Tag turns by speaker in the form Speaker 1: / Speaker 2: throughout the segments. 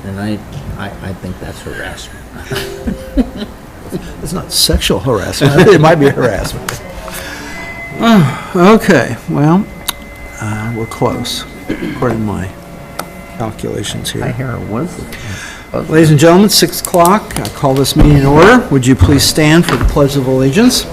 Speaker 1: and I think that's harassment.
Speaker 2: It's not sexual harassment. I think it might be harassment. Okay, well, we're close, according to my calculations here.
Speaker 1: I hear it was.
Speaker 2: Ladies and gentlemen, 6 o'clock. I call this meeting in order. Would you please stand for the Pledge of Allegiance?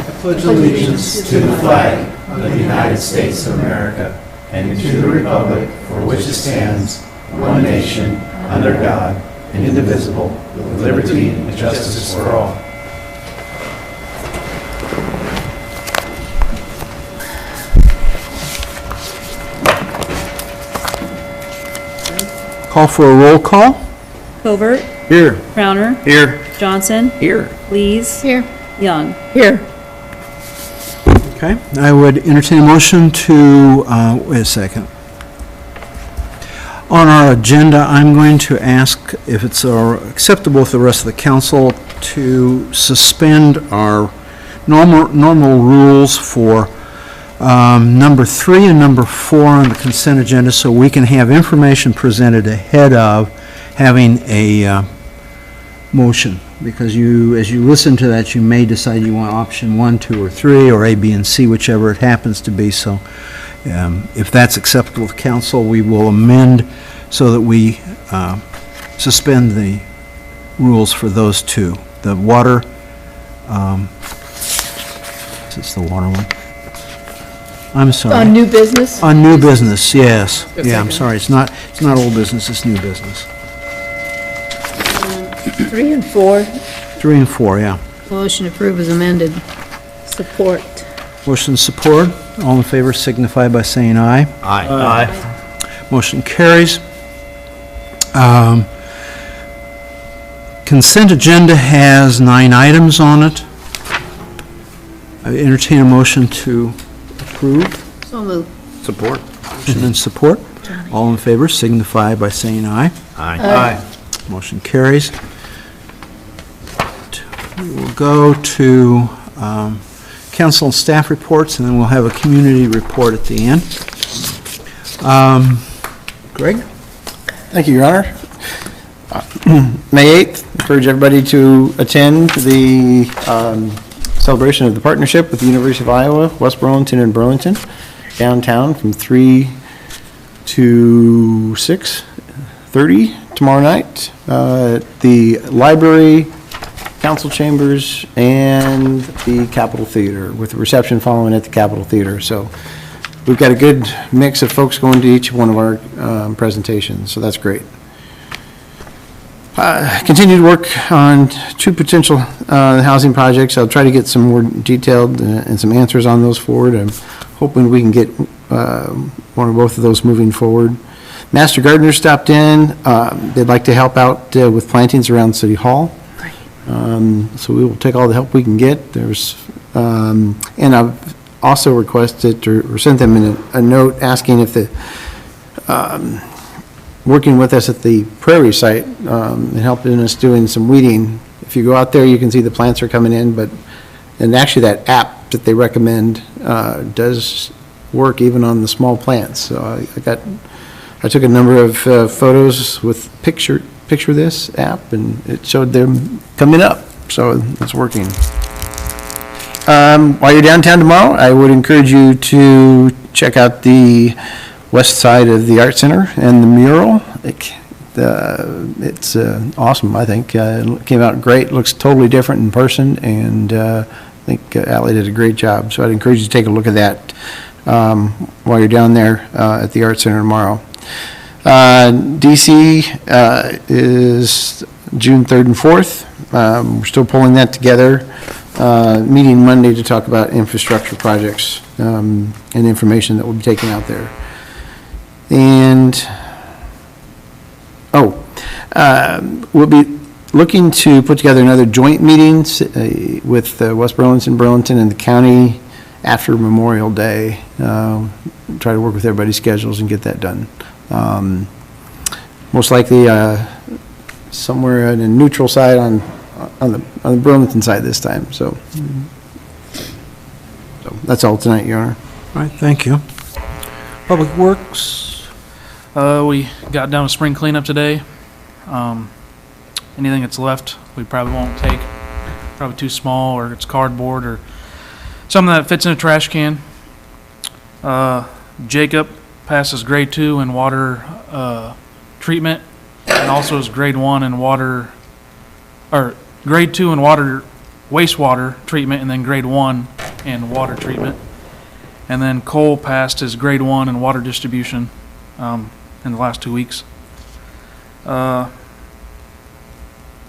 Speaker 3: I pledge allegiance to the flag of the United States of America and to the republic for which it stands, one nation, under God, indivisible, with liberty and justice for all.
Speaker 2: Call for a roll call.
Speaker 4: Covert.
Speaker 2: Here.
Speaker 4: Crowner.
Speaker 2: Here.
Speaker 4: Johnson.
Speaker 1: Here.
Speaker 4: Lees.
Speaker 5: Here.
Speaker 4: Young.
Speaker 5: Here.
Speaker 2: Okay, I would entertain a motion to, wait a second. On our agenda, I'm going to ask if it's acceptable with the rest of the council to suspend our normal rules for number 3 and number 4 on the consent agenda so we can have information presented ahead of having a motion. Because as you listen to that, you may decide you want option 1, 2, or 3, or A, B, and C, whichever it happens to be. So if that's acceptable to council, we will amend so that we suspend the rules for those two. The water, is this the water one? I'm sorry.
Speaker 5: On new business?
Speaker 2: On new business, yes. Yeah, I'm sorry, it's not old business, it's new business.
Speaker 5: 3 and 4.
Speaker 2: 3 and 4, yeah.
Speaker 5: Motion approved as amended. Support.
Speaker 2: Motion support. All in favor signify by saying aye.
Speaker 1: Aye.
Speaker 2: Motion carries. Consent agenda has 9 items on it. I entertain a motion to approve.
Speaker 5: So moved.
Speaker 1: Support.
Speaker 2: Motion and support. All in favor signify by saying aye.
Speaker 1: Aye.
Speaker 2: Motion carries. We will go to council and staff reports, and then we'll have a community report at the end. Greg?
Speaker 6: Thank you, Your Honor. May 8th, encourage everybody to attend the celebration of the partnership with the University of Iowa, West Burlington, and Burlington, downtown from 3 to 6:30 tomorrow night. The library, council chambers, and the Capitol Theater, with a reception following at the Capitol Theater. So we've got a good mix of folks going to each one of our presentations, so that's great. Continue to work on 2 potential housing projects. I'll try to get some more detailed and some answers on those forward. I'm hoping we can get one or both of those moving forward. Master Gardeners stopped in. They'd like to help out with plantings around City Hall. So we will take all the help we can get. And I've also requested or sent them in a note asking if the working with us at the Prairie site and helping us doing some weeding. If you go out there, you can see the plants are coming in, and actually that app that they recommend does work even on the small plants. So I took a number of photos with picture this app, and it showed them coming up, so it's working. While you're downtown tomorrow, I would encourage you to check out the west side of the Art Center and the mural. It's awesome, I think. It came out great, looks totally different in person, and I think Allie did a great job. So I'd encourage you to take a look at that while you're down there at the Art Center tomorrow. DC is June 3rd and 4th. We're still pulling that together. Meeting Monday to talk about infrastructure projects and information that we'll be taking out there. And, we'll be looking to put together another joint meetings with West Burlington, and the county after Memorial Day. Try to work with everybody's schedules and get that done. Most likely somewhere on a neutral side on the Burlington side this time. So that's all tonight, Your Honor.
Speaker 2: All right, thank you. Public Works,
Speaker 4: We got done with spring cleanup today. Anything that's left, we probably won't take. Probably too small, or it's cardboard, or something that fits in a trash can. Jacob passes grade 2 in water treatment, and also is grade 1 in water, or grade 2 in water wastewater treatment, and then grade 1 in water treatment. And then Cole passed his grade 1 in water distribution in the last 2 weeks.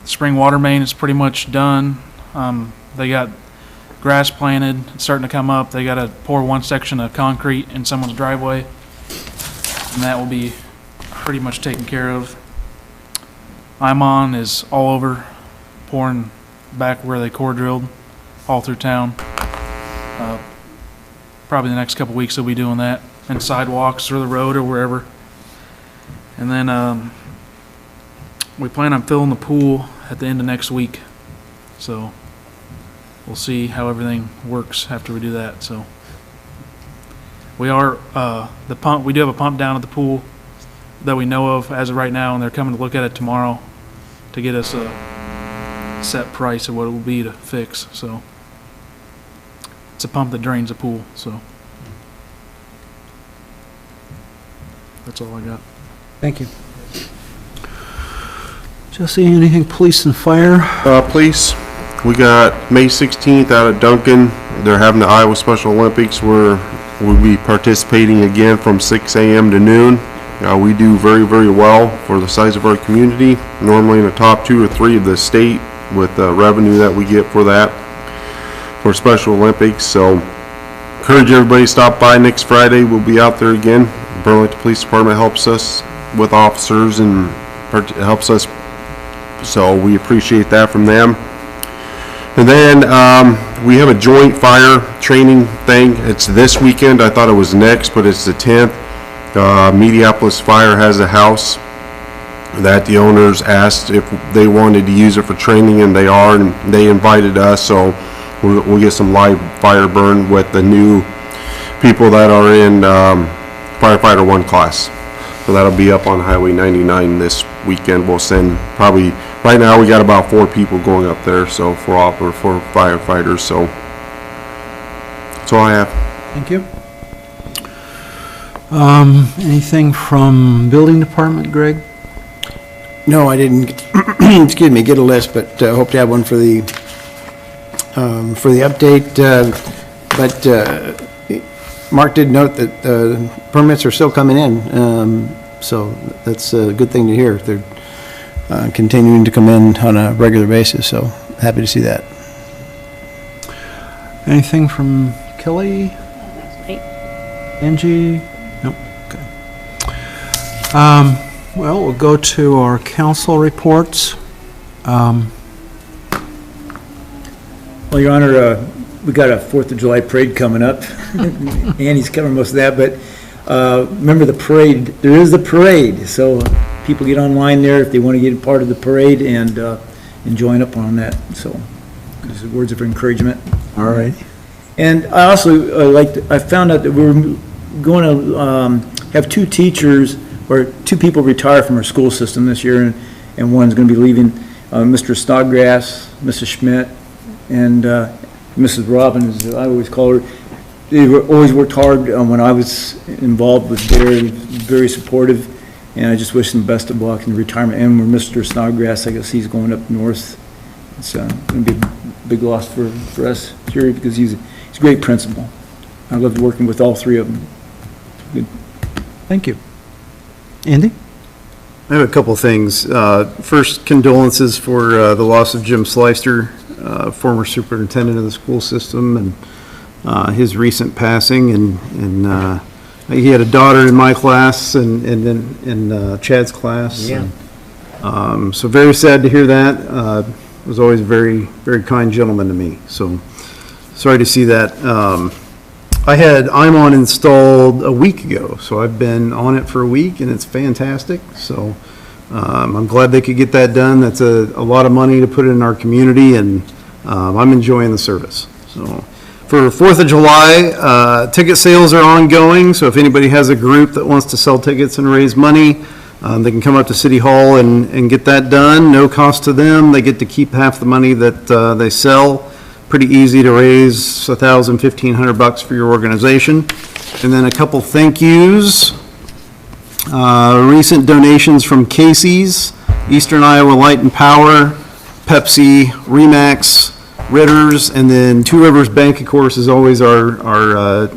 Speaker 4: Spring water main is pretty much done. They got grass planted, it's starting to come up. They got to pour one section of concrete in someone's driveway, and that will be pretty much taken care of. is all over, pouring back where they core drilled, all through town. Probably the next couple weeks they'll be doing that, and sidewalks or the road or wherever. And then we plan on filling the pool at the end of next week, so we'll see how everything works after we do that. So we are the pump. We do have a pump down at the pool that we know of as of right now, and they're coming to look at it tomorrow to get us a set price of what it will be to fix. So it's a pump that drains the pool. So that's all I got.
Speaker 2: Thank you. Jesse, anything police and fire?
Speaker 7: Police, we got May 16th out at Duncan. They're having the Iowa Special Olympics where we'll be participating again from 6 a.m. to noon. We do very, very well for the size of our community, normally in the top 2 or 3 of the state with the revenue that we get for that, for Special Olympics. So encourage everybody to stop by next Friday. We'll be out there again. Burlington Police Department helps us with officers and helps us, so we appreciate that from them. And then we have a joint fire training thing. It's this weekend. I thought it was next, but it's the 10th. Mediapolis Fire has a house that the owners asked if they wanted to use it for training, and they are, and they invited us, so we'll get some live fire burn with the new people that are in Firefighter 1 class. So that'll be up on Highway 99 this weekend. We'll send probably, right now we got about 4 people going up there, so for firefighters, so that's all I have.
Speaker 2: Thank you. Anything from building department, Greg?
Speaker 6: No, I didn't, excuse me, get a list, but hope to have one for the update. But Mark did note that permits are still coming in, so that's a good thing to hear. They're continuing to come in on a regular basis, so happy to see that.
Speaker 2: Anything from Kelly? Angie? Nope. Okay. Well, we'll go to our council reports.
Speaker 8: Well, Your Honor, we got a 4th of July parade coming up. Annie's covering most of that, but remember the parade. There is the parade, so people get online there if they want to get part of the parade and join up on that. So, these are words of encouragement.
Speaker 2: All right.
Speaker 8: And I also I found out that we're going to have 2 teachers or 2 people retire from our school system this year, and one's going to be leaving. Mr. Snodgrass, Mrs. Schmidt, and Mrs. Robbins, as I always call her. They always worked hard when I was involved with Barry, very supportive, and I just wish them the best of luck in retirement. And with Mr. Snodgrass, I guess he's going up north. It's going to be a big loss for us here because he's a great principal. I loved working with all 3 of them. Good.
Speaker 2: Thank you. Andy?
Speaker 9: I have a couple things. First, condolences for the loss of Jim Sleister, former superintendent of the school system, and his recent passing. And he had a daughter in my class and in Chad's class.
Speaker 1: Yeah.
Speaker 9: And, so very sad to hear that. Was always a very, very kind gentleman to me. So sorry to see that. I had IMON installed a week ago, so I've been on it for a week, and it's fantastic. So I'm glad they could get that done. That's a lot of money to put in our community, and I'm enjoying the service. So For 4th of July, ticket sales are ongoing, so if anybody has a group that wants to sell tickets and raise money, they can come up to City Hall and get that done. No cost to them. They get to keep half the money that they sell. Pretty easy to raise $1,000, $1,500 for your organization. And then a couple thank yous. Recent donations from Casey's, Eastern Iowa Light and Power, Pepsi, Remax, Ritter's, and then Two Rivers Bank, of course, is always our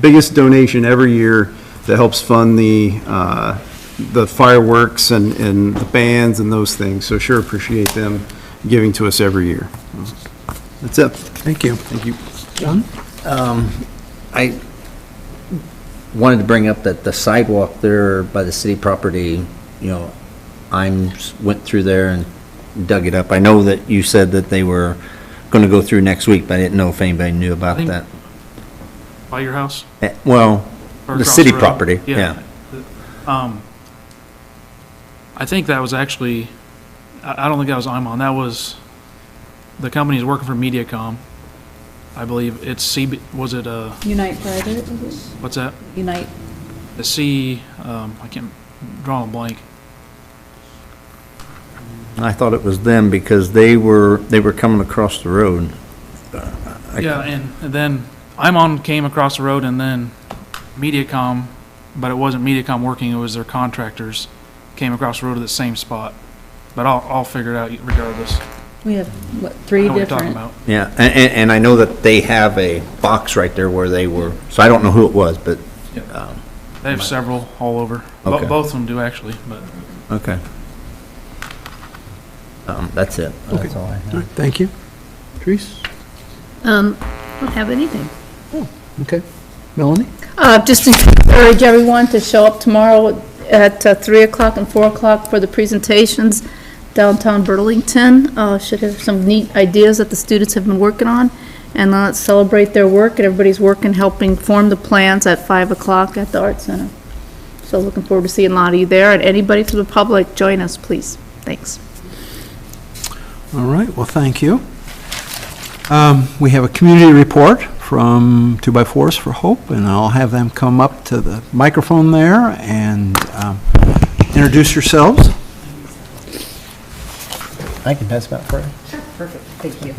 Speaker 9: biggest donation every year that helps fund the fireworks and the bands and those things. So sure appreciate them giving to us every year. That's it.
Speaker 2: Thank you.
Speaker 9: Thank you.
Speaker 2: John?
Speaker 1: I wanted to bring up that the sidewalk there by the city property, went through there and dug it up. I know that you said that they were going to go through next week, but I didn't know if anybody knew about
Speaker 4: think-
Speaker 1: that.
Speaker 4: By your house?
Speaker 1: Well,
Speaker 4: Or
Speaker 1: the
Speaker 4: across
Speaker 1: city
Speaker 4: road?
Speaker 1: property, yeah.
Speaker 4: I think that was actually, I don't think that was IMON. That was, the company's working for MediaCom. I believe it's was it,
Speaker 5: Unite Private, is it?
Speaker 4: what's that?
Speaker 5: Unite.
Speaker 4: The I can't draw a blank.
Speaker 1: I thought it was them because they were coming across the road.
Speaker 4: Yeah, and then IMON came across the road and then MediaCom, but it wasn't MediaCom working, it was their contractors came across the road to the same spot. But I'll figure it out regardless.
Speaker 5: We have, what,
Speaker 4: I
Speaker 5: 3
Speaker 4: know what you're talking
Speaker 5: different?
Speaker 4: about.
Speaker 1: Yeah, and I know that they have a box right there where they were, so I don't know who it was, but,
Speaker 4: They have several all over.
Speaker 1: Okay.
Speaker 4: Both of them do actually, but.
Speaker 1: okay. That's it. That's all I
Speaker 2: All
Speaker 1: have.
Speaker 2: right, thank you. Therese?
Speaker 5: I don't have anything.
Speaker 2: Okay. Melanie?
Speaker 5: Just encourage everyone to show up tomorrow at 3 o'clock and 4 o'clock for the presentations downtown Burlington. Should have some neat ideas that the students have been working on. And let's celebrate their work, and everybody's working, helping form the plans at 5 o'clock at the Art Center. So looking forward to seeing a lot of you there, and anybody from the public, join us, please. Thanks.
Speaker 2: All right, well, thank you. We have a community report from 2x4s for Hope, and I'll have them come up to the microphone there and introduce yourselves.
Speaker 3: I can pass about for you.
Speaker 10: Perfect, thank you.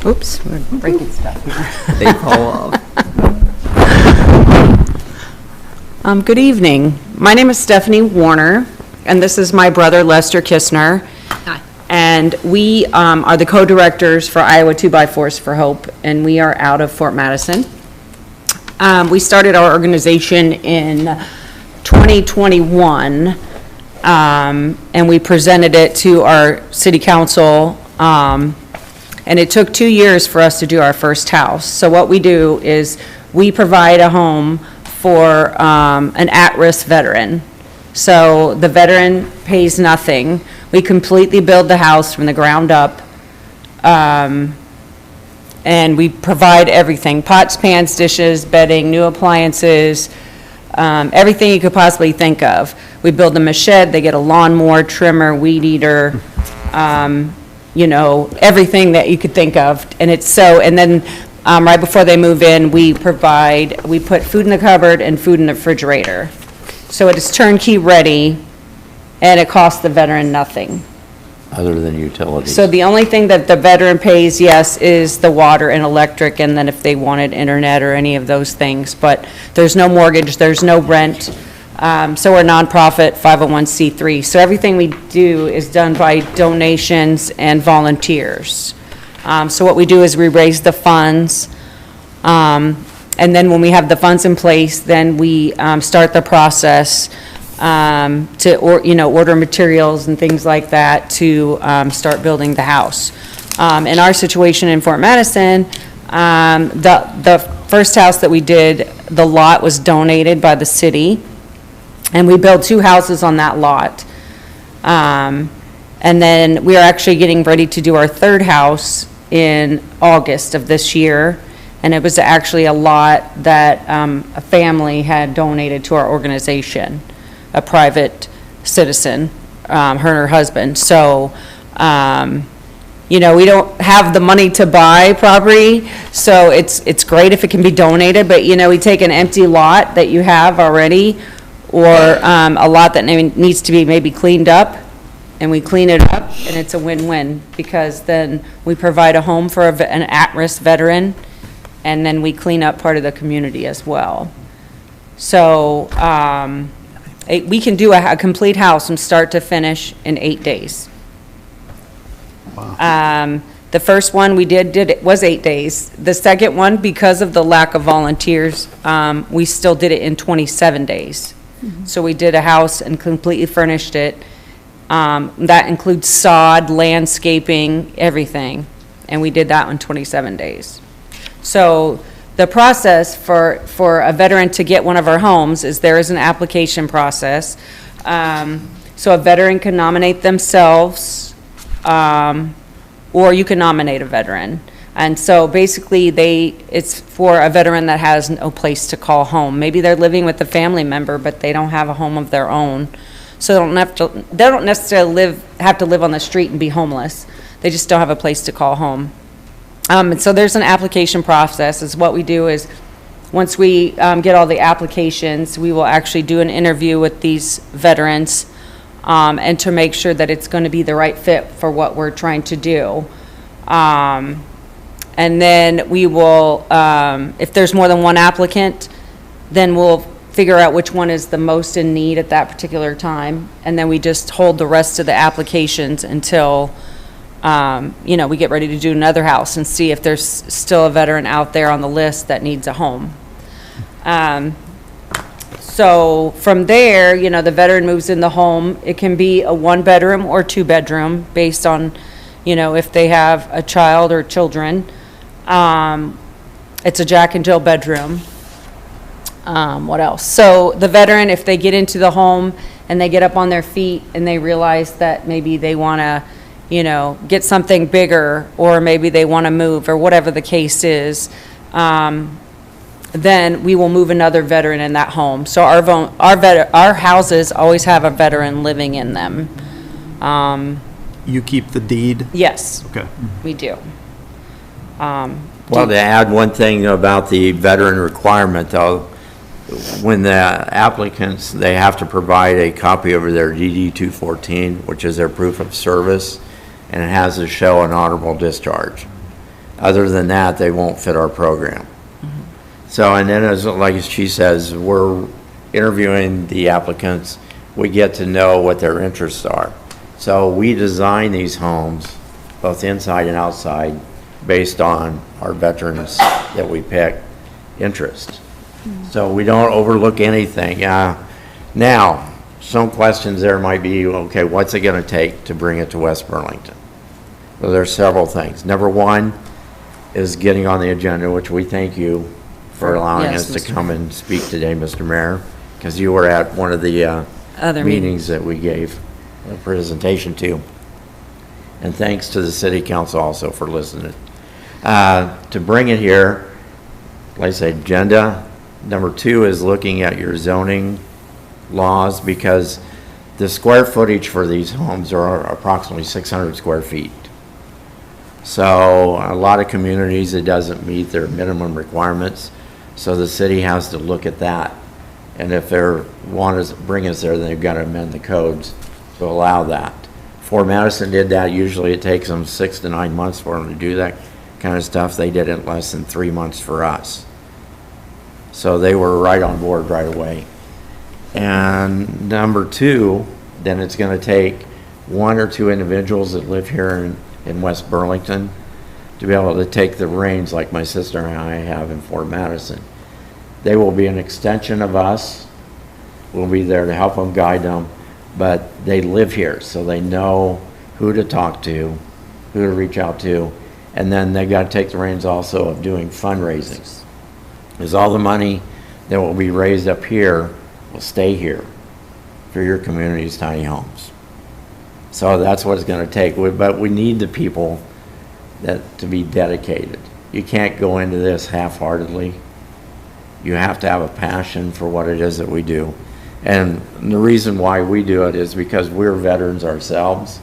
Speaker 10: Oops, we're breaking stuff here.
Speaker 1: They fall off.
Speaker 10: Good evening. My name is Stephanie Warner, and this is my brother Lester Kistner.
Speaker 5: Hi.
Speaker 10: And we are the co-directors for Iowa 2x4s for Hope, and we are out of Fort Madison. We started our organization in 2021, and we presented it to our city council, and it took 2 years for us to do our first house. So what we do is we provide a home for an at-risk veteran. So the veteran pays nothing. We completely build the house from the ground up. And we provide everything, pots, pans, dishes, bedding, new appliances, everything you could possibly think of. We build them a shed, they get a lawnmower, trimmer, weed eater, everything that you could think of. And then right before they move in, we put food in the cupboard and food in the refrigerator. So it is turnkey ready, and it costs the veteran nothing.
Speaker 1: Other than utilities.
Speaker 10: So the only thing that the veteran pays, yes, is the water and electric, and then if they wanted internet or any of those things. But there's no mortgage, there's no rent. So we're a nonprofit 501c3. So everything we do is done by donations and volunteers. So what we do is we raise the funds, and then when we have the funds in place, then we start the process to order materials and things like that to start building the house. In our situation in Fort Madison, the first house that we did, the lot was donated by the city, and we built 2 houses on that lot. And then we are actually getting ready to do our 3rd house in August of this year, and it was actually a lot that a family had donated to our organization, a private citizen. her and her husband. So, you know, we don't have the money to buy property, so it's great if it can be donated, but, you know, we take an empty lot that you have already, or a lot that needs to be maybe cleaned up, and we clean it up, and it's a win-win, because then we provide a home for an at-risk veteran, and then we clean up part of the community as well. So, we can do a complete house from start to finish in 8 days. The first one we did it was 8 days. The second one, because of the lack of volunteers, we still did it in 27 days. So we did a house and completely furnished it. That includes sod, landscaping, everything. And we did that in 27 days. So the process for a veteran to get one of our homes is there is an application process. So a veteran can nominate themselves, or you can nominate a veteran. And so basically it's for a veteran that has no place to call home. Maybe they're living with a family member, but they don't have a home of their own. So they don't necessarily have to live on the street and be homeless. They just don't have a place to call home. And so there's an application process. Is what we do is once we get all the applications, we will actually do an interview with these veterans, and to make sure that it's going to be the right fit for what we're trying to do. And then we will, if there's more than one applicant, then we'll figure out which one is the most in need at that particular time. And then we just hold the rest of the applications until, you know, we get ready to do another house and see if there's still a veteran out there on the list that needs a home. So from there, you know, the veteran moves in the home. It can be a 1-bedroom or 2-bedroom based on, you know, if they have a child or children. It's a Jack and Jill bedroom. What else? So the veteran, if they get into the home and they get up on their feet and they realize that maybe they want to, you know, get something bigger, or maybe they want to move, or whatever the case is, then we will move another veteran in that home. So our houses always have a veteran living in them.
Speaker 9: You keep the deed?
Speaker 10: Yes,
Speaker 9: Okay.
Speaker 10: we do.
Speaker 1: Well, to add one thing about the veteran requirement, though, when the applicants, they have to provide a copy of their DD-214, which is their proof of service, and it has to show an honorable discharge. Other than that, they won't fit our program. So, and then as like she says, we're interviewing the applicants, we get to know what their interests are. So we design these homes, both inside and outside, based on our veterans that we pick interest. So we don't overlook anything. Now, some questions there might be, okay, what's it going to take to bring it to West Burlington? Well, there's several things. Number one is getting on the agenda, which we thank you for allowing
Speaker 10: Yes,
Speaker 1: us to
Speaker 10: Mr.
Speaker 1: come and speak today, Mr. Mayor, because you were at one of the
Speaker 10: Other
Speaker 1: meetings that we gave a presentation to. And thanks to the city council also for listening. To bring it here, like I said, agenda. Number two is looking at your zoning laws, because the square footage for these homes are approximately 600 square feet. So a lot of communities, it doesn't meet their minimum requirements. So the city has to look at that. And if they want to bring us there, then they've got to amend the codes to allow that. Fort Madison did that. Usually it takes them 6 to 9 months for them to do that kind of stuff. They did it less than 3 months for us. So they were right on board right away. And number two, then it's going to take 1 or 2 individuals that live here in West Burlington to be able to take the reins like my sister and I have in Fort Madison. They will be an extension of us. We'll be there to help them, guide them, but they live here, so they know who to talk to, who to reach out to, and then they got to take the reins also of doing fundraising. Because all the money that will be raised up here will stay here for your community's tiny homes. So that's what it's going to take, but we need the people to be dedicated. You can't go into this half-heartedly. You have to have a passion for what it is that we do. And the reason why we do it is because we're veterans ourselves.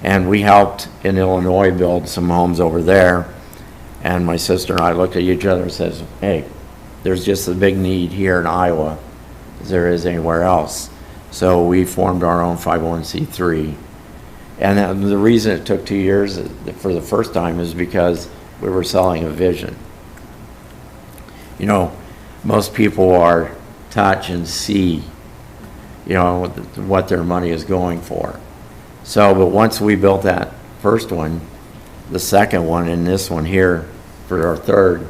Speaker 1: And we helped in Illinois build some homes over there. And my sister and I looked at each other and says, hey, there's just a big need here in Iowa as there is anywhere else. So we formed our own 501c3. And the reason it took 2 years for the first time is because we were selling a vision. You know, most people are touch and see, you know, what their money is going for. So, but once we built that first one, the second one and this one here for our third,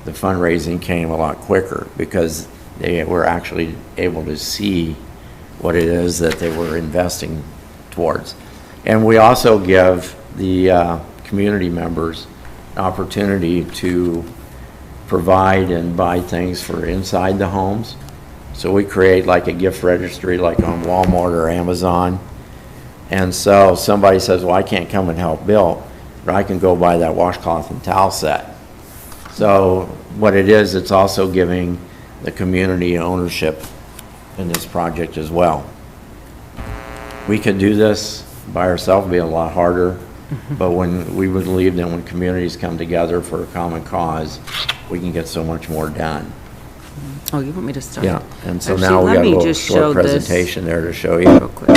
Speaker 1: the fundraising came a lot quicker because they were actually able to see what it is that they were investing towards. And we also give the community members an opportunity to provide and buy things for inside the homes. So we create like a gift registry like on Walmart or Amazon. And so somebody says, well, I can't come and help Bill, but I can go buy that washcloth and towel set. So what it is, it's also giving the community ownership in this project as well. We could do this by ourselves, be a lot harder, but when we would believe that when communities come together for a common cause, we can get so much more done.
Speaker 10: Oh, you want me to start?
Speaker 1: Yeah, and so
Speaker 10: Actually,
Speaker 1: now we
Speaker 10: let
Speaker 1: got a
Speaker 10: me
Speaker 1: little
Speaker 10: just
Speaker 1: short
Speaker 10: show this
Speaker 1: presentation there to show you.
Speaker 10: real quick.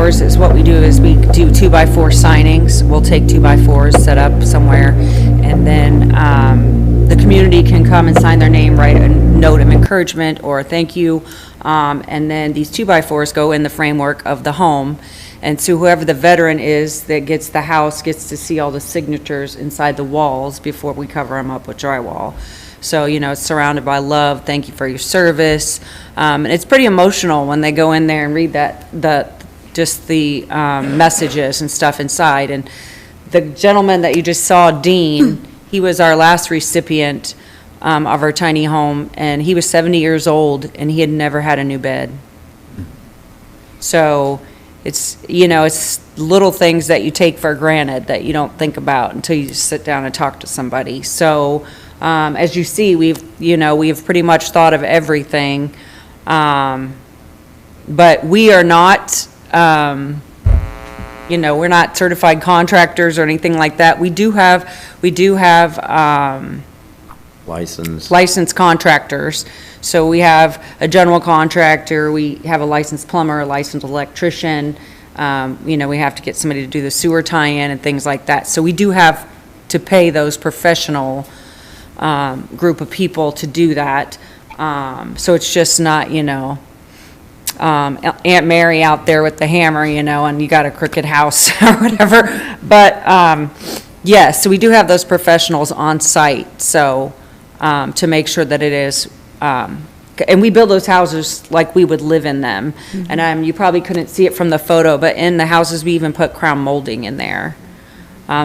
Speaker 10: Is what we do is we do 2x4 signings. We'll take 2x4s, set up somewhere, and then the community can come and sign their name, write a note of encouragement or thank you, and then these 2x4s go in the framework of the home. And so whoever the veteran is that gets the house gets to see all the signatures inside the walls before we cover them up with drywall. So, you know, it's surrounded by love, thank you for your service. And it's pretty emotional when they go in there and read that, just the messages and stuff inside. And the gentleman that you just saw, Dean, he was our last recipient of our tiny home, and he was 70 years old, and he had never had a new bed. So it's, it's little things that you take for granted that you don't think about until you sit down and talk to somebody. So as you see, we've pretty much thought of everything. But we are not, we're not certified contractors or anything like that. We do have licensed contractors. So we have a general contractor, we have a licensed plumber, a licensed electrician. We have to get somebody to do the sewer tie-in and things like that. So we do have to pay those professional group of people to do that. So it's just not, Aunt Mary out there with the hammer, and you got a crooked house or whatever. But, yes, so we do have those professionals on site, so, to make sure that it is, and we build those houses like we would live in them. And, you probably couldn't see it from the photo, but in the houses, we even put crown molding in there.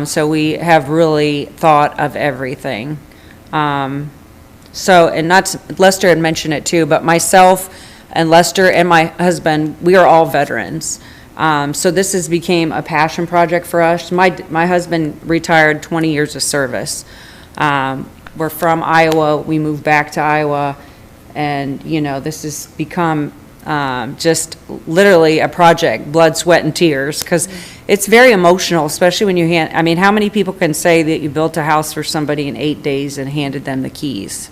Speaker 10: So we have really thought of everything. So, and Lester had mentioned it too, but myself and Lester and my husband, we are all veterans. So this has became a passion project for us. My husband retired 20 years of service. We're from Iowa. We moved back to Iowa, and this has become just literally a project, blood, sweat, and tears, because it's very emotional, especially when you how many people can say that you built a house for somebody in 8 days and handed them the keys?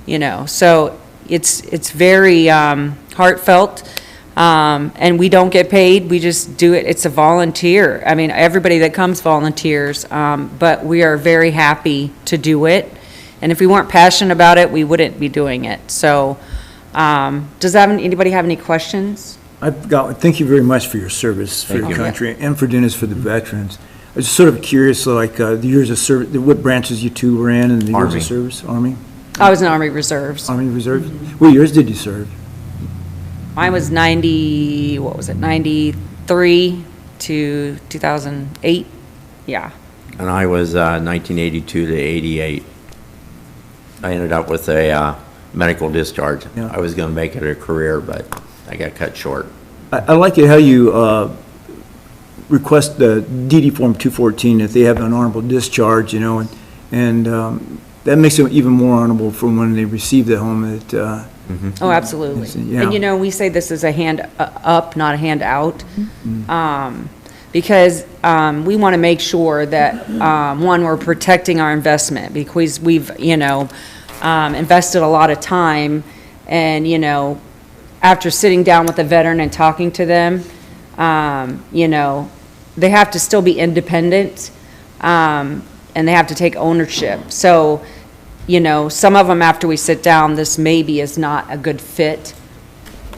Speaker 10: So it's very heartfelt, and we don't get paid. We just do it. It's a volunteer. Everybody that comes volunteers, but we are very happy to do it. And if we weren't passionate about it, we wouldn't be doing it. So anybody have any questions?
Speaker 8: Thank you very much for your service for your country and for doing this for the veterans. I was sort of curious, the years of service, what branches you two were in and the years of service? Army?
Speaker 10: I was in Army Reserves.
Speaker 8: Army Reserves? What years did you serve?
Speaker 10: Mine was 93 to 2008, yeah.
Speaker 1: And I was 1982 to 88. I ended up with a medical discharge.
Speaker 8: Yeah.
Speaker 1: I was going to make it a career, but I got cut short.
Speaker 8: I like it how you request the DD Form 214 if they have an honorable discharge, and that makes it even more honorable for when they receive the home.
Speaker 10: Oh, absolutely.
Speaker 8: Yeah.
Speaker 10: And we say this is a hand up, not a hand out, because we want to make sure that, one, we're protecting our investment, because we've, invested a lot of time, and, after sitting down with a veteran and talking to them, they have to still be independent, and they have to take ownership. So, some of them, after we sit down, this maybe is not a good fit,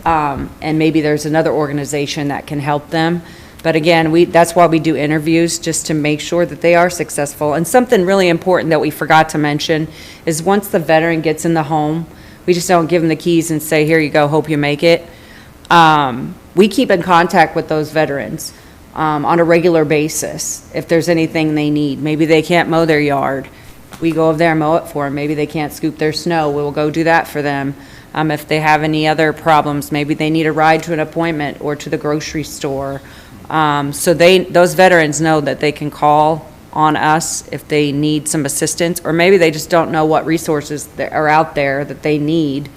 Speaker 10: and maybe there's another organization that can help them. But again, that's why we do interviews, just to make sure that they are successful. And something really important that we forgot to mention is once the veteran gets in the home, we just don't give them the keys and say, here you go, hope you make it. We keep in contact with those veterans on a regular basis if there's anything they need. Maybe they can't mow their yard. We go over there and mow it for them. Maybe they can't scoop their snow. We'll go do that for them. If they have any other problems, maybe they need a ride to an appointment or to the grocery store. So those veterans know that they can call on us if they need some assistance, or maybe they just don't know what resources that are out there that they need.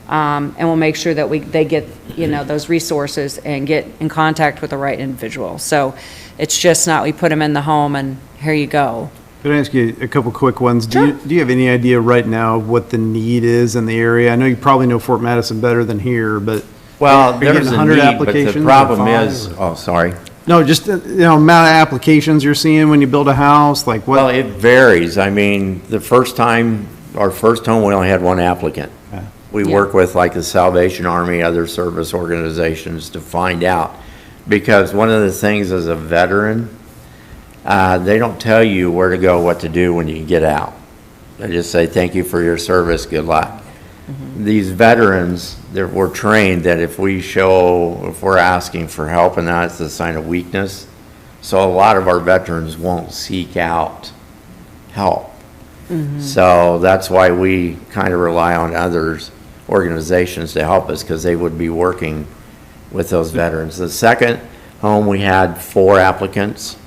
Speaker 10: And we'll make sure that they get, those resources and get in contact with the right individual. So it's just not, we put them in the home and here you go.
Speaker 9: Could I ask you a couple quick ones?
Speaker 10: Sure.
Speaker 9: Do you have any idea right now what the need is in the area? I know you probably know Fort Madison better than here, but
Speaker 1: Well,
Speaker 9: are you
Speaker 1: there's
Speaker 9: getting
Speaker 1: a
Speaker 9: 100
Speaker 1: need, but
Speaker 9: applications
Speaker 1: the
Speaker 9: or
Speaker 1: problem
Speaker 9: 5
Speaker 1: is,
Speaker 9: or-
Speaker 1: sorry.
Speaker 9: No, just, amount of applications you're seeing when you build a house, like what?
Speaker 1: Well, it varies. The first time, our first home, we only had one applicant.
Speaker 9: Okay.
Speaker 1: We
Speaker 10: Yeah.
Speaker 1: work with like the Salvation Army, other service organizations to find out. Because one of the things as a veteran, they don't tell you where to go, what to do when you get out. They just say, thank you for your service, good luck. these veterans, that we're trained that if we're asking for help and that's a sign of weakness, so a lot of our veterans won't seek out help. So that's why we kind of rely on organizations to help us, because they would be working with those veterans. The second home, we had 4 applicants.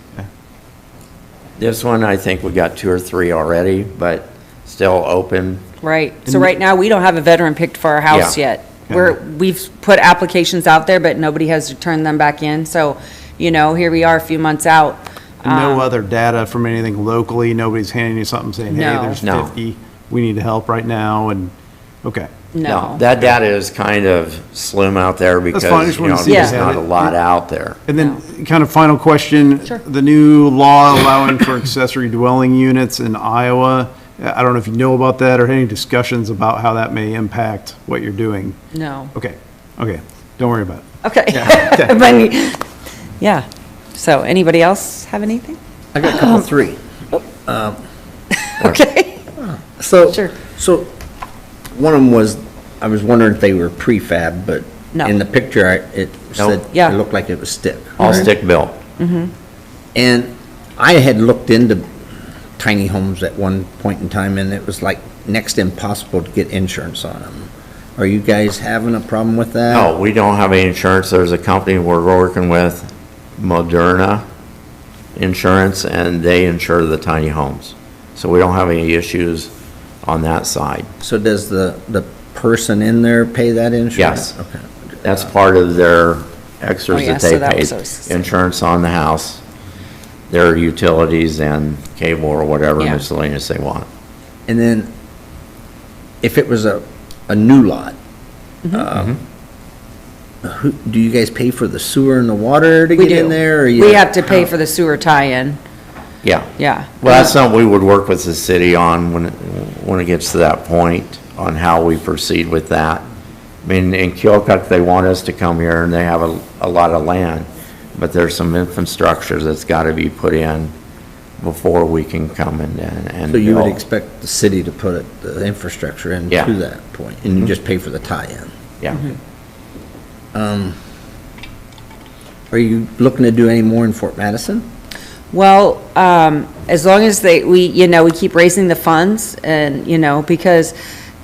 Speaker 1: This one, I think we got 2 or 3 already, but still open.
Speaker 10: Right, so right now, we don't have a veteran picked for our house
Speaker 1: Yeah.
Speaker 10: yet. We've put applications out there, but nobody has turned them back in, so, here we are a few months out.
Speaker 9: And no other data from anything locally, nobody's handing you something saying, hey,
Speaker 10: No.
Speaker 9: there's
Speaker 1: No.
Speaker 9: 50, we need help right now, and, okay.
Speaker 10: No.
Speaker 1: That data is kind of slim out there because,
Speaker 9: fine, I just wanted to see
Speaker 10: if
Speaker 1: there's
Speaker 10: you
Speaker 1: not
Speaker 9: had
Speaker 1: a
Speaker 9: it.
Speaker 1: lot out there.
Speaker 9: And then, kind of final question.
Speaker 10: Sure.
Speaker 9: The new law allowing for accessory dwelling units in Iowa, I don't know if you know about that or any discussions about how that may impact what you're doing.
Speaker 10: No.
Speaker 9: Okay, don't worry about it.
Speaker 10: Okay. But, yeah, so anybody else have anything?
Speaker 11: I got a couple, 3.
Speaker 10: Okay.
Speaker 11: So,
Speaker 10: Sure.
Speaker 11: so one of them was, I was wondering if they were prefab, but
Speaker 10: No.
Speaker 11: in the picture, it said,
Speaker 10: Yeah.
Speaker 11: it looked like it was stick.
Speaker 1: All stick built.
Speaker 11: And I had looked into tiny homes at one point in time, and it was like next to impossible to get insurance on them. Are you guys having a problem with that?
Speaker 1: No, we don't have any insurance. There's a company we're working with, Moderna Insurance, and they insure the tiny homes. So we don't have any issues on that side.
Speaker 11: So does the person in there pay that insurance?
Speaker 1: Yes.
Speaker 11: Okay.
Speaker 1: That's part of their extras
Speaker 10: Oh, yeah,
Speaker 1: that
Speaker 10: so
Speaker 1: they
Speaker 10: that
Speaker 1: pay.
Speaker 10: was what I was saying.
Speaker 1: Insurance on the house, their utilities and cable or whatever
Speaker 10: Yeah.
Speaker 1: miscellaneous they want.
Speaker 11: And then, if it was a new lot,
Speaker 10: Mm-hmm.
Speaker 11: do you guys pay for the sewer and the water to
Speaker 10: We
Speaker 11: get
Speaker 10: do.
Speaker 11: in there? or
Speaker 10: We have to pay for the sewer tie-in,
Speaker 1: Yeah.
Speaker 10: yeah.
Speaker 1: Well, that's something we would work with the city on when it gets to that point, on how we proceed with that. I mean, in Keokuk, they want us to come here and they have a lot of land, but there's some infrastructure that's got to be put in before we can come and
Speaker 11: So you would
Speaker 1: build.
Speaker 11: expect the city to put the infrastructure in
Speaker 1: Yeah.
Speaker 11: to that point, and you just pay for the tie-in?
Speaker 1: Yeah.
Speaker 11: Are you looking to do any more in Fort Madison?
Speaker 10: Well, as long as we keep raising the funds and, because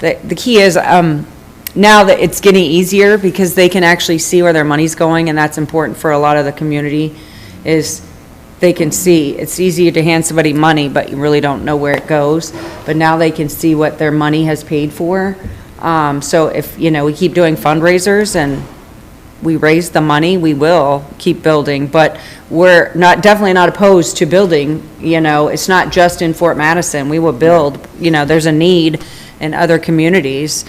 Speaker 10: the key is, now that it's getting easier because they can actually see where their money's going, and that's important for a lot of the community, is they can see. It's easier to hand somebody money, but you really don't know where it goes. But now they can see what their money has paid for. So if, we keep doing fundraisers and we raise the money, we will keep building, but we're definitely not opposed to building, it's not just in Fort Madison, we will build, there's a need in other communities.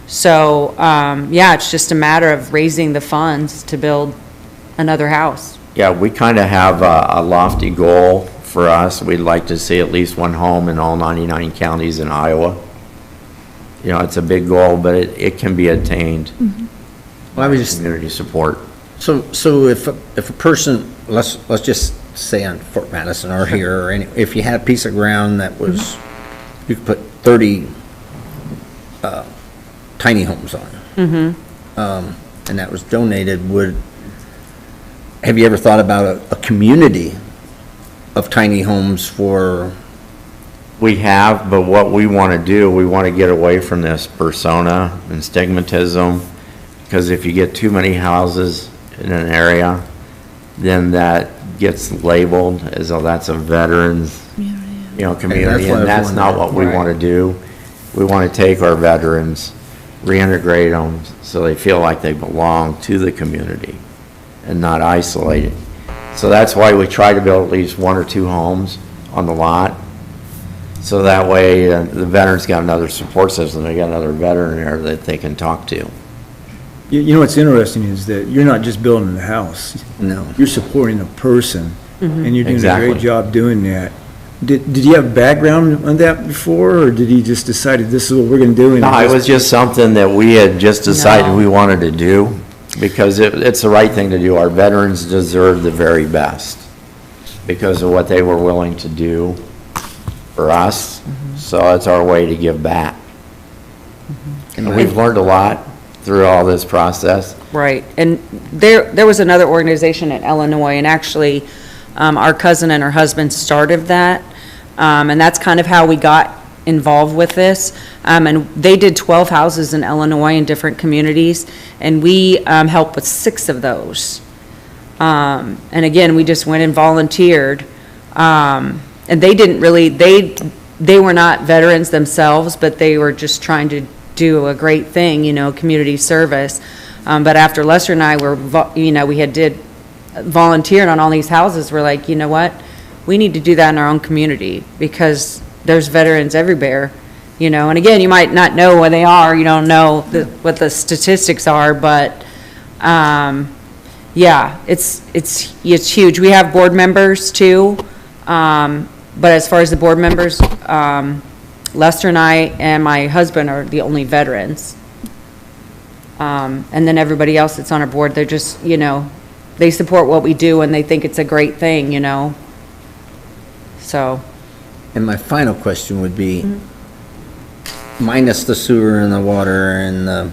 Speaker 10: So, it's just a matter of raising the funds to build another house.
Speaker 1: Yeah, we kind of have a lofty goal for us. We'd like to see at least one home in all 99 counties in Iowa. It's a big goal, but it can be attained.
Speaker 11: Well, I was just,
Speaker 1: Community support.
Speaker 11: so if a person, let's just say on Fort Madison or here, or if you had a piece of ground that was, you could put 30 tiny homes on. And that was donated, have you ever thought about a community of tiny homes for,
Speaker 1: We have, but what we want to do, we want to get away from this persona and stigmatism, because if you get too many houses in an area, then that gets labeled as though that's a veterans, community,
Speaker 11: what I
Speaker 1: and that's
Speaker 11: was
Speaker 1: not what we
Speaker 10: wondering.
Speaker 1: want to do. We want to take our veterans, reintegrate them so they feel like they belong to the community and not isolated. So that's why we try to build at least 1 or 2 homes on the lot. So that way, the veterans got another support system, they got another veteran there that they can talk to.
Speaker 8: You know what's interesting is that you're not just building the house,
Speaker 11: no?
Speaker 8: you're supporting a person, and you're doing a
Speaker 1: Exactly.
Speaker 8: great job doing that. Did you have background on that before, or did he just decided this is what we're gonna do? and
Speaker 1: No, it was just something that we had just decided
Speaker 10: No.
Speaker 1: we wanted to do, because it's the right thing to do. Our veterans deserve the very best because of what they were willing to do for us, so it's our way to give back. And we've learned a lot through all this process.
Speaker 10: Right, and there was another organization in Illinois, and actually, our cousin and her husband started that, and that's kind of how we got involved with this. And they did 12 houses in Illinois in different communities, and we helped with 6 of those. And again, we just went and volunteered, and they didn't really, they were not veterans themselves, but they were just trying to do a great thing, you know, community service. But after Lester and I were, we had did volunteered on all these houses, we're like, you know what? We need to do that in our own community because there's veterans everywhere, you know. And again, you might not know where they are, you don't know what the statistics are, but yeah, it's huge. We have board members too, but as far as the board members, Lester and I and my husband are the only veterans. And then everybody else that's on our board, they're just, you know, they support what we do and they think it's a great thing, you know. So.
Speaker 11: And my final question would be, minus the sewer and the water and the,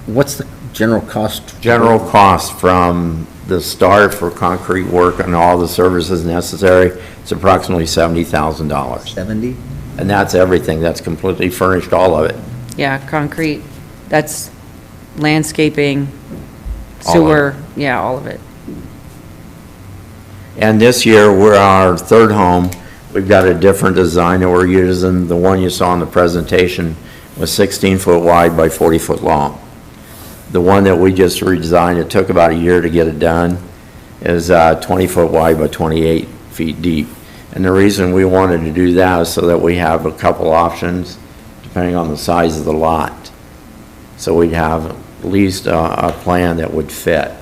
Speaker 11: what's the general cost?
Speaker 1: General cost from the start for concrete work and all the services necessary, it's approximately $70,000.
Speaker 11: 70?
Speaker 1: And that's everything, that's completely furnished, all of it.
Speaker 10: Yeah, concrete, that's landscaping,
Speaker 1: All of
Speaker 10: sewer, yeah, all of it.
Speaker 1: And this year, we're our third home. We've got a different design that we're using. The one you saw in the presentation was 16-foot wide by 40-foot long. The one that we just redesigned, it took about a year to get it done, is 20-foot wide by 28 feet deep. And the reason we wanted to do that is so that we have a couple options depending on the size of the lot. So we'd have at least a plan that would fit.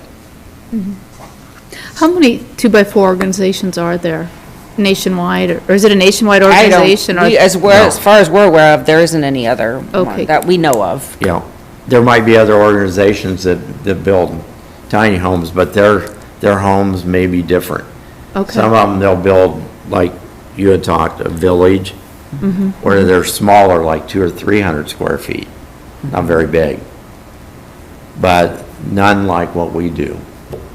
Speaker 5: How many 2x4 organizations are there nationwide, or is it a nationwide
Speaker 10: I don't,
Speaker 5: organization? or-
Speaker 10: as far as we're aware of, there isn't any other
Speaker 5: Okay.
Speaker 10: one that we know of.
Speaker 1: You know, there might be other organizations that build tiny homes, but their homes may be different.
Speaker 5: Okay.
Speaker 1: Some of them, they'll build, like you had talked, a village, where they're smaller, like 200 or 300 square feet, not very big. But none like what we do.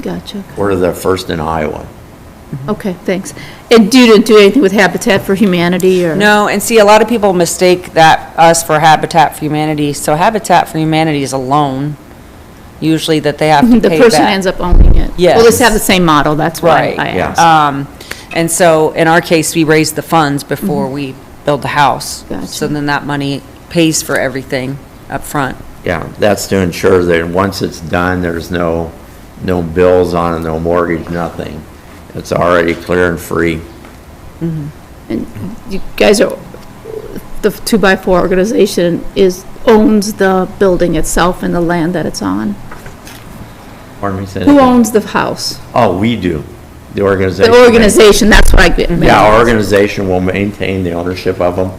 Speaker 5: Gotcha.
Speaker 1: We're the first in Iowa.
Speaker 5: Okay, thanks. And you didn't do anything with Habitat for Humanity, or?
Speaker 10: No, and see, a lot of people mistake us for Habitat for Humanity. So Habitat for Humanity is a loan, usually, that they have to pay
Speaker 5: The
Speaker 10: back.
Speaker 5: person ends up owning it.
Speaker 10: Yes.
Speaker 5: Well, they have the same model, that's why
Speaker 10: Right.
Speaker 5: I
Speaker 1: Yeah.
Speaker 5: asked.
Speaker 10: And so, in our case, we raise the funds before we build the house.
Speaker 5: Gotcha.
Speaker 10: So then that money pays for everything up front.
Speaker 1: Yeah, that's to ensure that once it's done, there's no bills on it, no mortgage, nothing. It's already clear and free.
Speaker 5: And you guys are, the 2x4 organization owns the building itself and the land that it's on?
Speaker 1: Pardon me, say that
Speaker 5: Who
Speaker 1: again?
Speaker 5: owns the house?
Speaker 1: Oh, we do. The organization.
Speaker 5: The organization, that's what I meant.
Speaker 1: Yeah, our organization will maintain the ownership of them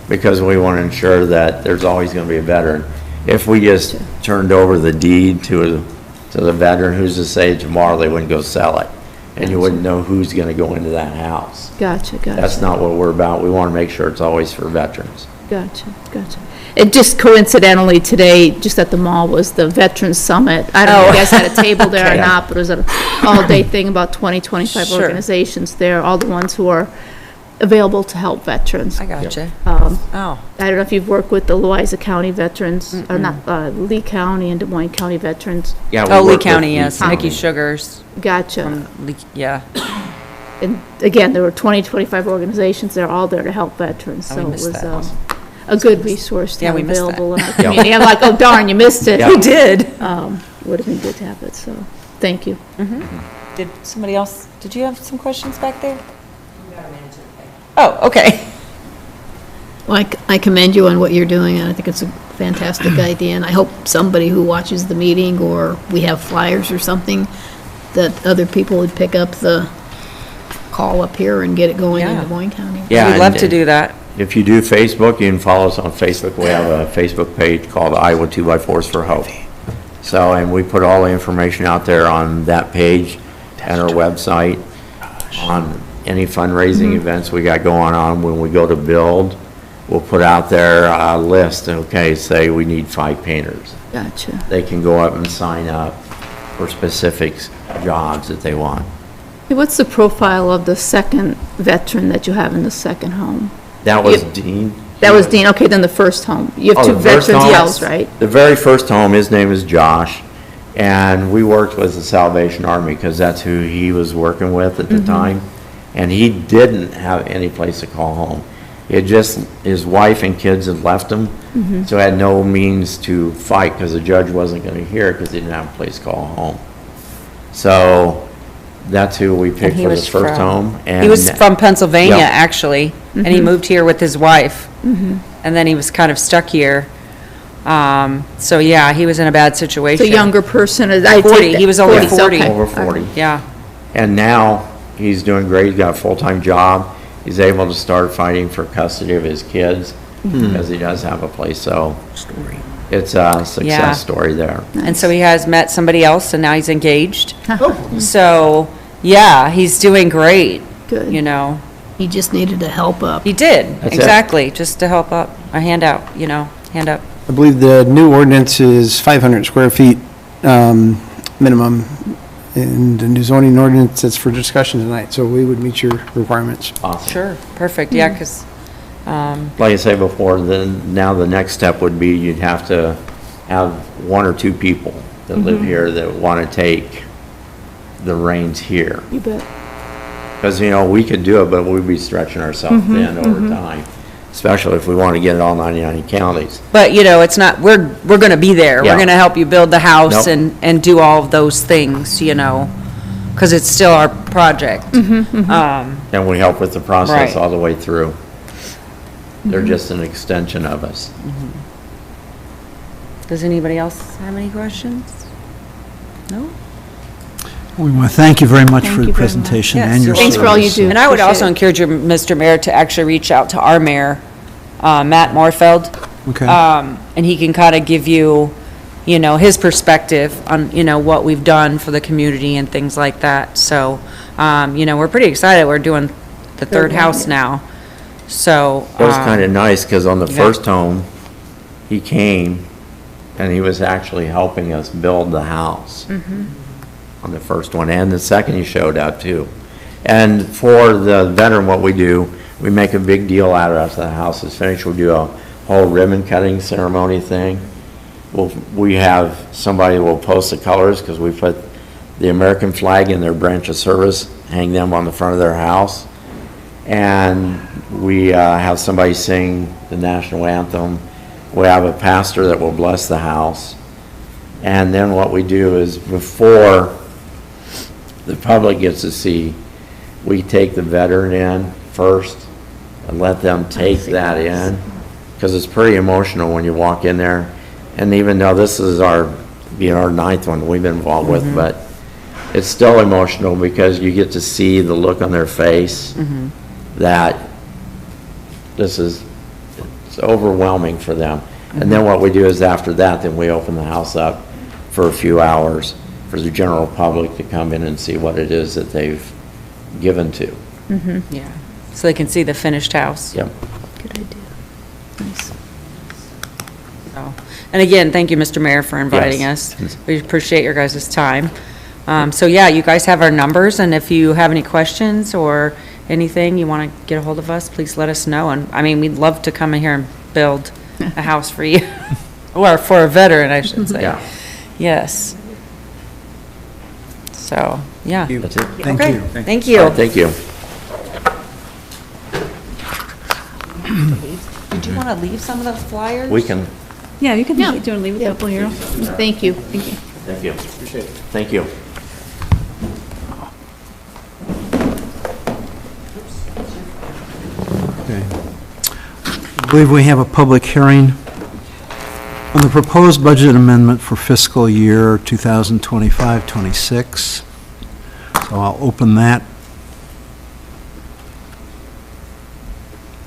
Speaker 1: because we want to ensure that there's always going to be a veteran. If we just turned over the deed to the veteran, who's to say tomorrow they wouldn't go sell it? And you wouldn't know who's going to go into that house.
Speaker 5: Gotcha.
Speaker 1: That's not what we're about. We want to make sure it's always for veterans.
Speaker 5: Gotcha. It just coincidentally today, just at the mall, was the Veterans Summit. I don't know if you guys had a table there or
Speaker 1: Yeah.
Speaker 5: not, but it was an all-day thing, about 20, 25
Speaker 10: Sure.
Speaker 5: organizations there, all the ones who are available to help veterans.
Speaker 10: I gotcha.
Speaker 5: Oh.
Speaker 10: Oh,
Speaker 5: I don't know if you've worked with the Louisa County veterans, or not, Lee County and Des Moines County veterans.
Speaker 1: Yeah, we
Speaker 10: Lee
Speaker 1: work with
Speaker 10: County,
Speaker 1: Lee
Speaker 10: yes,
Speaker 1: County.
Speaker 10: Mickey Sugars
Speaker 5: Gotcha.
Speaker 10: from Lee, yeah.
Speaker 5: And again, there were 20, 25 organizations, they're all there to help veterans,
Speaker 10: Oh,
Speaker 5: so
Speaker 10: we
Speaker 5: it
Speaker 10: missed
Speaker 5: was
Speaker 10: that.
Speaker 5: a good resource to
Speaker 10: Yeah,
Speaker 5: have
Speaker 10: we missed that.
Speaker 5: available in our community. I'm like, oh darn, you missed it.
Speaker 1: Yeah. We
Speaker 10: did.
Speaker 5: Would have been good to have it, so, thank you.
Speaker 10: Did somebody else, did you have some questions back there? Oh, okay.
Speaker 12: Well, I commend you on what you're doing, and I think it's a fantastic idea, and I hope somebody who watches the meeting, or we have flyers or something, that other people would pick up the call up here and get it going in
Speaker 10: Yeah.
Speaker 12: Des Moines County.
Speaker 1: Yeah,
Speaker 10: We'd love
Speaker 1: and-
Speaker 10: to do that.
Speaker 1: If you do Facebook, you can follow us on Facebook. We have a Facebook page called Iowa 2x4s for Hope. So, and we put all the information out there on that page and our website on any fundraising events we got going on. When we go to build, we'll put out there a list, okay, say we need 5 painters.
Speaker 5: Gotcha.
Speaker 1: They can go up and sign up for specific jobs that they want.
Speaker 5: Hey, what's the profile of the second veteran that you have in the second home?
Speaker 1: That was Dean.
Speaker 5: That was Dean, okay, then the first home. You have
Speaker 1: Oh,
Speaker 5: two
Speaker 1: the first
Speaker 5: veterans,
Speaker 1: home?
Speaker 5: yes, right?
Speaker 1: The very first home, his name is Josh, and we worked with the Salvation Army because that's who he was working with at the time. And he didn't have any place to call home. It just, his wife and kids had left him, so had no means to fight because the judge wasn't going to hear it because he didn't have a place to call home. So that's who we picked
Speaker 10: he
Speaker 1: for the
Speaker 10: was
Speaker 1: first
Speaker 10: from-
Speaker 1: home. And
Speaker 10: He was from Pennsylvania,
Speaker 1: Yeah.
Speaker 10: actually, and he moved here with his wife. And then he was kind of stuck here. So yeah, he was in a bad situation.
Speaker 5: It's a younger person, I take
Speaker 10: 40,
Speaker 5: that.
Speaker 10: he was over
Speaker 5: 40s,
Speaker 10: 40.
Speaker 5: okay.
Speaker 1: over
Speaker 5: All right.
Speaker 1: 40.
Speaker 10: Yeah,
Speaker 1: And now he's doing great. He's got a full-time job. He's able to start fighting for custody of his kids because he does have a place. So it's a success
Speaker 10: Yeah.
Speaker 1: story there.
Speaker 10: and so he has met somebody else, and now he's engaged.
Speaker 5: Oh.
Speaker 10: So, yeah, he's doing great,
Speaker 5: Good.
Speaker 10: you know.
Speaker 12: He just needed to help up.
Speaker 10: He did,
Speaker 1: That's it.
Speaker 10: exactly, just to help up, a handout, you know, hand up.
Speaker 6: I believe the new ordinance is 500 square feet minimum, and the new zoning ordinance is for discussion tonight, so we would meet your requirements.
Speaker 1: Awesome.
Speaker 10: Sure, perfect, yeah, because,
Speaker 1: Like I said before, then now the next step would be you'd have to have 1 or 2 people that live here that want to take the reins here.
Speaker 5: You bet.
Speaker 1: Because, you know, we could do it, but we'd be stretching ourselves thin over time, especially if we want to get it all 99 counties.
Speaker 10: but, you know, it's not, we're gonna be there.
Speaker 1: Yeah.
Speaker 10: We're gonna help you build the house
Speaker 1: Nope.
Speaker 10: and do all of those things, you know, because it's still our project.
Speaker 1: And we help with the process
Speaker 10: Right.
Speaker 1: all the way through. They're just an extension of us.
Speaker 10: Does anybody else have any questions? No?
Speaker 2: We want to thank you very much
Speaker 5: Thank
Speaker 2: for
Speaker 5: you
Speaker 2: the
Speaker 5: very
Speaker 2: presentation
Speaker 10: much.
Speaker 2: and your
Speaker 10: Yes,
Speaker 2: service.
Speaker 5: Thanks for all you do.
Speaker 10: And I would
Speaker 5: Appreciate
Speaker 10: also
Speaker 5: it.
Speaker 10: encourage you, Mr. Mayor, to actually reach out to our mayor, Matt Morfeld.
Speaker 2: Okay.
Speaker 10: And he can kind of give you, you know, his perspective on, you know, what we've done for the community and things like that. So, you know, we're pretty excited. We're doing the third
Speaker 5: one,
Speaker 10: house
Speaker 5: yeah.
Speaker 10: now. So.
Speaker 1: It was kind of nice, because on the
Speaker 10: yeah.
Speaker 1: first home, he came, and he was actually helping us build the house. On the first one, and the second he showed up too. And for the veteran, what we do, we make a big deal out of it after the house is finished. We do a whole ribbon cutting ceremony thing. We have somebody will post the colors, because we put the American flag in their branch of service, hang them on the front of their house. And we have somebody sing the national anthem. We have a pastor that will bless the house. And then what we do is, before the public gets to see, we take the veteran in first and let them take that in, because it's pretty emotional when you walk in there. And even though this is our 9th one we've been involved with, but it's still emotional because you get to see the look on their face that this is, it's overwhelming for them. And then what we do is, after that, then we open the house up for a few hours for the general public to come in and see what it is that they've given to.
Speaker 10: Yeah, so they can see the finished house.
Speaker 1: Yep.
Speaker 5: Good idea. Nice.
Speaker 10: So, and again, thank you, Mr. Mayor, for inviting
Speaker 1: Yes.
Speaker 10: us. We appreciate your guys' time. So yeah, you guys have our numbers, and if you have any questions or anything you want to get a hold of us, please let us know. And, I mean, we'd love to come in here and build a house for you, or for a veteran, I should say.
Speaker 1: Yeah.
Speaker 10: Yes. So, yeah.
Speaker 1: That's it.
Speaker 2: Thank
Speaker 10: Okay,
Speaker 2: you.
Speaker 10: thank
Speaker 1: All
Speaker 10: you.
Speaker 1: right, thank you.
Speaker 10: Did you want to leave some of the flyers?
Speaker 1: We can,
Speaker 5: Yeah, you can, do
Speaker 12: Yeah.
Speaker 5: you want to leave a couple here? Thank you. Thank you.
Speaker 1: thank you. Appreciate it. Thank you.
Speaker 2: Okay. I believe we have a public hearing on the proposed budget amendment for fiscal year 2025-26. So I'll open that.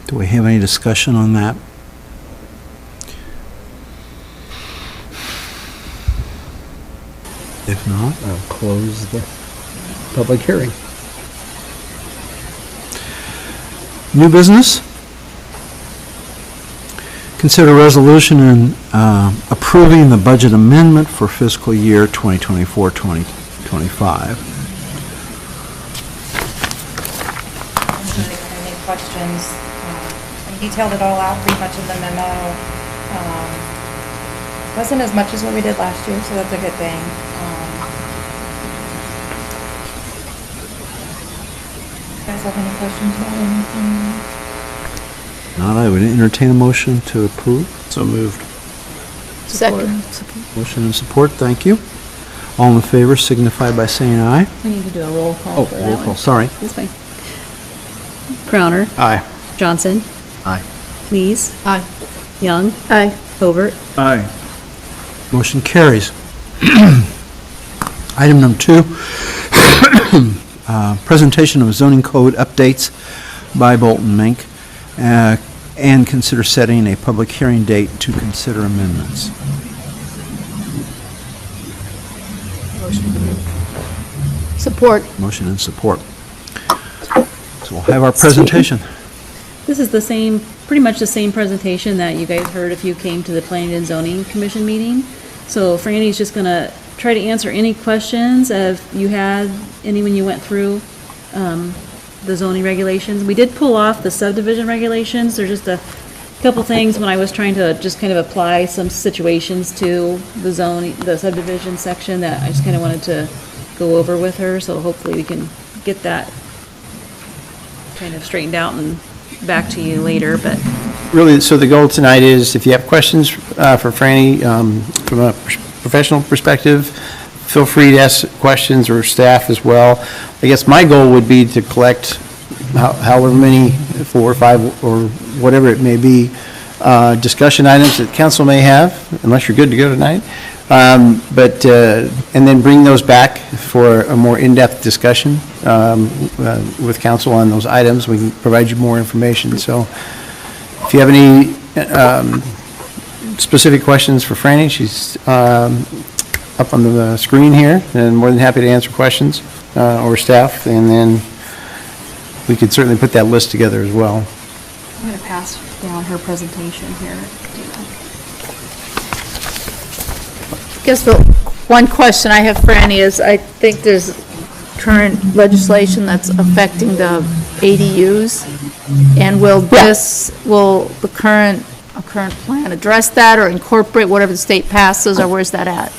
Speaker 2: Do we have any discussion on that? If not, I'll close the public hearing. New business? Consider resolution in approving the budget amendment for fiscal year 2024-2025.
Speaker 13: Any questions? I detailed it all out pretty much in the memo. Wasn't as much as what we did last year, so that's a good thing. You guys have any questions about anything?
Speaker 2: Not, I would entertain a motion to approve.
Speaker 6: So moved.
Speaker 5: Second.
Speaker 2: Motion and support, thank you. All in favor signify by saying aye.
Speaker 12: We need to do a roll call for that
Speaker 2: Roll
Speaker 12: one.
Speaker 2: call, sorry.
Speaker 12: That's fine. Crowner.
Speaker 6: Aye.
Speaker 12: Johnson.
Speaker 11: Aye.
Speaker 12: Lees.
Speaker 5: Aye.
Speaker 12: Young.
Speaker 5: Aye.
Speaker 12: Covert.
Speaker 8: Aye.
Speaker 2: Motion carries. Item number 2, presentation of zoning code updates by Bolton Mink, and consider setting a public hearing date to consider amendments.
Speaker 5: Support.
Speaker 2: Motion and support. So we'll have our presentation.
Speaker 14: This is the same, pretty much the same presentation that you guys heard if you came to the Planning and Zoning Commission meeting. So Franny's just gonna try to answer any questions if you had any when you went through the zoning regulations. We did pull off the subdivision regulations. There's just a couple things when I was trying to just kind of apply some situations to the zoning, the subdivision section that I just kind of wanted to go over with her. So hopefully we can get that kind of straightened out and back to you later, but
Speaker 6: Really, so the goal tonight is, if you have questions for Franny from a professional perspective, feel free to ask questions, or staff as well. I guess my goal would be to collect however many, 4 or 5, or whatever it may be, discussion items that council may have, unless you're good to go tonight. And then bring those back for a more in-depth discussion with council on those items. We can provide you more information. So if you have any specific questions for Franny, she's up on the screen here, and more than happy to answer questions, or staff, and then we could certainly put that list together as well.
Speaker 14: I'm gonna pass down her presentation here.
Speaker 5: Guess the one question I have for Annie is, I think there's current legislation that's affecting the ADUs, and will the current plan address that or incorporate whatever the state passes, or where's that at?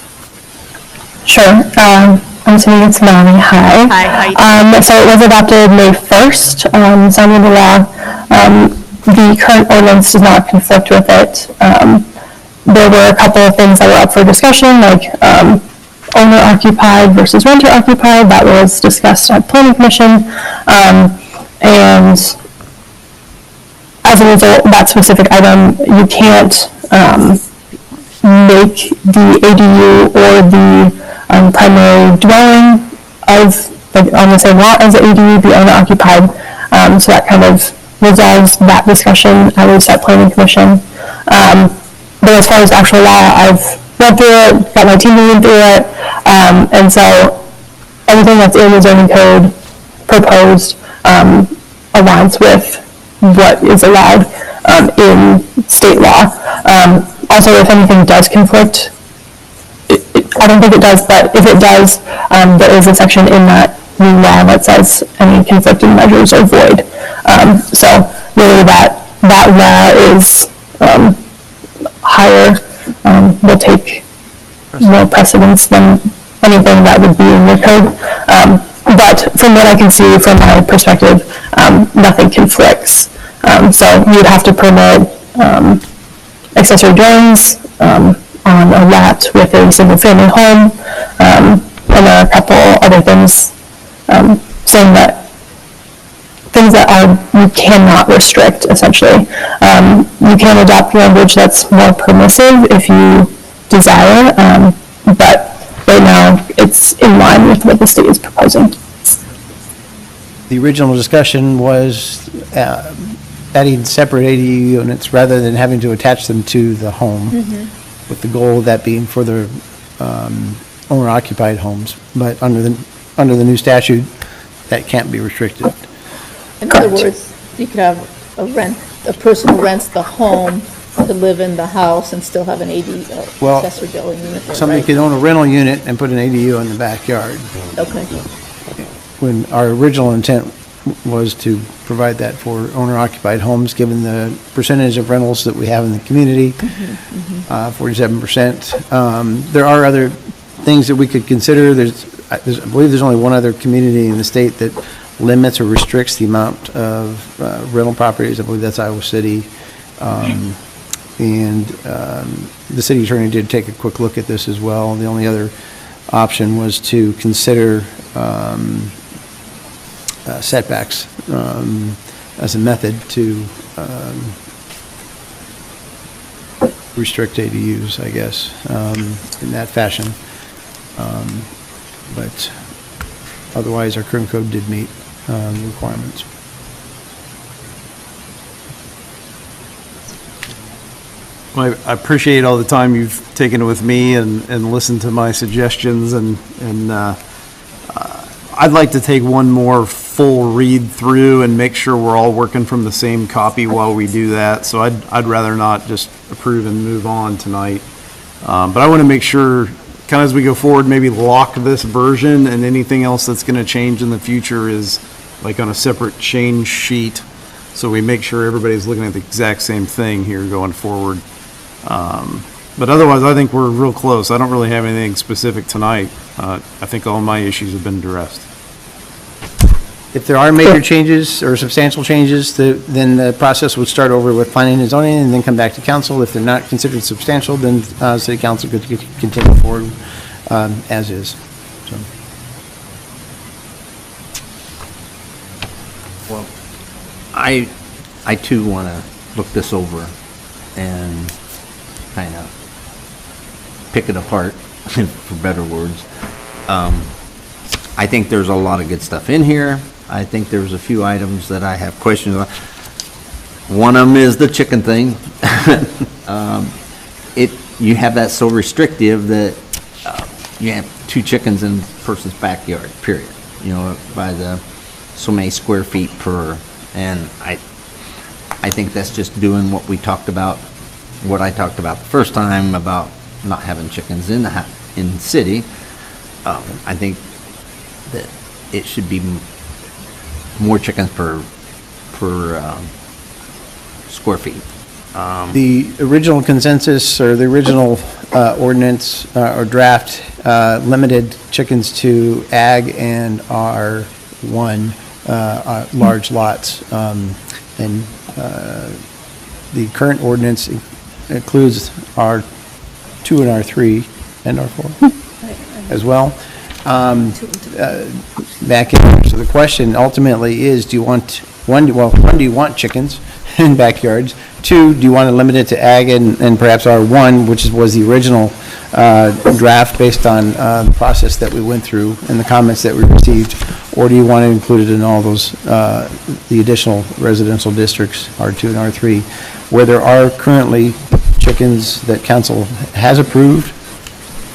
Speaker 15: Sure. I'm assuming it's Melanie. Hi.
Speaker 5: Hi.
Speaker 15: So it was adopted May 1st, signed into law. The current ordinance does not conflict with it. There were a couple of things that were up for discussion, like owner-occupied versus renter-occupied. That was discussed at Planning Commission. And as a result, that specific item, you can't make the ADU or the primary dwelling on the same lot as the ADU be owner-occupied. So that kind of resolves that discussion, at least at Planning Commission. But as far as actual law, I've read through it, got my team reading through it, and so everything that's in the zoning code proposed aligns with what is allowed in state law. Also, if anything does conflict, I don't think it does, but if it does, there is a section in that new law that says any conflicting measures are void. So really that law is higher, will take more precedence than anything that would be in your code. But from what I can see from my perspective, nothing conflicts. So you'd have to permit accessory dwellings on a lot with a single-family home, and there are a couple other things saying that things that you cannot restrict, essentially. You can adopt language that's more permissive if you desire, but right now it's in line with what the state is proposing.
Speaker 6: The original discussion was adding separate ADU units rather than having to attach them to the home, with the goal of that being for the owner-occupied homes. But under the new statute, that can't be restricted.
Speaker 5: In other words, you could have a person who rents the home to live in the house and still have an
Speaker 6: Well,
Speaker 5: accessory dwelling unit there,
Speaker 6: Somebody
Speaker 5: right?
Speaker 6: could own a rental unit and put an ADU in the backyard,
Speaker 5: Okay,
Speaker 6: when our original intent was to provide that for owner-occupied homes, given the percentage of rentals that we have in the community, 47%. There are other things that we could consider. I believe there's only one other community in the state that limits or restricts the amount of rental properties. I believe that's Iowa City. And the city attorney did take a quick look at this as well. The only other option was to consider setbacks as a method to restrict ADUs, I guess, in that fashion. But otherwise, our current code did meet the requirements.
Speaker 9: Well, I appreciate all the time you've taken with me and listened to my suggestions, and I'd like to take one more full read through and make sure we're all working from the same copy while we do that. So I'd rather not just approve and move on tonight. But I want to make sure, kind of as we go forward, maybe lock this version, and anything else that's going to change in the future is like on a separate change sheet. So we make sure everybody's looking at the exact same thing here going forward. But otherwise, I think we're real close. I don't really have anything specific tonight. I think all my issues have been addressed.
Speaker 6: If there are major changes or substantial changes, then the process would start over with planning and zoning and then come back to council. If they're not considered substantial, then city council could continue forward as is. So.
Speaker 11: Well, I too want to look this over and kind of pick it apart, for better words. I think there's a lot of good stuff in here. I think there's a few items that I have questions on. One of them is the chicken thing. You have that so restrictive that you have 2 chickens in a person's backyard, period. You know, by the so many square feet per, and I think that's just doing what we talked about, what I talked about the first time about not having chickens in the city. I think that it should be more chickens per square feet.
Speaker 6: The original consensus or the original ordinance or draft limited chickens to ag and R1 large lots. And the current ordinance includes R2 and R3 and R4 as well. Back in, so the question ultimately is, do you want, one, do you want chickens in backyards? 2, do you want to limit it to ag and perhaps R1, which was the original draft based on the process that we went through and the comments that we received? Or do you want to include it in all those, the additional residential districts, R2 and R3, where there are currently chickens that council has approved,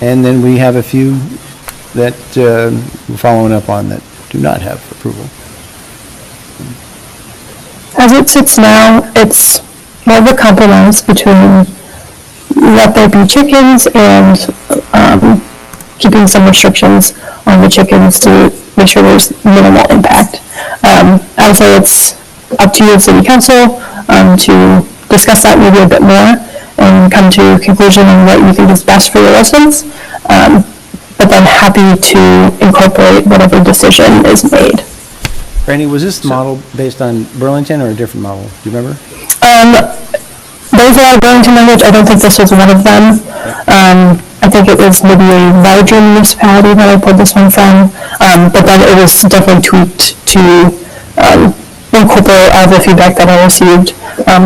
Speaker 6: and then we have a few that we're following up on that do not have approval?
Speaker 15: As it sits now, it's more of a compromise between let there be chickens and keeping some restrictions on the chickens to make sure there's minimal impact. I would say it's up to you as city council to discuss that maybe a bit more and come to a conclusion on what you think is best for your residents. But then happy to incorporate whatever decision is made.
Speaker 6: Randy, was this model based on Burlington or a different model? Do you remember?
Speaker 15: There's a lot of Burlington language. I don't think this was one of them. I think it was maybe a larger municipality that I pulled this one from. But then it was definitely tweaked to incorporate all the feedback that I received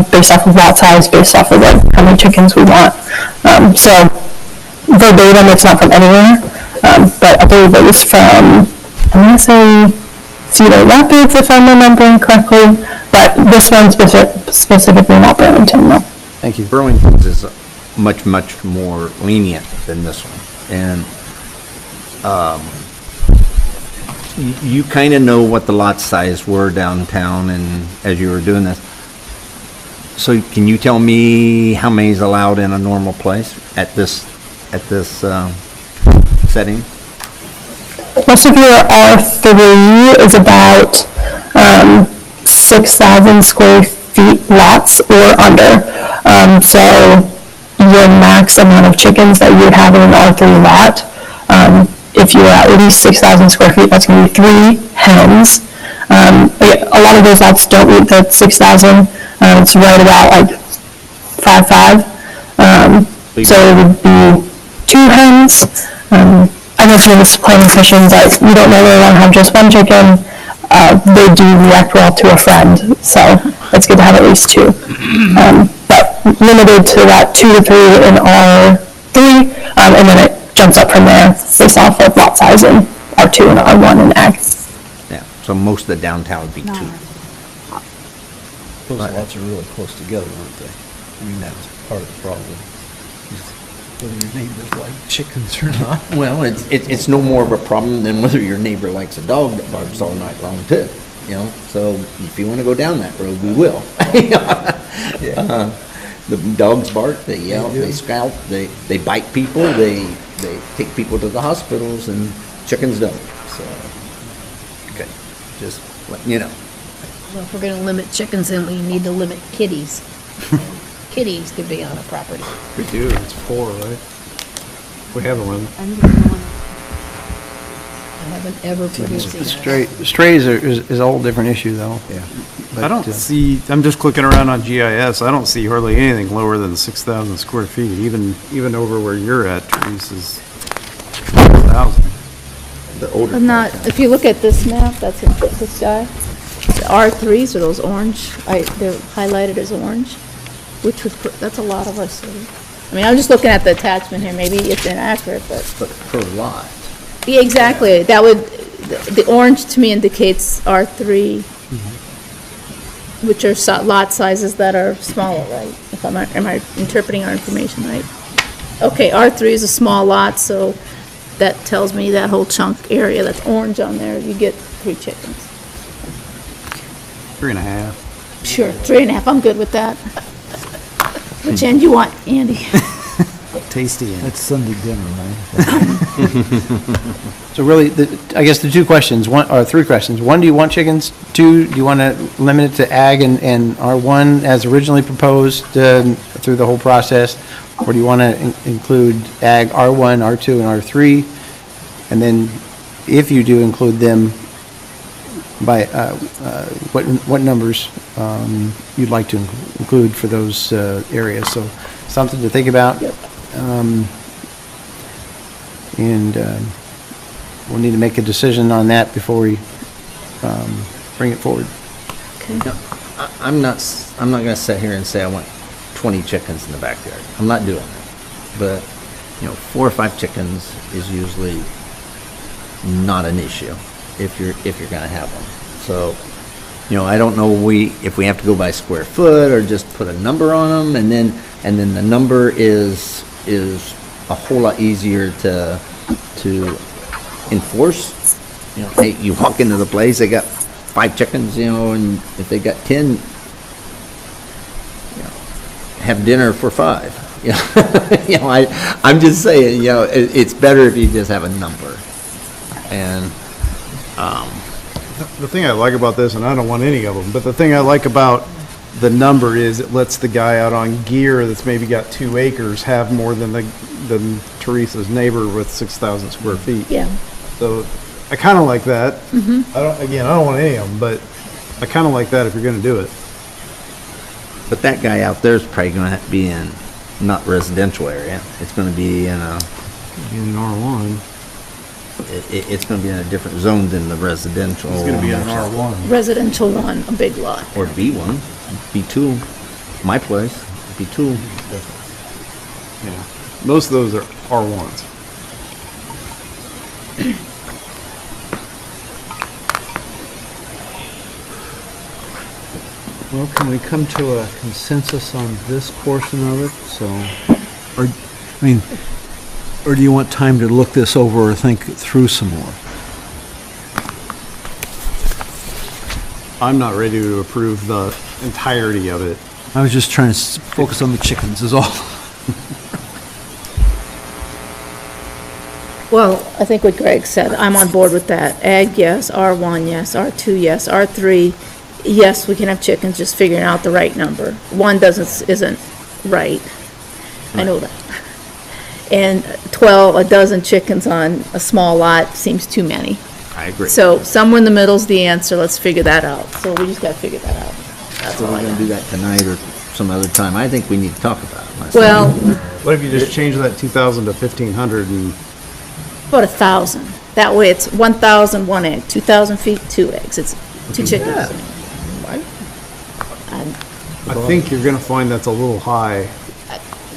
Speaker 15: based off of lot size, based off of how many chickens we want. So verbatim, it's not from anywhere. But I believe it was from, I'm going to say Cedar Rapids, if I'm remembering correctly, but this one specifically not Burlington, no.
Speaker 6: Thank you.
Speaker 11: Burlington's is much, much more lenient than this one. And you kind of know what the lot size were downtown and as you were doing this. So can you tell me how many is allowed in a normal place at this setting?
Speaker 15: Most of your R3 is about 6,000 square feet lots or under. So your max amount of chickens that you would have in an R3 lot, if you were at least 6,000 square feet, that's going to be 3 hens. A lot of those lots don't meet the 6,000. It's right about like 5.5. So it would be 2 hens. I know some of this planning commission, but you don't really want to have just 1 chicken. They do react well to a friend, so it's good to have at least 2. But limited to that 2 to 3 in R3, and then it jumps up from there based off of lot size in R2 and R1 and ag.
Speaker 11: Yeah, so most of the downtown would be 2.
Speaker 2: Those lots are really close together, aren't they? I mean, that's part of the problem. Whether your neighbors like chickens or not.
Speaker 11: Well, it's no more of a problem than whether your neighbor likes a dog that barks all night long too, you know? So if you want to go down that road, we will. The dogs bark, they yell, they scout, they bite people, they take people to the hospitals, and chickens don't. So, okay, just letting you know.
Speaker 12: Well, if we're gonna limit chickens, then we need to limit kitties. Kitties could be on a property.
Speaker 9: We do, it's 4, right? We have a limit.
Speaker 12: I haven't ever produced these.
Speaker 6: Strays is a whole different issue, though.
Speaker 11: Yeah.
Speaker 9: I don't see, I'm just clicking around on GIS, I don't see hardly anything lower than 6,000 square feet, even over where you're at, Teresa, is 4,000.
Speaker 11: The older.
Speaker 5: I'm not, if you look at this map, that's in this guy, the R3s are those orange, they're highlighted as orange, which would put, that's a lot of our city. I mean, I'm just looking at the attachment here, maybe it's inaccurate, but.
Speaker 11: But per lot.
Speaker 5: Yeah, exactly, that would, the orange to me indicates R3, which are lot sizes that are smaller, right? If am I interpreting our information right? Okay, R3 is a small lot, so that tells me that whole chunk area that's orange on there, you get 3 chickens.
Speaker 9: 3.5.
Speaker 5: Sure, 3.5, I'm good with that. Which end you want, Andy?
Speaker 9: Tasty.
Speaker 2: That's Sunday dinner, right?
Speaker 6: So really, I guess the 2 questions, or 3 questions. 1, do you want chickens? 2, do you want to limit it to ag and R1 as originally proposed through the whole process? Or do you want to include ag R1, R2, and R3? And then if you do include them, by what numbers you'd like to include for those areas? So something to think about.
Speaker 5: Yep.
Speaker 6: And we'll need to make a decision on that before we bring it forward.
Speaker 5: Okay.
Speaker 11: No, I'm not going to sit here and say I want 20 chickens in the backyard. I'm not doing that. But, 4 or 5 chickens is usually not an issue if you're going to have them. So, I don't know if we have to go by square foot or just put a number on them, and then the number is a whole lot easier to enforce. Hey, you walk into the place, they got 5 chickens, and if they got 10, have dinner for 5. I'm just saying, it's better if you just have a number. And
Speaker 9: The thing I like about this, and I don't want any of them, but the thing I like about the number is it lets the guy out on gear that's maybe got 2 acres have more than Teresa's neighbor with 6,000 square feet.
Speaker 5: Yeah.
Speaker 9: So I kind of like that. I don't want any of them, but I kind of like that if you're going to do it.
Speaker 11: But that guy out there is probably going to be in not residential area. It's going to be in a.
Speaker 9: In R1.
Speaker 11: It's going to be in a different zone than the residential.
Speaker 9: It's going to be in R1.
Speaker 5: Residential 1, a big lot.
Speaker 11: Or B1, B2. My place, B2.
Speaker 9: Yeah. Most of those are R1s.
Speaker 2: Well, can we come to a consensus on this portion of it? So, or do you want time to look this over or think through some more?
Speaker 9: I'm not ready to approve the entirety of it
Speaker 2: I was just trying to focus on the chickens is all.
Speaker 5: Well, I think what Greg said, I'm on board with that. Ag, yes, R1, yes, R2, yes, R3, yes, we can have chickens, just figuring out the right number. One isn't right. I know that. And 12, a dozen chickens on a small lot seems too many.
Speaker 11: I agree.
Speaker 5: So somewhere in the middle's the answer, let's figure that out. So we just gotta figure that out. That's
Speaker 11: So
Speaker 5: all
Speaker 11: we're
Speaker 5: I
Speaker 11: gonna
Speaker 5: got.
Speaker 11: do that tonight or some other time. I think we need to talk about it. myself.
Speaker 5: Well,
Speaker 9: What if you just change that 2,000 to 1,500 and
Speaker 5: about 1,000. That way it's 1,000, one egg, 2,000 feet, two eggs. It's two chickens. I'm
Speaker 9: I think you're gonna find that's a little high.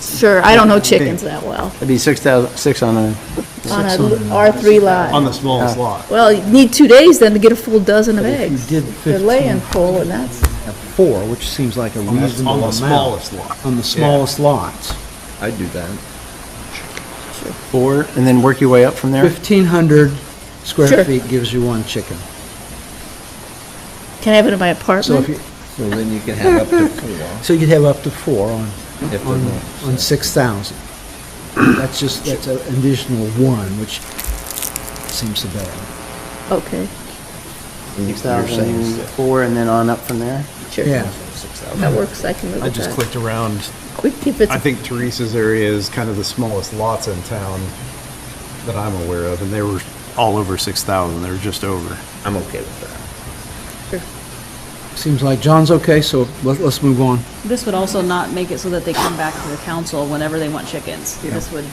Speaker 5: sure, I don't know chickens that well.
Speaker 6: It'd be 6 on a,
Speaker 5: On a R3 lot.
Speaker 9: On the smallest lot.
Speaker 5: Well, you need 2 days then to get a full dozen of
Speaker 2: But if you
Speaker 5: eggs.
Speaker 2: did
Speaker 5: They're
Speaker 2: 15.
Speaker 5: laying full and that's,
Speaker 2: 4, which seems like a reasonable
Speaker 9: On the
Speaker 2: amount.
Speaker 9: smallest lot.
Speaker 2: On the smallest lots.
Speaker 11: I'd do that.
Speaker 6: 4, and then work your way up from there?
Speaker 2: 1,500 square
Speaker 5: Sure.
Speaker 2: feet gives you one chicken.
Speaker 5: can I have it in my
Speaker 2: So
Speaker 5: apartment?
Speaker 2: if you,
Speaker 11: So then you can have up to 4.
Speaker 2: so you could have up to 4
Speaker 11: If
Speaker 2: on,
Speaker 11: they're
Speaker 2: on 6,000. That's an additional 1, which seems so bad.
Speaker 5: Okay,
Speaker 6: 6,004, and then on up from there?
Speaker 5: sure.
Speaker 2: Yeah.
Speaker 5: That works, I can live
Speaker 9: I
Speaker 5: with
Speaker 9: just
Speaker 5: that.
Speaker 9: clicked around.
Speaker 5: If it's,
Speaker 9: I think Teresa's area is kind of the smallest lots in town that I'm aware of, and they were all over 6,000. They were just over.
Speaker 11: I'm okay with that.
Speaker 2: Seems like John's okay, so let's move on.
Speaker 14: This would also not make it so that they come back to the council whenever they want chickens. This would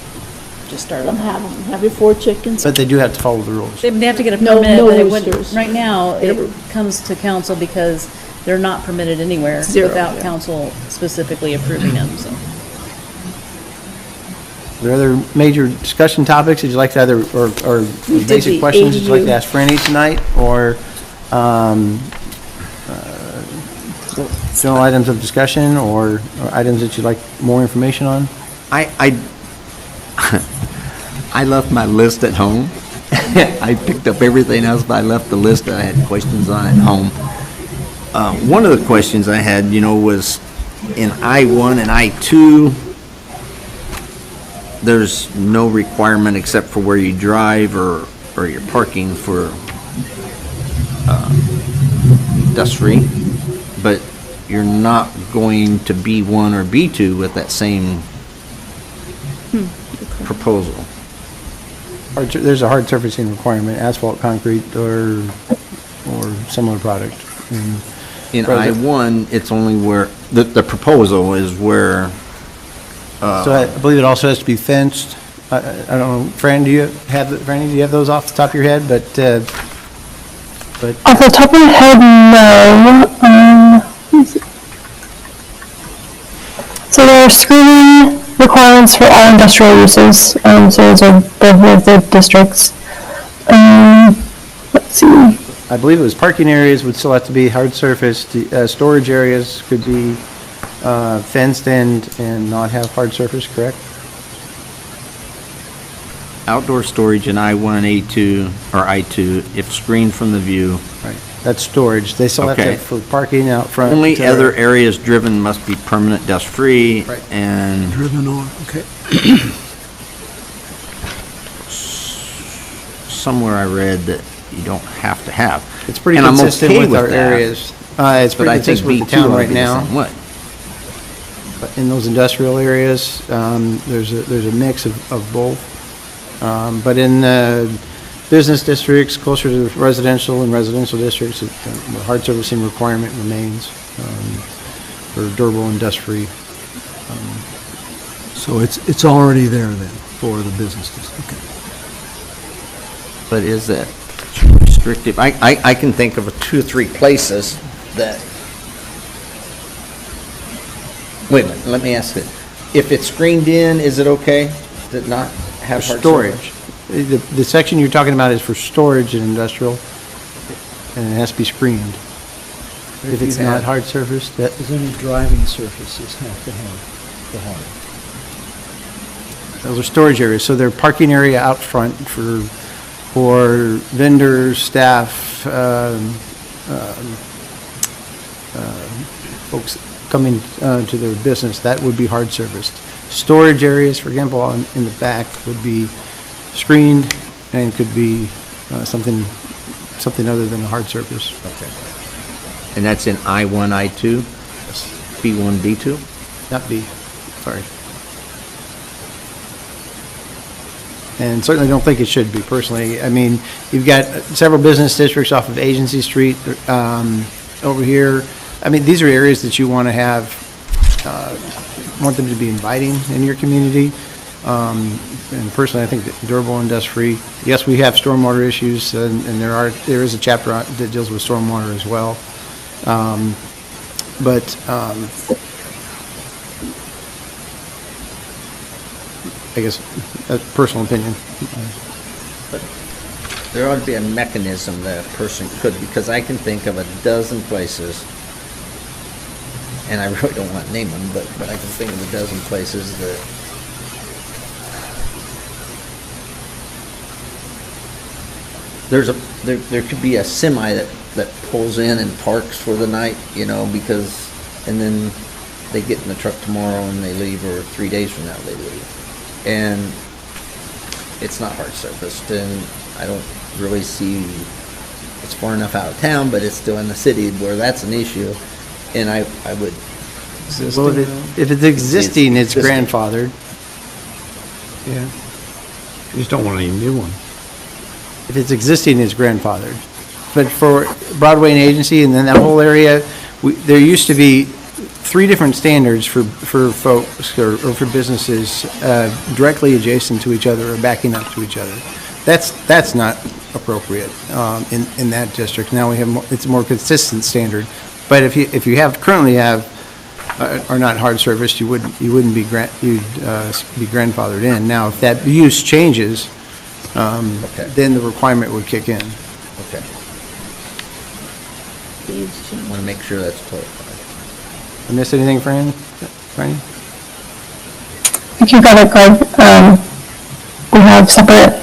Speaker 14: just start
Speaker 5: let
Speaker 14: them.
Speaker 5: them have your 4 chickens.
Speaker 6: But they do have to follow the rules.
Speaker 14: They have to get a
Speaker 5: No-
Speaker 14: permit,
Speaker 5: no
Speaker 14: but it wouldn't,
Speaker 5: roosters.
Speaker 14: right now,
Speaker 5: Get a
Speaker 14: it comes to council because they're not permitted anywhere
Speaker 5: 0,
Speaker 14: without
Speaker 5: yeah.
Speaker 14: council specifically approving them, so.
Speaker 6: Are there other major discussion topics that you'd like to either, or
Speaker 5: We did
Speaker 6: basic
Speaker 5: the
Speaker 6: questions that you'd like
Speaker 5: ADU.
Speaker 6: to ask Franny tonight, or general items of discussion, or items that you'd like more information on?
Speaker 11: I left my list at home. I picked up everything else, but I left the list that I had questions on at home. One of the questions I had, was in I-1 and I-2, there's no requirement except for where you drive or your parking for dust-free, but you're not going to B1 or B2 with that same proposal.
Speaker 6: There's a hard surfacing requirement, asphalt, concrete, or similar product.
Speaker 11: In
Speaker 6: Right.
Speaker 11: I-1, it's only where, the proposal is where,
Speaker 6: So I believe it also has to be fenced. I don't know, Franny, do you have those off the top of your head? But
Speaker 15: Off the top of my head, no. Let me see. So there are screening requirements for all industrial uses, so those are both of the districts. Let's see.
Speaker 6: I believe it was parking areas would still have to be hard surface. Storage areas could be fenced and not have hard surface, correct?
Speaker 11: outdoor storage in I-1 and A2, or I-2, if screened from the view.
Speaker 6: Right. That's storage. They still have to,
Speaker 11: Okay.
Speaker 6: for parking out front.
Speaker 11: Only other areas driven must be permanent dust-free,
Speaker 6: Right.
Speaker 11: and
Speaker 2: Driven on, okay.
Speaker 11: somewhere I read that you don't have to have.
Speaker 6: It's pretty
Speaker 11: And I'm
Speaker 6: consistent
Speaker 11: okay
Speaker 6: with
Speaker 11: with
Speaker 6: our
Speaker 11: that,
Speaker 6: areas. It's
Speaker 11: But
Speaker 6: pretty
Speaker 11: I think
Speaker 6: consistent with the
Speaker 11: B2
Speaker 6: town
Speaker 11: ought to
Speaker 6: right
Speaker 11: be the
Speaker 6: now.
Speaker 11: same way.
Speaker 6: But in those industrial areas, there's a mix of both. But in business districts, closer to residential and residential districts, the hard surfacing requirement remains for durable and dust-free.
Speaker 2: So it's already there then for the businesses, okay.
Speaker 11: But is that restrictive? I can think of 2 or 3 places that, wait a minute, let me ask it. If it's screened in, is it okay? Does it not have
Speaker 6: For
Speaker 11: hard
Speaker 6: storage.
Speaker 11: surface?
Speaker 6: The section you're talking about is for storage in industrial, and it has to be screened. If it's not hard surface, that,
Speaker 2: Does any driving surfaces have to have the hard?
Speaker 6: those are storage areas, so they're parking area out front for vendors, staff, folks coming to their business, that would be hard serviced. Storage areas, for example, in the back would be screened and could be something other than a hard surface.
Speaker 11: Okay. And that's in I-1, I-2? B1, B2?
Speaker 6: Not B, sorry. And certainly don't think it should be, personally. I mean, you've got several business districts off of Agency Street over here. I mean, these are areas that you want to have, want them to be inviting in your community. And personally, I think that durable and dust-free. Yes, we have stormwater issues, and there is a chapter that deals with stormwater as well. I guess that's personal opinion.
Speaker 11: There ought to be a mechanism that a person could, because I can think of a dozen places, and I really don't want to name them, but I can think of a dozen places that there could be a semi that pulls in and parks for the night, you know, because, and then they get in the truck tomorrow and they leave, or 3 days from now they leave. And it's not hard surfaced, and I don't really see, it's far enough out of town, but it's still in the city where that's an issue, and I would.
Speaker 6: Well, if it's existing, it's grandfathered.
Speaker 9: Yeah. You just don't want any new one.
Speaker 6: If it's existing, it's grandfathered. But for Broadway and Agency, and then that whole area, there used to be 3 different standards for folks or for businesses directly adjacent to each other or backing up to each other. That's not appropriate in that district. Now we have it's a more consistent standard. But if you currently have are not hard surfaced, you wouldn't be grandfathered in. Now, if that use changes, then the requirement would kick in.
Speaker 11: Okay. Want to make sure that's clarified.
Speaker 6: I missed anything, Franny?
Speaker 15: I think you got it, Greg. We have separate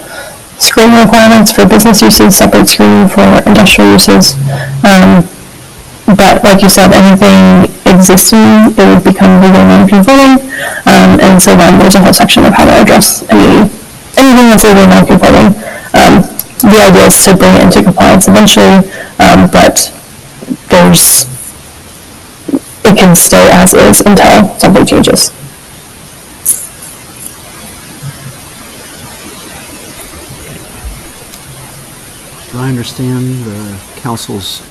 Speaker 15: screening requirements for business uses, separate screening for industrial uses. But like you said, anything existing, it would become legal non-conforming. And so then there's a whole section of how to address anything that's legal non-conforming. The idea is to bring it into compliance eventually, but it can stay as is until something changes.
Speaker 2: Do I understand the council's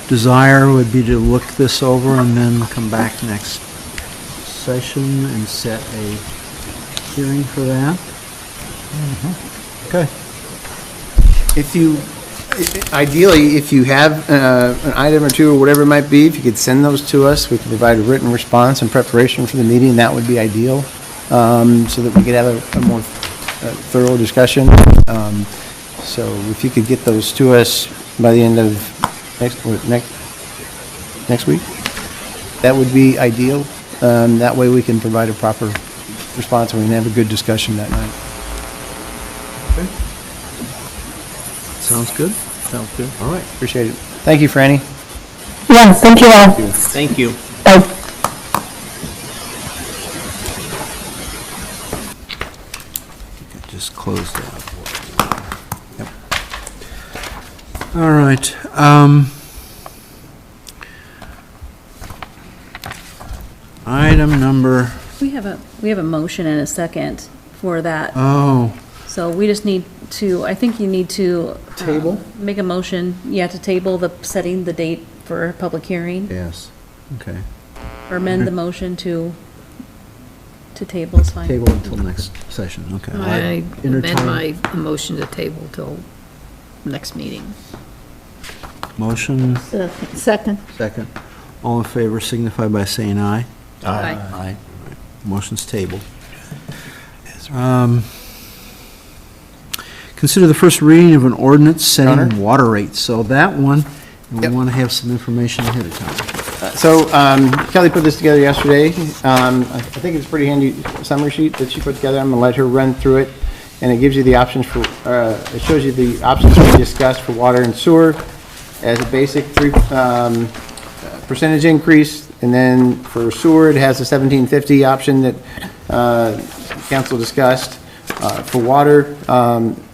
Speaker 2: desire would be to look this over and then come back next session and set a hearing for that? Okay.
Speaker 6: Ideally, if you have an item or two or whatever it might be, if you could send those to us, we can provide a written response in preparation for the meeting. That would be ideal, so that we could have a more thorough discussion. So if you could get those to us by the end of next week, that would be ideal. That way we can provide a proper response and we can have a good discussion that night.
Speaker 2: Sounds good?
Speaker 6: Sounds good. All right, appreciate it. Thank you, Franny.
Speaker 15: Yeah, thank you all.
Speaker 11: Thank you.
Speaker 15: Bye.
Speaker 2: Just close that. Yep. All right. Item number.
Speaker 14: We have a motion and a second for that.
Speaker 2: Oh.
Speaker 14: So we just need to, I think you need to.
Speaker 2: Table?
Speaker 14: Make a motion, to table setting the date for a public hearing.
Speaker 2: Yes. Okay.
Speaker 14: Or amend the motion to table is fine.
Speaker 2: Table until next session. Okay.
Speaker 12: I amend my motion to table till next meeting.
Speaker 2: Motion.
Speaker 5: Second.
Speaker 2: Second. All in favor signify by saying aye.
Speaker 12: Aye.
Speaker 2: Aye. Motion's tabled. Consider the first reading of an ordinance setting water rates. So that one, we want to have some information ahead of time.
Speaker 6: So Kelly put this together yesterday. I think it's a pretty handy summary sheet that she put together. I'm going to let her run through it, and it gives you the options for, it shows you the options we discussed for water and sewer as a basic 3% increase, And then for sewer, it has the 1750 option that council discussed. For water,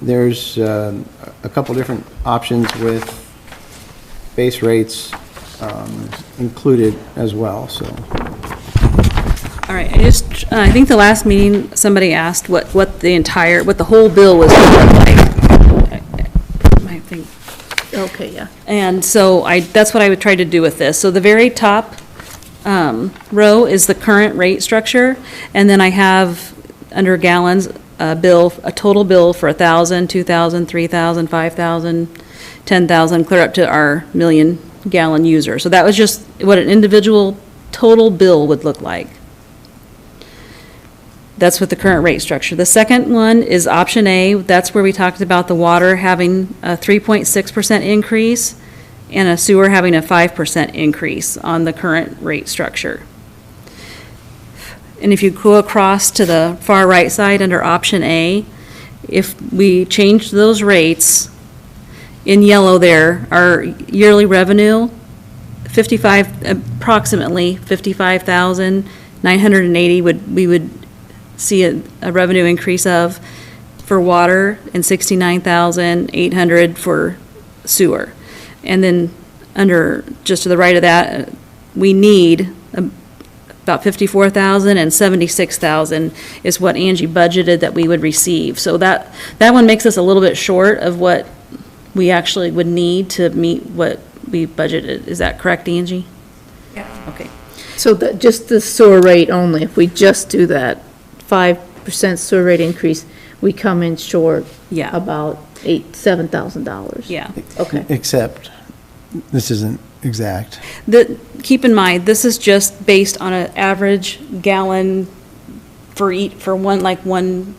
Speaker 6: there's a couple different options with base rates included as well, so.
Speaker 14: All right, I think the last meeting, somebody asked what the whole bill was going to look like. I think.
Speaker 5: Okay, yeah.
Speaker 14: And so that's what I would try to do with this. So the very top row is the current rate structure, and then I have under gallons, a total bill for 1,000, 2,000, 3,000, 5,000, 10,000, clear up to our million gallon user. So that was just what an individual total bill would look like. That's with the current rate structure. The second one is option A. That's where we talked about the water having a 3.6% increase and a sewer having a 5% increase on the current rate structure. And if you go across to the far right side under option A, if we change those rates, in yellow there, our yearly revenue, approximately 55,980 we would see a revenue increase of for water and 69,800 for sewer. And then under, just to the right of that, we need about 54,000 and 76,000 is what Angie budgeted that we would receive. So that one makes us a little bit short of what we actually would need to meet what we budgeted. Is that correct, Angie?
Speaker 13: Yeah.
Speaker 14: Okay.
Speaker 5: So just the sewer rate only, if we just do that 5% sewer rate increase, we come in short about $7,000.
Speaker 14: Yeah.
Speaker 5: Okay.
Speaker 6: Except, this isn't exact.
Speaker 14: Keep in mind, this is just based on an average gallon for one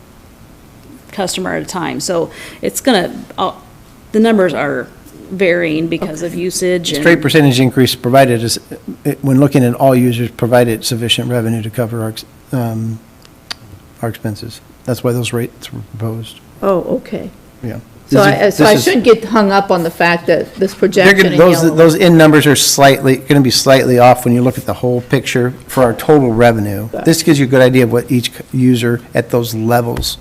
Speaker 14: customer at a time. So it's the numbers are varying because of usage.
Speaker 6: Straight percentage increase provided is, when looking at all users, provided sufficient revenue to cover our expenses. That's why those rates were proposed.
Speaker 5: Oh, okay.
Speaker 6: Yeah.
Speaker 5: So I shouldn't get hung up on the fact that this projection in
Speaker 6: Those
Speaker 5: yellow.
Speaker 6: end numbers are going to be slightly off when you look at the whole picture for our total revenue. This gives you a good idea of what each user at those levels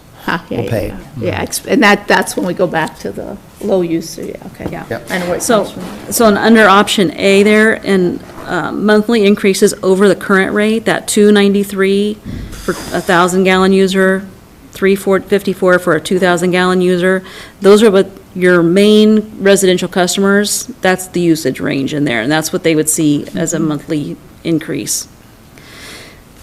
Speaker 6: will pay.
Speaker 5: Yeah, and that's when we go back to the low user, okay.
Speaker 14: Yeah.
Speaker 6: Yep.
Speaker 5: I know where it comes from.
Speaker 14: So under option A there, and monthly increases over the current rate, that $2.93 for a 1,000-gallon user, $3.54 for a 2,000-gallon user. Those are what your main residential customers, that's the usage range in there, and that's what they would see as a monthly increase.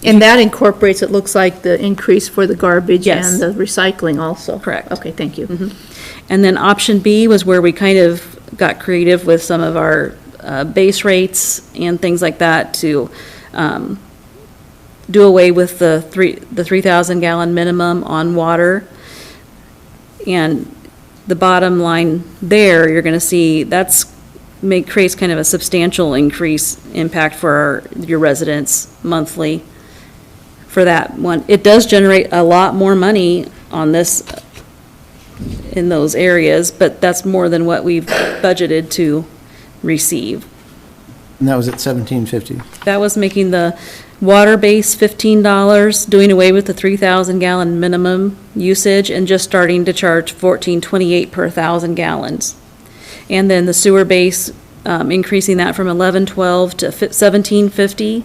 Speaker 5: And that incorporates, it looks like, the increase for the garbage
Speaker 14: Yes.
Speaker 5: and the recycling also?
Speaker 14: Correct.
Speaker 5: Okay, thank you.
Speaker 14: And then option B was where we kind of got creative with some of our base rates and things like that to do away with the 3,000 gallon minimum on water. And the bottom line there, you're going to see creates kind of a substantial increase impact for your residents monthly for that one. It does generate a lot more money on this in those areas, but that's more than what we've budgeted to receive.
Speaker 6: And that was at $17.50.
Speaker 14: That was making the water base $15, doing away with the 3,000 gallon minimum usage and just starting to charge $14.28 per 1,000 gallons. And then the sewer base, increasing that from $11.12 to $17.50,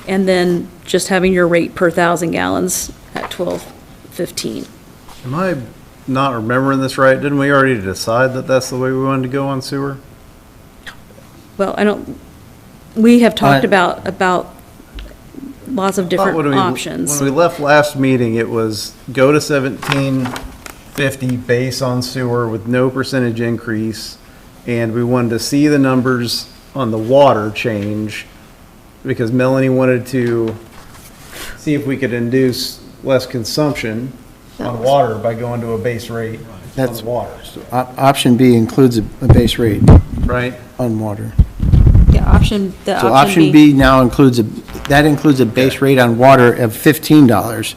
Speaker 14: and then just having your rate per 1,000 gallons at $12.15.
Speaker 9: Am I not remembering this right? Didn't we already decide that that's the way we wanted to go on sewer?
Speaker 14: Well, we have talked about lots of different options.
Speaker 9: When we left last meeting, it was go to 1750 base on sewer with no percentage increase, and we wanted to see the numbers on the water change, because Melanie wanted to see if we could induce less consumption on water by going to a base rate on water.
Speaker 6: Option B includes a base rate.
Speaker 9: Right.
Speaker 6: On water.
Speaker 14: Yeah, option
Speaker 6: B now includes a base rate on water of $15,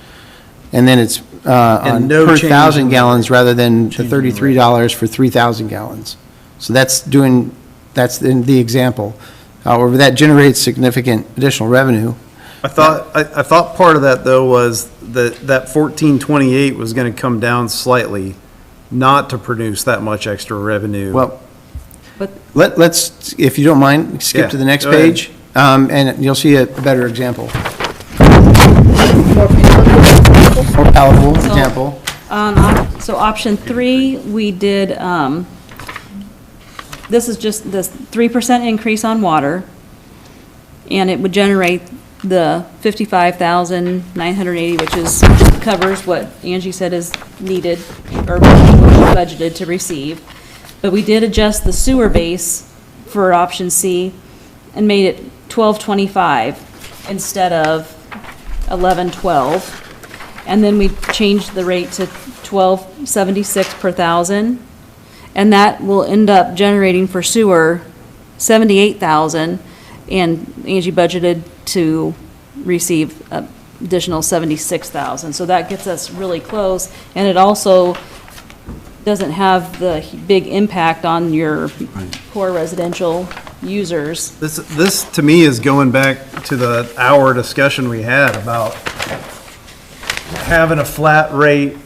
Speaker 6: and then it's on
Speaker 9: no
Speaker 6: per
Speaker 9: change
Speaker 6: 1,000
Speaker 9: in
Speaker 6: gallons rather than the $33 for 3,000 gallons. So that's in the example. However, that generates significant additional revenue.
Speaker 9: I thought part of that, though, was that 1428 was gonna come down slightly, not to produce that much extra revenue.
Speaker 6: Well,
Speaker 14: But-
Speaker 6: let's, if you don't mind, skip
Speaker 9: Yeah,
Speaker 6: to the next
Speaker 9: go ahead.
Speaker 6: page, and you'll see a better example, more palatable
Speaker 14: So-
Speaker 6: example.
Speaker 14: So option 3, we did, this is just this 3% increase on water, and it would generate the 55,980, which is, covers what Angie said is needed, or budgeted to receive. But we did adjust the sewer base for option C and made it 1225 instead of 1112. And then we changed the rate to 1276 per thousand. And that will end up generating for sewer 78,000, and Angie budgeted to receive additional 76,000. So that gets us really close, and it also doesn't have the big impact on your poor residential users.
Speaker 9: This, to me, is going back to the hour discussion we had about having a flat rate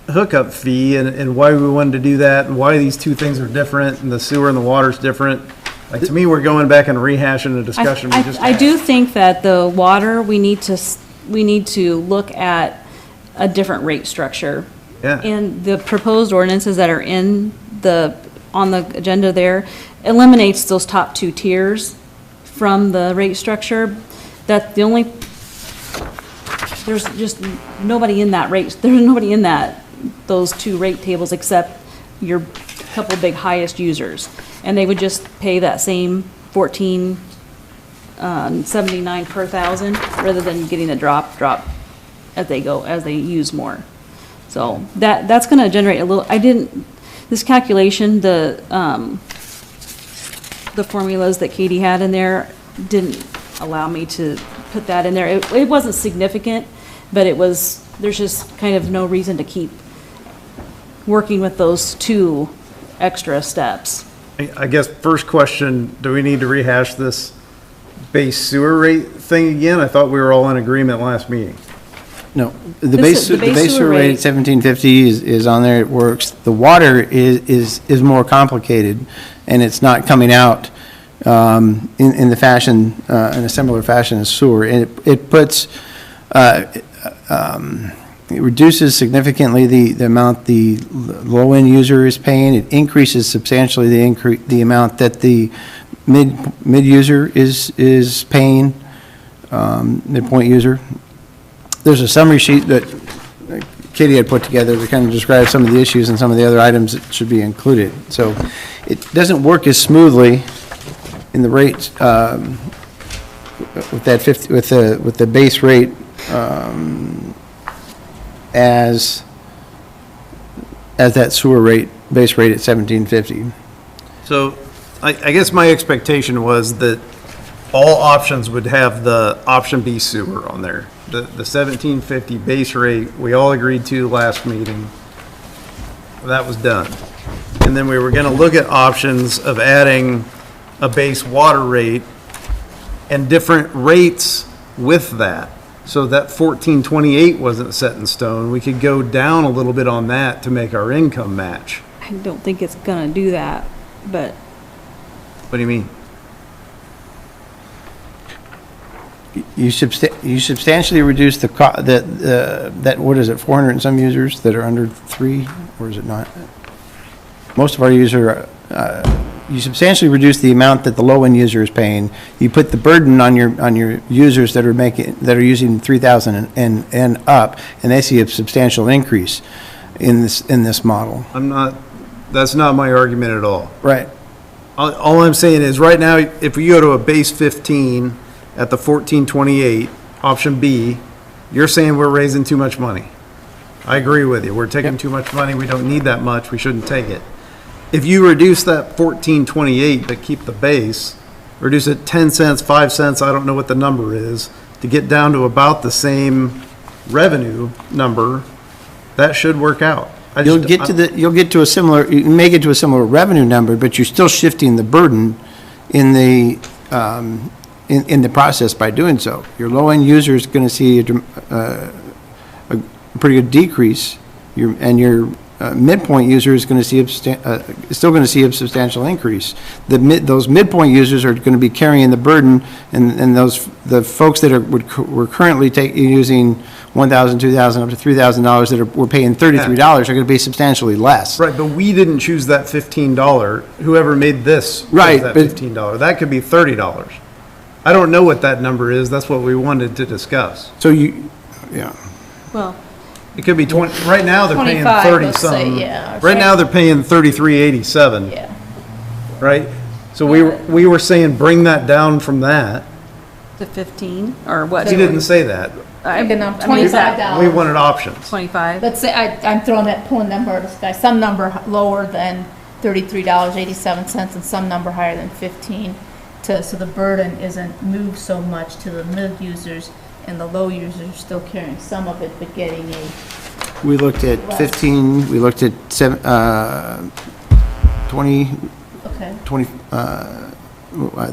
Speaker 9: hookup fee and why we wanted to do that and why these two things are different and the sewer and the water's different. Like, to me, we're going back and rehashing a discussion we just
Speaker 14: I
Speaker 9: had.
Speaker 14: do think that the water, we need to look at a different rate structure.
Speaker 9: Yeah.
Speaker 14: And the proposed ordinances that are on the agenda there eliminates those top 2 tiers from the rate structure. That the only, there's just nobody in that rate, there's nobody in those 2 rate tables except your couple big highest users. And they would just pay that same $14.79 per thousand, rather than getting a drop as they use more. So that's gonna generate a little, this calculation, the formulas that Katie had in there didn't allow me to put that in there. It wasn't significant, but there's just kind of no reason to keep working with those 2 extra steps.
Speaker 9: I guess first question, do we need to rehash this base sewer rate thing again? I thought we were all in agreement last meeting.
Speaker 6: No, the
Speaker 14: This
Speaker 6: base,
Speaker 14: is-
Speaker 6: the base sewer rate at 1750 is on there, it works. The water is more complicated, and it's not coming out in the fashion, in a similar fashion as sewer. And it puts, it reduces significantly the amount the low-end user is paying. It increases substantially the amount that the mid-user is paying, midpoint user. There's a summary sheet that Katie had put together to kind of describe some of the issues and some of the other items that should be included. So it doesn't work as smoothly in the rates with that 50, with the base rate as that sewer rate, base rate at 1750.
Speaker 9: So I guess my expectation was that all options would have the option B sewer on there. The 1750 base rate, we all agreed to last meeting. That was done. And then we were gonna look at options of adding a base water rate and different rates with that. So that 1428 wasn't set in stone. We could go down a little bit on that to make our income match.
Speaker 14: I don't think it's gonna do that, but
Speaker 9: What do you mean?
Speaker 6: You substantially reduce that, what is it, 400 and some users that are under 3, or is it not? Most of our you substantially reduce the amount that the low-end user is paying. You put the burden on your users that are using 3,000 and up, and they see a substantial increase in this model.
Speaker 9: That's not my argument at all.
Speaker 6: Right.
Speaker 9: All I'm saying is, right now, if we go to a base 15 at the 1428, option B, you're saying we're raising too much money. I agree with you. We're taking too much money. We don't need that much. We shouldn't take it. If you reduce that 1428 but keep the base, reduce it 10 cents, 5 cents, I don't know what the number is, to get down to about the same revenue number, that should work out.
Speaker 6: You may get to a similar revenue number, but you're still shifting the burden in the in the process by doing so. Your low-end user is going to see a pretty good decrease, and your midpoint user is going to see still going to see a substantial increase. Those midpoint users are going to be carrying the burden, and the folks that were currently using $1,000, $2,000, up to $3,000 that were paying $33 are going to be substantially less.
Speaker 9: Right, but we didn't choose that $15. Whoever made this chose
Speaker 6: Right,
Speaker 9: that
Speaker 6: but-
Speaker 9: $15. That could be $30. I don't know what that number is. That's what we wanted to discuss.
Speaker 6: So yeah.
Speaker 14: Well,
Speaker 9: It could be 20, right now they're paying
Speaker 5: 25,
Speaker 9: 30
Speaker 5: let's say,
Speaker 9: some.
Speaker 5: yeah.
Speaker 9: Right now they're paying 33.87,
Speaker 5: Yeah.
Speaker 9: right? So we were saying bring that down from that.
Speaker 14: to 15, or what?
Speaker 9: He didn't say that.
Speaker 5: Thinking of
Speaker 14: I mean, is that
Speaker 5: $25.
Speaker 9: We wanted options.
Speaker 14: 25?
Speaker 5: Let's say, I'm throwing that, pulling number out of the sky, some number lower than $33.87 and some number higher than 15, so the burden isn't moved so much to the mid users, and the low users are still carrying some of it, but getting a,
Speaker 6: We looked at 15, we looked at 20,
Speaker 5: okay.
Speaker 6: 20,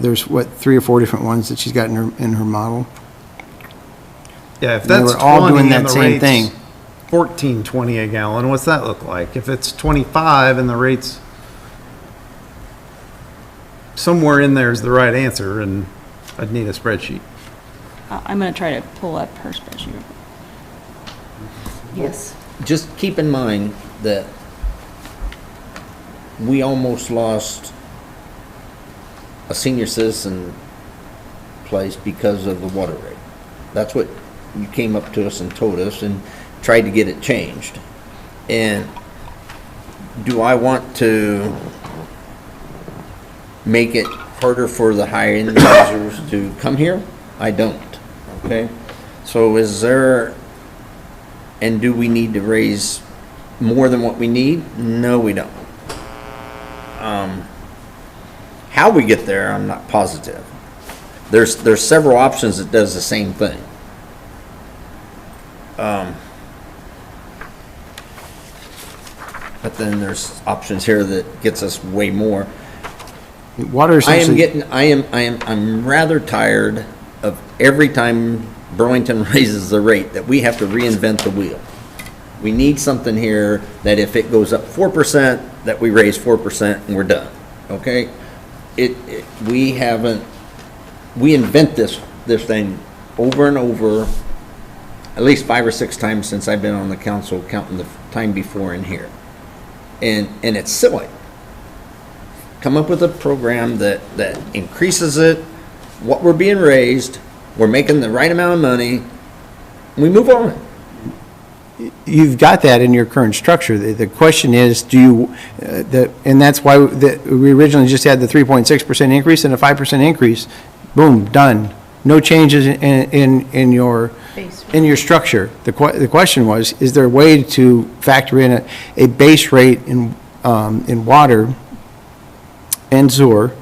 Speaker 6: there's 3 or 4 different ones that she's got in her model.
Speaker 9: Yeah, if
Speaker 6: They
Speaker 9: that's
Speaker 6: were all
Speaker 9: 20
Speaker 6: doing that
Speaker 9: and the
Speaker 6: same
Speaker 9: rate's
Speaker 6: thing.
Speaker 9: 14.20 a gallon, what's that look like? If it's 25 and the rate's somewhere in there is the right answer, and I'd need a spreadsheet.
Speaker 14: I'm going to try to pull up her spreadsheet.
Speaker 5: Yes.
Speaker 11: Just keep in mind that we almost lost a senior citizen place because of the water rate. That's what you came up to us and told us and tried to get it changed. And do I want to make it harder for the higher end users to come here? I don't, okay? So is there, and do we need to raise more than what we need? No, we don't. How we get there, I'm not positive. There's several options that does the same thing. But then there's options here that gets us way more.
Speaker 6: Water essentially.
Speaker 11: I'm rather tired of every time Burlington raises the rate that we have to reinvent the wheel. We need something here that if it goes up 4%, that we raise 4% and we're done, okay? We invent this thing over and over, at least 5 or 6 times since I've been on the council, counting the time before in here. And it's silly. Come up with a program that increases it, what we're being raised, we're making the right amount of money, we move on.
Speaker 6: You've got that in your current structure. The question is, do you, and that's why we originally just had the 3.6% increase and a 5% increase. Boom, done. No changes in your structure. The question was, is there a way to factor in a base rate in water and sewer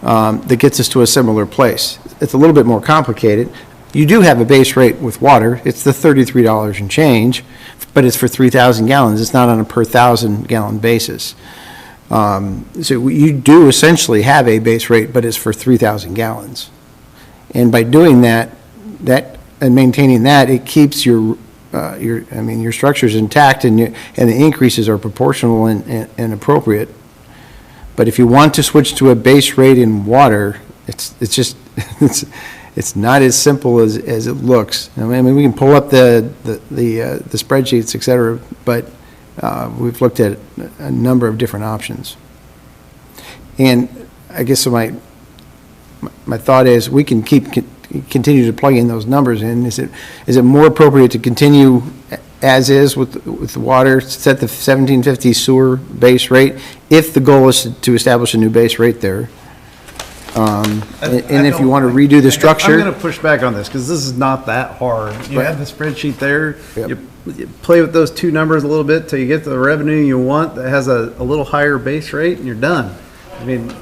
Speaker 6: that gets us to a similar place? It's a little bit more complicated. You do have a base rate with water. It's the $33 and change, but it's for 3,000 gallons. It's not on a per 1,000 gallon basis. So you do essentially have a base rate, but it's for 3,000 gallons. And by doing that and maintaining that, it keeps your structure's intact, and the increases are proportional and appropriate. But if you want to switch to a base rate in water, it's not as simple as it looks. I mean, we can pull up the spreadsheets, et cetera, but we've looked at a number of different options. And I guess my thought is we can continue to plug in those numbers in. Is it more appropriate to continue as is with the water, set the 1750 sewer base rate, if the goal is to establish a new base rate there? And if you want to redo the structure.
Speaker 9: I'm going to push back on this because this is not that hard. You have the spreadsheet there.
Speaker 6: Yep.
Speaker 9: You play with those two numbers a little bit till you get to the revenue you want that has a little higher base rate, and you're done. I mean,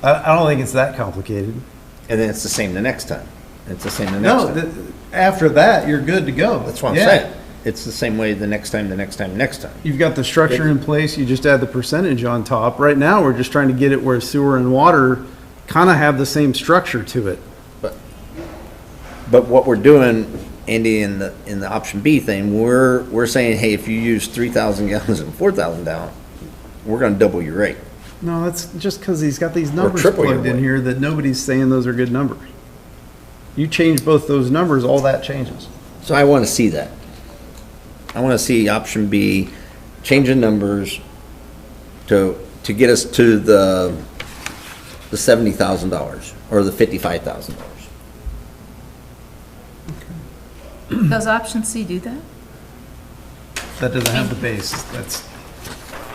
Speaker 9: I don't think it's that complicated.
Speaker 11: And then it's the same the next time. It's the same the next time.
Speaker 9: No, after that, you're good to go.
Speaker 11: That's what I'm saying. It's the same way the next time, the next time, the next time.
Speaker 9: You've got the structure in place, you just add the percentage on top. Right now, we're just trying to get it where sewer and water kind of have the same structure to it.
Speaker 11: But what we're doing, Andy, in the option B thing, we're saying, hey, if you use 3,000 gallons and 4,000 gallons, we're gonna double your rate.
Speaker 9: No, that's just because he's got these numbers
Speaker 11: triple your
Speaker 9: plugged in
Speaker 11: rate.
Speaker 9: here that nobody's saying those are good numbers. You change both those numbers, all that changes.
Speaker 11: So I wanna see that. I wanna see option B, changing numbers to get us to the $70,000 or the $55,000.
Speaker 5: Does option C do that?
Speaker 9: That doesn't have the base, that's,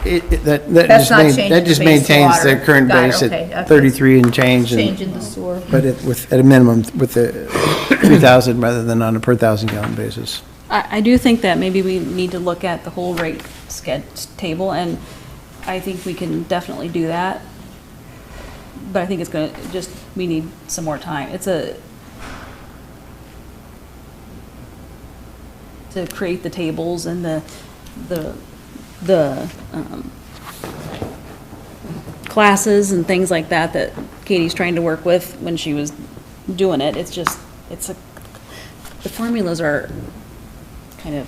Speaker 5: That's not changing
Speaker 6: That just
Speaker 5: the base
Speaker 6: maintains
Speaker 5: water.
Speaker 6: their current
Speaker 5: Got it,
Speaker 6: base
Speaker 5: okay.
Speaker 6: at 33 and change.
Speaker 5: Changing the sewer.
Speaker 6: But at a minimum, with the 3,000 rather than on a per 1,000 gallon basis.
Speaker 14: I do think that maybe we need to look at the whole rate table, and I think we can definitely do that. But I think it's gonna, we need some more time. To create the tables and the classes and things like that Katie's trying to work with when she was doing it. The formulas are kind of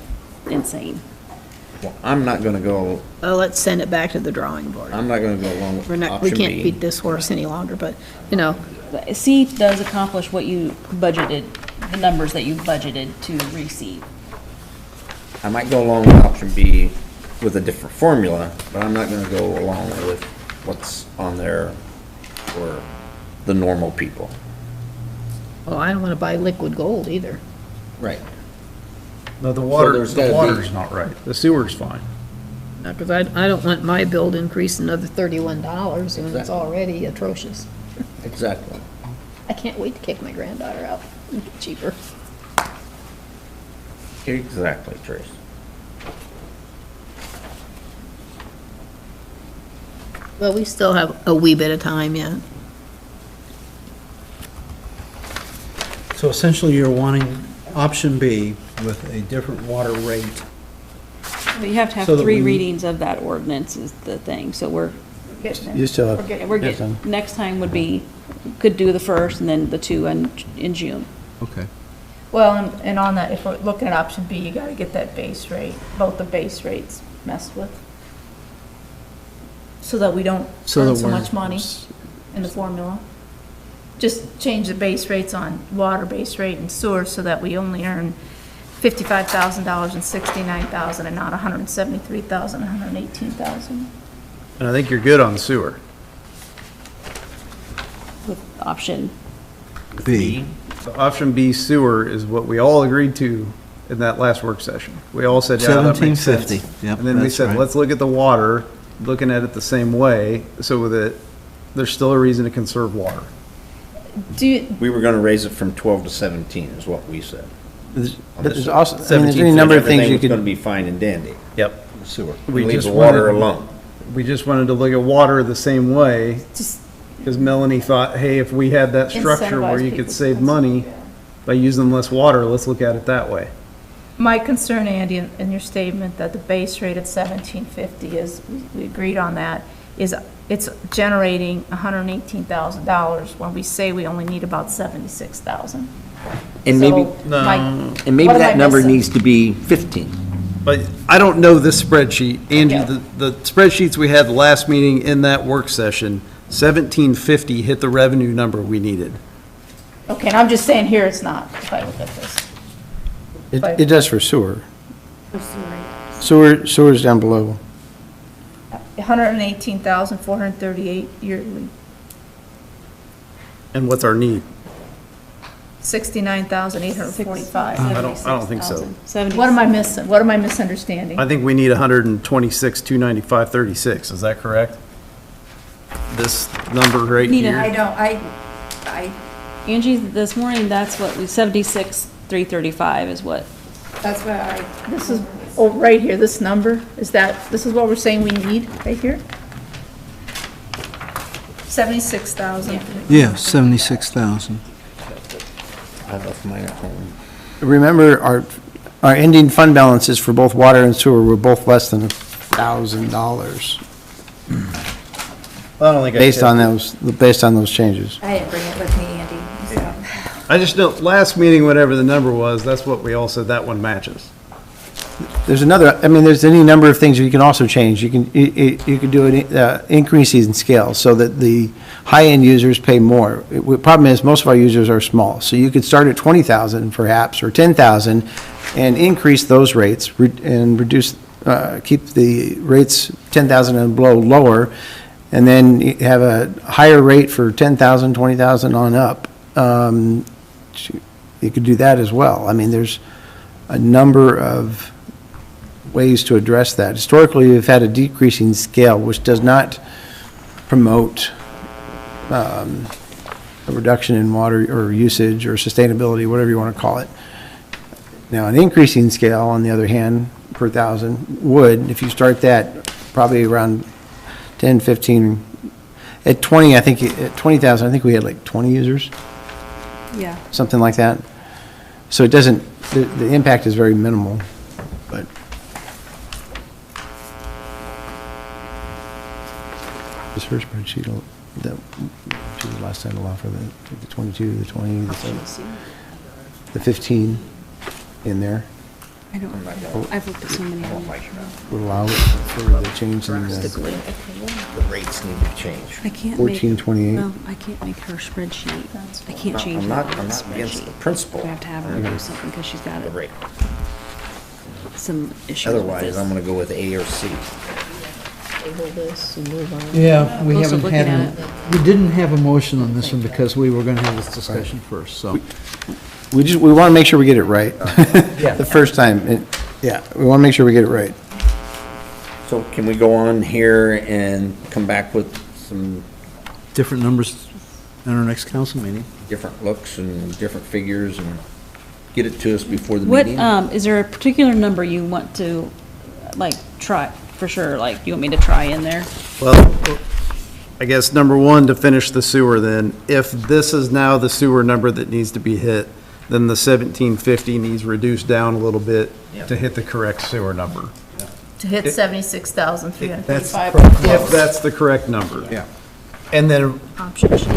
Speaker 14: insane.
Speaker 11: Well, I'm not gonna go,
Speaker 12: Well, let's send it back to the drawing board.
Speaker 11: I'm not gonna go along with
Speaker 12: We
Speaker 11: option
Speaker 12: can't
Speaker 11: B.
Speaker 12: beat this horse any longer, but, you know,
Speaker 14: C does accomplish what you budgeted, the numbers that you budgeted to receive.
Speaker 11: I might go along with option B with a different formula, but I'm not gonna go along with what's on there for the normal people.
Speaker 12: well, I don't want to buy liquid gold either.
Speaker 11: Right.
Speaker 9: no,
Speaker 11: there's gotta
Speaker 9: the
Speaker 11: be-
Speaker 9: water's not right. The sewer's fine.
Speaker 12: Because I don't want my bill to increase another $31 when it's
Speaker 11: Exactly.
Speaker 12: already atrocious.
Speaker 11: Exactly.
Speaker 12: I can't wait to kick my granddaughter out. Make it cheaper.
Speaker 11: Exactly, Trace.
Speaker 12: Well, we still have a wee bit of time yet.
Speaker 2: So essentially, you're wanting option B with a different water rate.
Speaker 14: But you have to have
Speaker 2: So that
Speaker 14: 3
Speaker 2: we-
Speaker 14: readings of that ordinance is the thing, so we're
Speaker 6: You still have.
Speaker 14: getting, next time would be, could do the first and then the 2 in June.
Speaker 2: Okay.
Speaker 5: Well, and on that, if we're looking at option B, you gotta get that base rate, both the base rates messed with. So that we don't
Speaker 2: So
Speaker 5: earn
Speaker 2: that
Speaker 5: so
Speaker 2: we're-
Speaker 5: much money in the formula. Just change the base rates on water base rate and sewer so that we only earn $55,000 and $69,000 and not $173,000, $118,000.
Speaker 9: And I think you're good on sewer.
Speaker 14: With option,
Speaker 2: B.
Speaker 9: So option B sewer is what we all agreed to in that last work session. We all said, yeah, that makes sense.
Speaker 2: 1750. Yep,
Speaker 9: And then we
Speaker 2: that's
Speaker 9: said,
Speaker 2: right.
Speaker 9: let's look at the water, looking at it the same way, so that there's still a reason to conserve water.
Speaker 5: Do you,
Speaker 11: We were gonna raise it from 12 to 17 is what we said.
Speaker 6: But there's also, I mean, there's any number of things you
Speaker 11: Everything was gonna
Speaker 6: could,
Speaker 11: be fine and dandy.
Speaker 9: Yep.
Speaker 11: Sewer.
Speaker 9: We
Speaker 11: Leave
Speaker 9: just
Speaker 11: the water
Speaker 9: wanted-
Speaker 11: alone.
Speaker 9: We just wanted to look at water the same way,
Speaker 5: just,
Speaker 9: because Melanie thought, hey, if we had that structure where
Speaker 5: Incentivize
Speaker 9: you
Speaker 5: people
Speaker 9: could
Speaker 5: to
Speaker 9: save
Speaker 5: conserve,
Speaker 9: money by using less water, let's look at it that way.
Speaker 5: my concern, Andy, in your statement that the base rate at $17.50 is, we agreed on that, is it's generating $118,000 when we say we only need about $76,000.
Speaker 11: And maybe, and maybe that number needs to be 15.
Speaker 9: But I don't know this spreadsheet. Angie,
Speaker 5: Okay.
Speaker 9: the spreadsheets we had the last meeting in that work session, 1750 hit the revenue number we needed.
Speaker 5: Okay, and I'm just saying here it's not, if I look at this.
Speaker 6: it does for sewer. Sewer's down below.
Speaker 5: 118,438 yearly,
Speaker 9: And what's our need?
Speaker 5: 69,845.
Speaker 9: I don't think so.
Speaker 5: What am I missing? What am I misunderstanding?
Speaker 9: I think we need 126, 295, 36. Is that correct? This number right
Speaker 14: Need a-
Speaker 9: here?
Speaker 5: I don't,
Speaker 14: Angie, this morning, that's what, 76,335 is what.
Speaker 5: that's what this is, oh, right here, this number, this is what we're saying we need, right here? 76,000.
Speaker 2: Yeah, 76,000.
Speaker 11: I left mine at home.
Speaker 6: Remember, our ending fund balances for both water and sewer were both less than $1,000.
Speaker 9: I don't think I
Speaker 6: based on
Speaker 9: did.
Speaker 6: based on those changes.
Speaker 13: I didn't bring it with me, Andy. So.
Speaker 9: I just know, last meeting, whatever the number was, that's what we all said, that one matches.
Speaker 6: There's another, I mean, there's any number of things you can also change. You can do an increase in scale so that the high-end users pay more. The problem is, most of our users are small, so you could start at 20,000 perhaps, or 10,000, and increase those rates and reduce, keep the rates 10,000 and below lower, and then you have a higher rate for 10,000, 20,000 on up. You could do that as well. I mean, there's a number of ways to address that. Historically, we've had a decreasing scale, which does not promote a reduction in water or usage or sustainability, whatever you want to call it. Now, an increasing scale, on the other hand, per thousand would, if you start that probably around 10, 15, at 20, I think, at 20,000, I think we had like 20 users,
Speaker 14: Yeah.
Speaker 6: something like that. So it doesn't, the impact is very minimal, but. This first spreadsheet, that, she was last time allow for the 22, the 20, the 15 in there.
Speaker 14: I don't remember. I've looked at so many of them.
Speaker 6: Would allow it for the change in the
Speaker 11: The rates need to change.
Speaker 14: I can't make.
Speaker 6: 1428.
Speaker 14: Well, I can't make her spreadsheet. I can't change
Speaker 11: I'm
Speaker 14: that
Speaker 11: not
Speaker 14: on the
Speaker 11: against the
Speaker 14: spreadsheet.
Speaker 11: principle.
Speaker 14: I have to have her do something because she's got
Speaker 11: The rate.
Speaker 14: some issues with
Speaker 11: Otherwise,
Speaker 14: this.
Speaker 11: I'm gonna go with A or C.
Speaker 12: Table this and move on.
Speaker 2: Yeah, we
Speaker 14: Close to
Speaker 2: haven't
Speaker 14: looking
Speaker 2: had,
Speaker 14: at
Speaker 2: we didn't have a motion on this one because we were going to have this discussion first, so.
Speaker 6: We want to make sure we get it right. The first time, yeah, we want to make sure we get it right.
Speaker 11: So can we go on here and come back with some
Speaker 2: Different numbers in our next council meeting.
Speaker 11: different looks and different figures and get it to us before the
Speaker 14: What,
Speaker 11: meeting?
Speaker 14: is there a particular number you want to, like, try, for sure, like, you want me to try in there?
Speaker 9: Well, I guess number one, to finish the sewer then, if this is now the sewer number that needs to be hit, then the 1750 needs reduced down a little bit to hit the correct sewer number.
Speaker 5: To hit 76,335.
Speaker 9: If that's the correct number.
Speaker 6: Yeah.
Speaker 9: And then,
Speaker 5: Option sheet.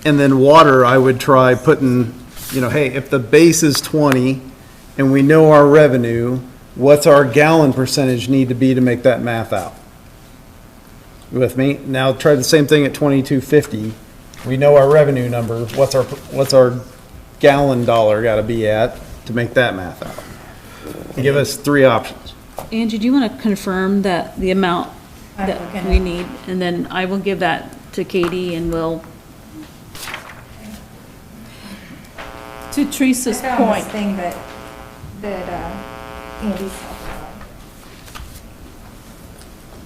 Speaker 9: and then water, I would try putting, hey, if the base is 20 and we know our revenue, what's our gallon percentage need to be to make that math out? You with me? Now try the same thing at 2250. We know our revenue number, what's our gallon dollar gotta be at to make that math out? Give us three options.
Speaker 14: Angie, do you want to confirm that the amount
Speaker 13: I'm
Speaker 14: that
Speaker 13: looking
Speaker 14: we
Speaker 13: at-
Speaker 14: need? And then I will give that to Katie and we'll,
Speaker 5: To Teresa's
Speaker 13: I found this
Speaker 5: point,
Speaker 13: thing that Andy's talking about.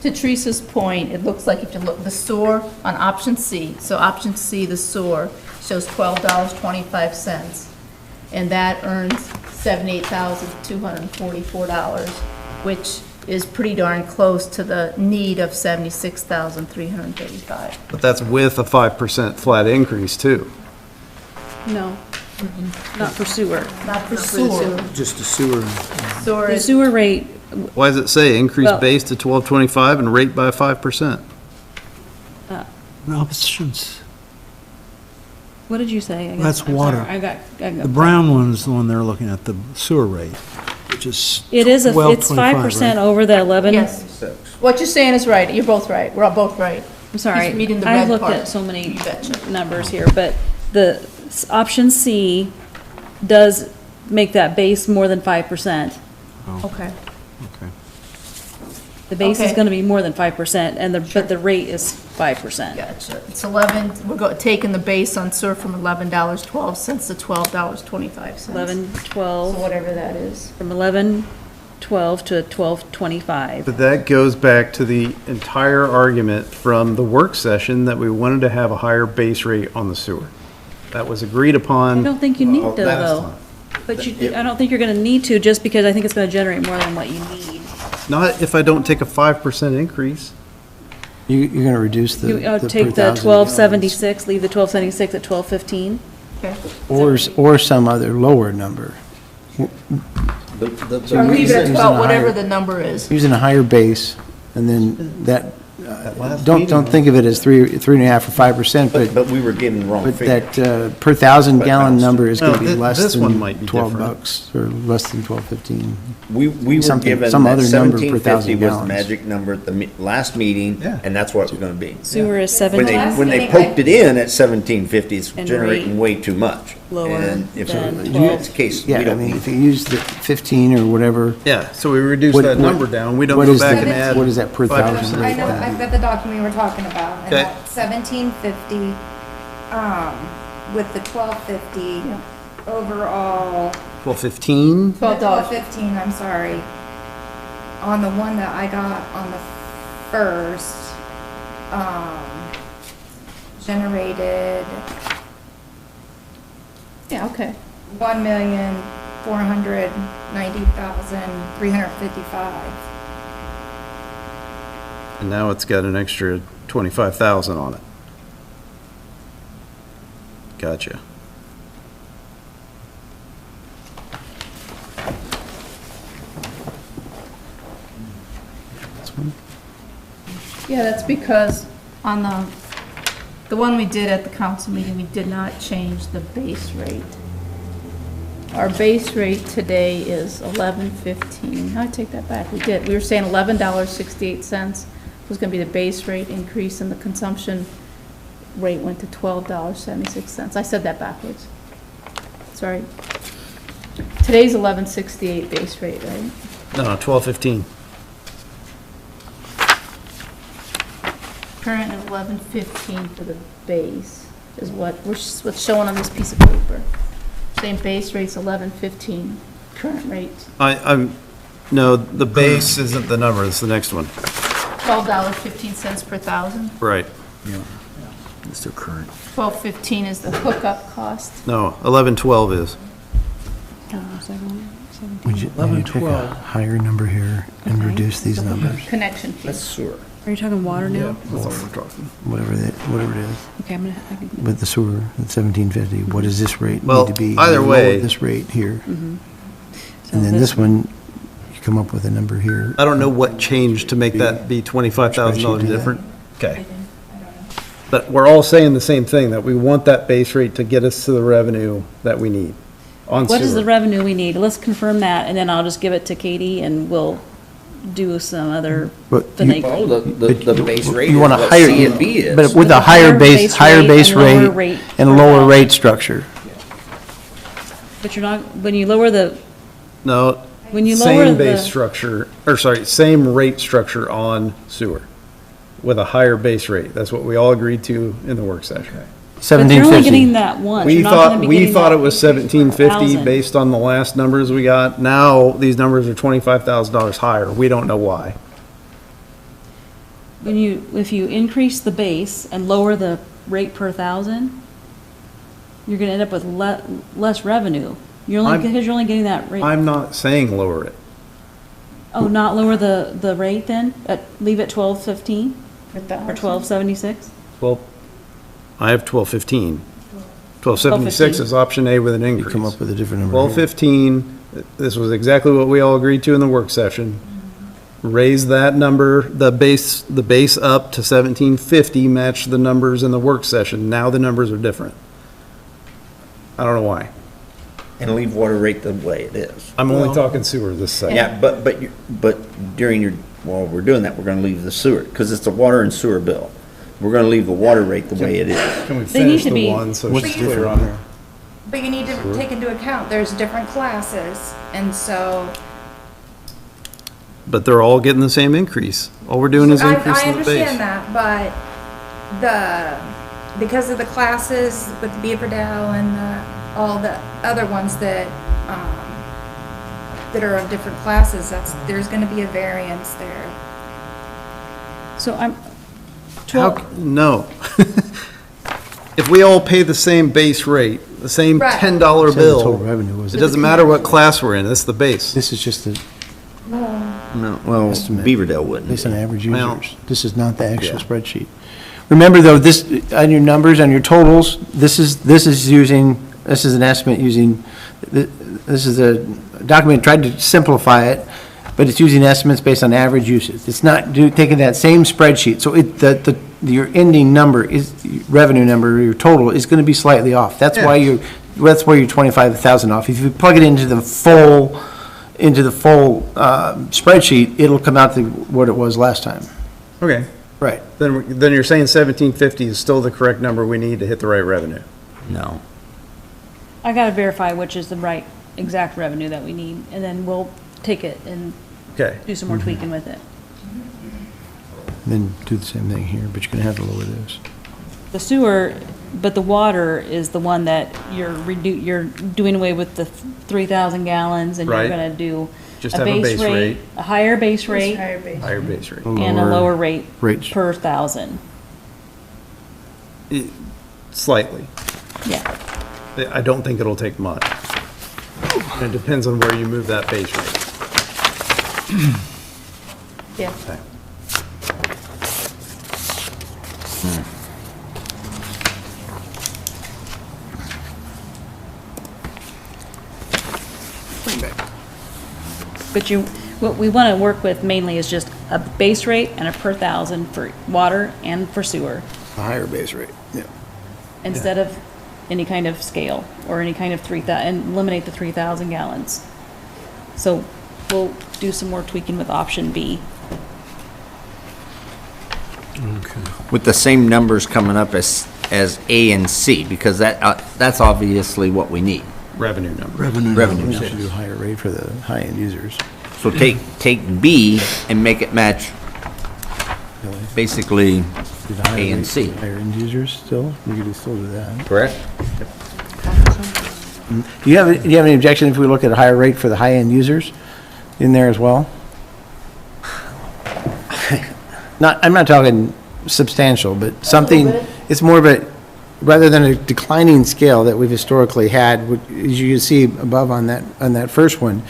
Speaker 5: to Teresa's point, it looks like if you look, the sewer on option C, so option C, the sewer, shows $12.25. And that earns $78,244, which is pretty darn close to the need of $76,335.
Speaker 9: But that's with a 5% flat increase too.
Speaker 14: no, not for sewer.
Speaker 5: Not for sewer.
Speaker 6: Just the sewer.
Speaker 5: Sewer
Speaker 14: The
Speaker 5: is,
Speaker 14: sewer rate,
Speaker 9: Why does it say increase
Speaker 14: Well-
Speaker 9: base to 1225 and rate by 5%?
Speaker 2: No, options.
Speaker 14: what did you say?
Speaker 2: That's
Speaker 14: I'm sorry,
Speaker 2: water.
Speaker 14: I got.
Speaker 2: The brown one is the one they're looking at, the sewer rate, which is
Speaker 14: It is, it's
Speaker 2: 12.25,
Speaker 14: 5%
Speaker 2: right?
Speaker 14: over the 11.
Speaker 5: yes. What you're saying is right, you're both right, we're all both right.
Speaker 14: I'm sorry.
Speaker 5: He's reading the
Speaker 14: I
Speaker 5: red
Speaker 14: looked
Speaker 5: part.
Speaker 14: at so many
Speaker 5: You betcha.
Speaker 14: numbers here, but the option C does make that base more than 5%.
Speaker 5: Okay.
Speaker 14: The base is
Speaker 5: Okay.
Speaker 14: gonna be more than 5%, and but the rate is 5%.
Speaker 5: Gotcha. It's 11, taking the base on sewer from $11.12 to $12.25.
Speaker 14: 11.12,
Speaker 5: So whatever that is.
Speaker 14: from 11.12 to 12.25.
Speaker 9: But that goes back to the entire argument from the work session that we wanted to have a higher base rate on the sewer. That was agreed
Speaker 14: I
Speaker 9: upon.
Speaker 14: don't think you need to,
Speaker 9: last
Speaker 14: though.
Speaker 9: time.
Speaker 14: But I don't think you're gonna need to, just because I think it's gonna generate more than what you need.
Speaker 9: Not if I don't take a 5% increase.
Speaker 6: You're going to reduce the.
Speaker 14: You
Speaker 6: per
Speaker 14: take the
Speaker 6: thousand
Speaker 14: 1276, leave the 1276 at 1215.
Speaker 5: Okay.
Speaker 6: gallons. Or some other lower number.
Speaker 5: Or leave it at
Speaker 6: Using
Speaker 5: 12,
Speaker 6: a
Speaker 5: whatever
Speaker 6: higher-
Speaker 5: the number is.
Speaker 6: Using a higher base, and then that don't think of it as 3.5 or 5%,
Speaker 11: But we were getting the wrong
Speaker 6: but
Speaker 11: figure.
Speaker 6: that per thousand
Speaker 11: But
Speaker 6: gallon
Speaker 11: now-
Speaker 6: number is
Speaker 9: No,
Speaker 6: gonna be less
Speaker 9: this one
Speaker 6: than
Speaker 9: might be
Speaker 6: 12
Speaker 9: different.
Speaker 6: bucks, or less than 12, 15.
Speaker 11: We were
Speaker 6: Something-
Speaker 11: given
Speaker 6: some
Speaker 11: that
Speaker 6: other number per
Speaker 11: 1750
Speaker 6: thousand
Speaker 11: was the
Speaker 6: gallons.
Speaker 11: magic number at the last meeting,
Speaker 9: Yeah.
Speaker 11: and that's what it was gonna be.
Speaker 14: Sewer is
Speaker 11: When
Speaker 14: 17.
Speaker 11: they, when they poked it in at 1750, it's
Speaker 14: And
Speaker 11: generating
Speaker 14: rate
Speaker 11: way too much.
Speaker 14: lower
Speaker 11: And if
Speaker 14: than
Speaker 11: it's the case, we
Speaker 6: Yeah, I
Speaker 11: don't
Speaker 6: mean,
Speaker 11: need
Speaker 6: if you use the 15 or whatever.
Speaker 9: Yeah, so we reduce
Speaker 6: What-
Speaker 9: that
Speaker 6: what-
Speaker 9: number down, we don't
Speaker 6: what
Speaker 9: go
Speaker 6: is
Speaker 9: back
Speaker 6: the-
Speaker 9: and add.
Speaker 6: what is that per
Speaker 9: 5%.
Speaker 6: thousand?
Speaker 13: I know, I've got the document we're talking about, and
Speaker 9: Okay.
Speaker 13: that's 1750, with the 1250 overall.
Speaker 9: 12.15?
Speaker 13: $12.15, I'm sorry. On the one that I got on the first, generated
Speaker 5: Yeah, okay.
Speaker 13: 1,490,355.
Speaker 9: And now it's got an extra 25,000 on it. Gotcha.
Speaker 5: Yeah, that's because on the one we did at the council meeting, we did not change the base rate. Our base rate today is $11.15. No, I take that back. We did. We were saying $11.68 was gonna be the base rate increase, and the consumption rate went to $12.76. I said that backwards. Sorry. Today's $11.68 base rate, right?
Speaker 9: No, 12.15.
Speaker 5: Current at $11.15 for the base is what's showing on this piece of paper. Same base rate's $11.15, current rate
Speaker 9: No, the base isn't the number, it's the next one.
Speaker 5: $12.15 per thousand.
Speaker 9: Right.
Speaker 2: It's the current.
Speaker 5: $12.15 is the hookup cost.
Speaker 9: No, 11.12 is.
Speaker 6: Would you pick a higher number here and reduce these numbers?
Speaker 5: Connection fee.
Speaker 11: That's sewer.
Speaker 14: Are you talking water now?
Speaker 9: That's what we're talking.
Speaker 6: Whatever it is.
Speaker 14: Okay, I can.
Speaker 6: With the sewer at 1750, what does this rate
Speaker 9: Well,
Speaker 6: need to be?
Speaker 9: either
Speaker 6: You lower
Speaker 9: way-
Speaker 6: this rate here,
Speaker 14: So
Speaker 6: and then this one, you come up with a number here.
Speaker 9: I don't know what changed to make that be $25,000
Speaker 6: Spreadsheet do that?
Speaker 9: different. Okay. But we're all saying the same thing, that we want that base rate to get us to the revenue that we need on
Speaker 14: What is the
Speaker 9: sewer.
Speaker 14: revenue we need? Let's confirm that, and then I'll just give it to Katie, and we'll do some other
Speaker 6: But you-
Speaker 14: finagling.
Speaker 11: Well, the base rate is
Speaker 6: You want a
Speaker 11: what
Speaker 6: higher,
Speaker 11: C and B is.
Speaker 6: but with a higher base
Speaker 14: and lower
Speaker 6: rate
Speaker 14: rate
Speaker 6: and
Speaker 14: per
Speaker 6: lower
Speaker 14: thousand.
Speaker 6: rate structure.
Speaker 14: But you're not, when you lower the,
Speaker 9: No,
Speaker 14: when you lower
Speaker 9: same base
Speaker 14: the,
Speaker 9: structure, or sorry, same rate structure on sewer with a higher base rate. That's what we all agreed to in the work session.
Speaker 14: but you're only
Speaker 6: 1750.
Speaker 14: getting that once.
Speaker 9: We
Speaker 14: You're not gonna
Speaker 9: thought,
Speaker 14: be
Speaker 9: we
Speaker 14: getting
Speaker 9: thought
Speaker 14: that
Speaker 9: it was 1750
Speaker 14: 1,000.
Speaker 9: based on the last numbers we got. Now, these numbers are $25,000 higher. We don't know why.
Speaker 14: When you, if you increase the base and lower the rate per thousand, you're gonna end up with less revenue. You're only,
Speaker 9: I'm-
Speaker 14: because you're only getting that rate.
Speaker 9: I'm not saying lower it.
Speaker 14: Oh, not lower the rate then? Leave it 12.15 or 12.76?
Speaker 9: Well, I have 12.15. 12.76 is option A with an
Speaker 6: You
Speaker 9: increase.
Speaker 6: come up with a different number. here.
Speaker 9: 12.15, this was exactly what we all agreed to in the work session. Raise that number, the base up to 1750, match the numbers in the work session. Now the numbers are different. I don't know why.
Speaker 11: And leave water rate the way it is.
Speaker 9: I'm only talking sewer this second.
Speaker 11: Yeah, but during your, while we're doing that, we're gonna leave the sewer, because it's a water and sewer bill. We're gonna leave the water rate the way it is.
Speaker 9: Can we
Speaker 14: They need
Speaker 9: finish
Speaker 14: to
Speaker 9: the
Speaker 14: be-
Speaker 9: one so
Speaker 13: What's
Speaker 9: she's clear on there?
Speaker 13: But you need to take into account, there's different classes, and so.
Speaker 9: But they're all getting the same increase. All we're doing is
Speaker 13: I
Speaker 9: increasing the
Speaker 13: understand
Speaker 9: base.
Speaker 13: that, but because of the classes with Beaverdale and all the other ones that are of different classes, there's gonna be a variance there.
Speaker 14: So I'm,
Speaker 9: No. If we all pay the same base rate, the same
Speaker 13: Right.
Speaker 9: $10
Speaker 6: Said the total
Speaker 9: bill,
Speaker 6: revenue was.
Speaker 9: it doesn't matter what class we're in, that's the base.
Speaker 6: This is just the,
Speaker 11: No, well,
Speaker 6: Estimate.
Speaker 11: Beaverdale wouldn't.
Speaker 6: based on average
Speaker 9: Well,
Speaker 6: users. This is not the actual
Speaker 9: yeah.
Speaker 6: spreadsheet. Remember though, this, on your numbers, on your totals, this is an estimate using, this is a document, tried to simplify it, but it's using estimates based on average usage. It's not taking that same spreadsheet, so your ending number is, revenue number, your total is gonna be slightly off. That's why that's where you're 25,000 off. If you plug it into the full spreadsheet, it'll come out to what it was last time.
Speaker 9: Okay,
Speaker 6: Right.
Speaker 9: then you're saying 1750 is still the correct number we need to hit the right revenue?
Speaker 11: No.
Speaker 14: I gotta verify which is the right exact revenue that we need, and then we'll take it and
Speaker 9: Okay.
Speaker 14: do some more tweaking with it.
Speaker 6: Then do the same thing here, but you're gonna have to lower this.
Speaker 14: The sewer, but the water is the one that you're doing away with the 3,000 gallons, and you're
Speaker 9: Right.
Speaker 14: gonna do
Speaker 9: Just
Speaker 14: a
Speaker 9: have a
Speaker 14: base
Speaker 9: base rate.
Speaker 14: rate, a higher base rate,
Speaker 9: Higher base rate.
Speaker 14: and a lower rate
Speaker 6: rates.
Speaker 14: per thousand.
Speaker 9: Slightly.
Speaker 14: Yeah.
Speaker 9: I don't think it'll take much. And it depends on where you move that base rate.
Speaker 5: Yeah.
Speaker 14: But what we want to work with mainly is just a base rate and a per thousand for water and for sewer,
Speaker 6: A higher base rate, yeah.
Speaker 14: instead of any kind of scale or any kind of and eliminate the 3,000 gallons. So we'll do some more tweaking with option B.
Speaker 11: With the same numbers coming up as A and C, because that's obviously what we need.
Speaker 9: Revenue number.
Speaker 11: Revenue
Speaker 6: We should
Speaker 11: numbers.
Speaker 6: do a higher rate for the high-end users.
Speaker 11: So take B and make it match basically
Speaker 6: Do the higher
Speaker 11: A and
Speaker 6: rate
Speaker 11: C.
Speaker 6: for the higher-end users still, we could still do that.
Speaker 11: Correct?
Speaker 6: Do you have any objection if we look at a higher rate for the high-end users in there as well? I'm not talking substantial, but something, it's more of a, rather than a declining scale that we've historically had, as you can see above on that first one.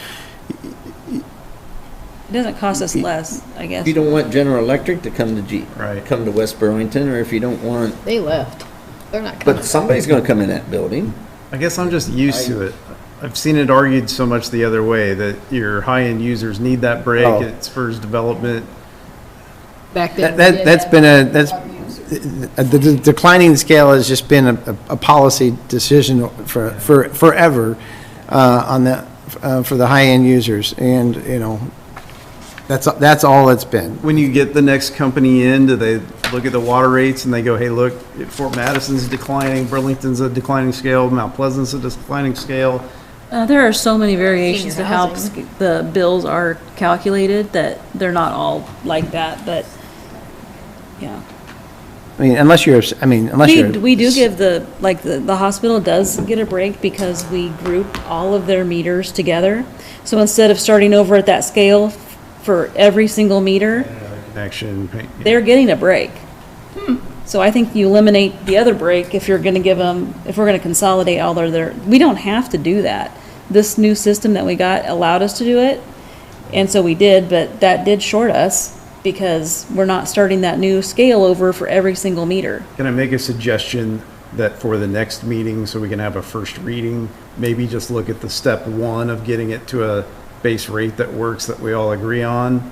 Speaker 14: It doesn't cost us less, I guess.
Speaker 11: If you don't want General Electric to come to
Speaker 9: Right.
Speaker 11: come to West Burlington, or if you don't want,
Speaker 12: They left. They're not coming.
Speaker 11: but somebody's gonna come in that building.
Speaker 9: I guess I'm just used to it. I've seen it argued so much the other way, that your high-end users need that break,
Speaker 6: Oh.
Speaker 9: it spurs development.
Speaker 12: Back then.
Speaker 6: That's been the declining scale has just been a policy decision for forever on that, for the high-end users, and, that's all it's been.
Speaker 9: When you get the next company in, do they look at the water rates and they go, hey, look, Fort Madison's declining, Burlington's a declining scale, Mount Pleasant's a declining scale?
Speaker 14: There are so many variations to
Speaker 12: Senior
Speaker 14: how
Speaker 12: housing.
Speaker 14: the bills are calculated that they're not all like that, but, yeah.
Speaker 6: I mean, unless you're.
Speaker 14: We do give the hospital does get a break because we group all of their meters together. So instead of starting over at that scale for every single meter,
Speaker 9: Connection.
Speaker 14: they're getting a break. So I think you eliminate the other break if you're gonna give them, if we're gonna consolidate all we don't have to do that. This new system that we got allowed us to do it, and so we did, but that did short us because we're not starting that new scale over for every single meter.
Speaker 9: Can I make a suggestion that for the next meeting, so we can have a first reading, maybe just look at the step one of getting it to a base rate that works, that we all agree on?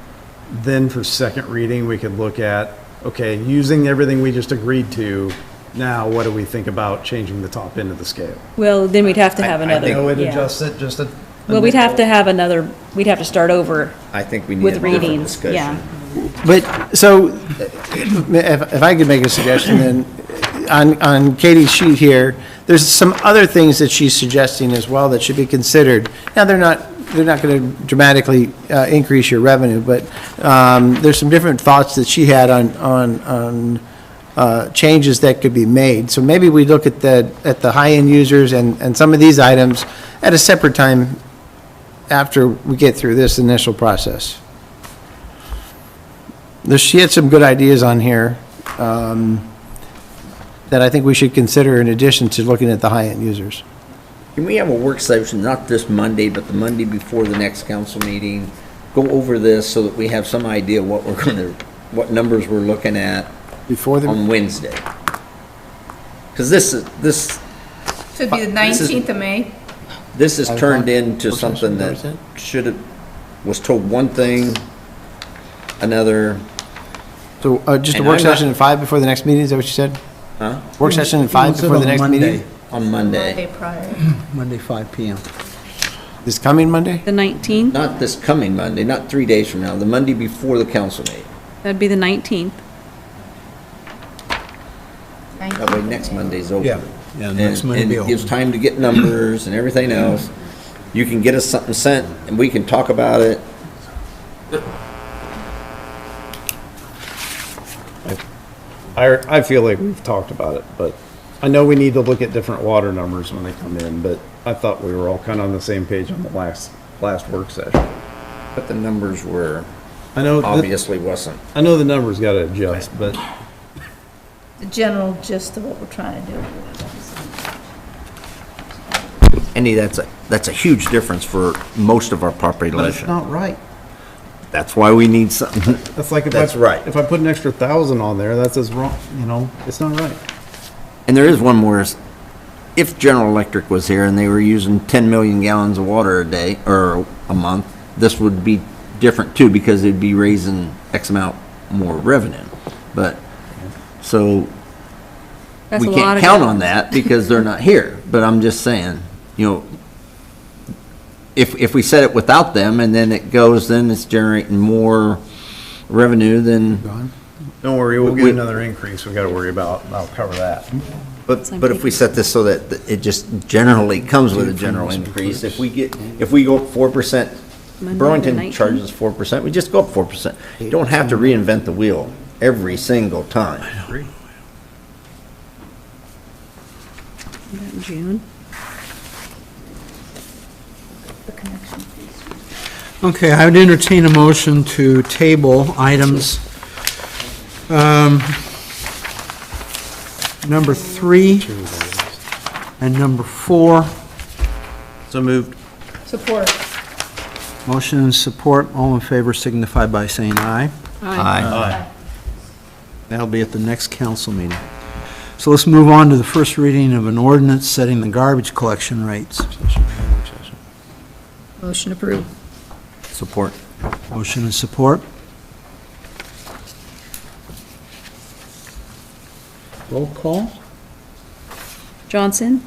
Speaker 9: Then for second reading, we could look at, okay, using everything we just agreed to, now what do we think about changing the top end of the scale?
Speaker 14: Well, then we'd have to have another,
Speaker 9: I know it
Speaker 14: yeah.
Speaker 9: adjusts it, just a.
Speaker 14: Well, we'd have to have another, we'd have to start over
Speaker 11: I think we need
Speaker 14: with
Speaker 11: a different
Speaker 14: readings,
Speaker 11: discussion.
Speaker 14: yeah.
Speaker 6: But, so, if I could make a suggestion, then, on Katie's sheet here, there's some other things that she's suggesting as well that should be considered. Now, they're not gonna dramatically increase your revenue, but there's some different thoughts that she had on changes that could be made. So maybe we look at the high-end users and some of these items at a separate time after we get through this initial process. She had some good ideas on here that I think we should consider in addition to looking at the high-end users.
Speaker 11: Can we have a work session, not this Monday, but the Monday before the next council meeting? Go over this so that we have some idea what numbers we're looking at
Speaker 6: Before
Speaker 11: on Wednesday. Because this
Speaker 5: Should be the 19th of May.
Speaker 11: This has turned into something that should have, was told one thing, another,
Speaker 6: So, just a
Speaker 11: And
Speaker 6: work
Speaker 11: I'm not-
Speaker 6: session at 5 before the next meeting, is that what you said?
Speaker 11: huh?
Speaker 6: Work session at 5
Speaker 2: What's it
Speaker 6: before the
Speaker 2: on
Speaker 6: next
Speaker 2: Monday?
Speaker 6: meeting?
Speaker 11: On Monday.
Speaker 5: prior.
Speaker 2: Monday, 5 PM.
Speaker 6: This coming Monday?
Speaker 14: The 19th,
Speaker 11: Not this coming Monday, not 3 days from now, the Monday before the council meeting.
Speaker 14: that'd be the 19th.
Speaker 11: That way next Monday's open.
Speaker 2: Yeah,
Speaker 11: And
Speaker 2: next Monday
Speaker 11: and
Speaker 2: be
Speaker 11: it gives
Speaker 2: open.
Speaker 11: time to get numbers and everything else. You can get us something sent, and we can talk about it.
Speaker 9: I feel like we've talked about it, but I know we need to look at different water numbers when they come in, but I thought we were all kind of on the same page on the last work session.
Speaker 11: But the numbers were,
Speaker 9: I know,
Speaker 11: obviously wasn't.
Speaker 9: I know the numbers gotta adjust, but
Speaker 5: The general gist of what we're trying to do.
Speaker 11: Andy, that's a huge difference for most of our population.
Speaker 9: not right.
Speaker 11: That's why we need something.
Speaker 9: That's like if
Speaker 11: That's right.
Speaker 9: If I put an extra 1,000 on there, that's as wrong, it's not right.
Speaker 11: And there is one more, if General Electric was here and they were using 10 million gallons of water a day, or a month, this would be different too, because it'd be raising X amount more revenue. But, so,
Speaker 14: That's
Speaker 11: we
Speaker 14: a lot
Speaker 11: can't
Speaker 14: of
Speaker 11: count
Speaker 14: gallons.
Speaker 11: on that because they're not here. But I'm just saying, if we set it without them and then it goes, then it's generating more revenue than,
Speaker 9: Don't worry, we'll
Speaker 11: We-
Speaker 9: get another increase we gotta worry about, I'll cover that.
Speaker 11: but if we set this so that it just generally comes with a general increase, if we go up 4%,
Speaker 14: Monday, the
Speaker 11: Burlington
Speaker 14: 19th.
Speaker 11: charges 4%, we just go up 4%. You don't have to reinvent the wheel every single time.
Speaker 14: Is that in June?
Speaker 2: Okay, I would entertain a motion to table items, number 3 and number 4.
Speaker 9: So moved.
Speaker 5: Support.
Speaker 2: Motion and support, all in favor signify by saying aye.
Speaker 11: Aye.
Speaker 2: That'll be at the next council meeting. So let's move on to the first reading of an ordinance setting the garbage collection rates.
Speaker 12: Motion approved.
Speaker 11: Support.
Speaker 2: Motion and support. Roll call?
Speaker 14: Johnson,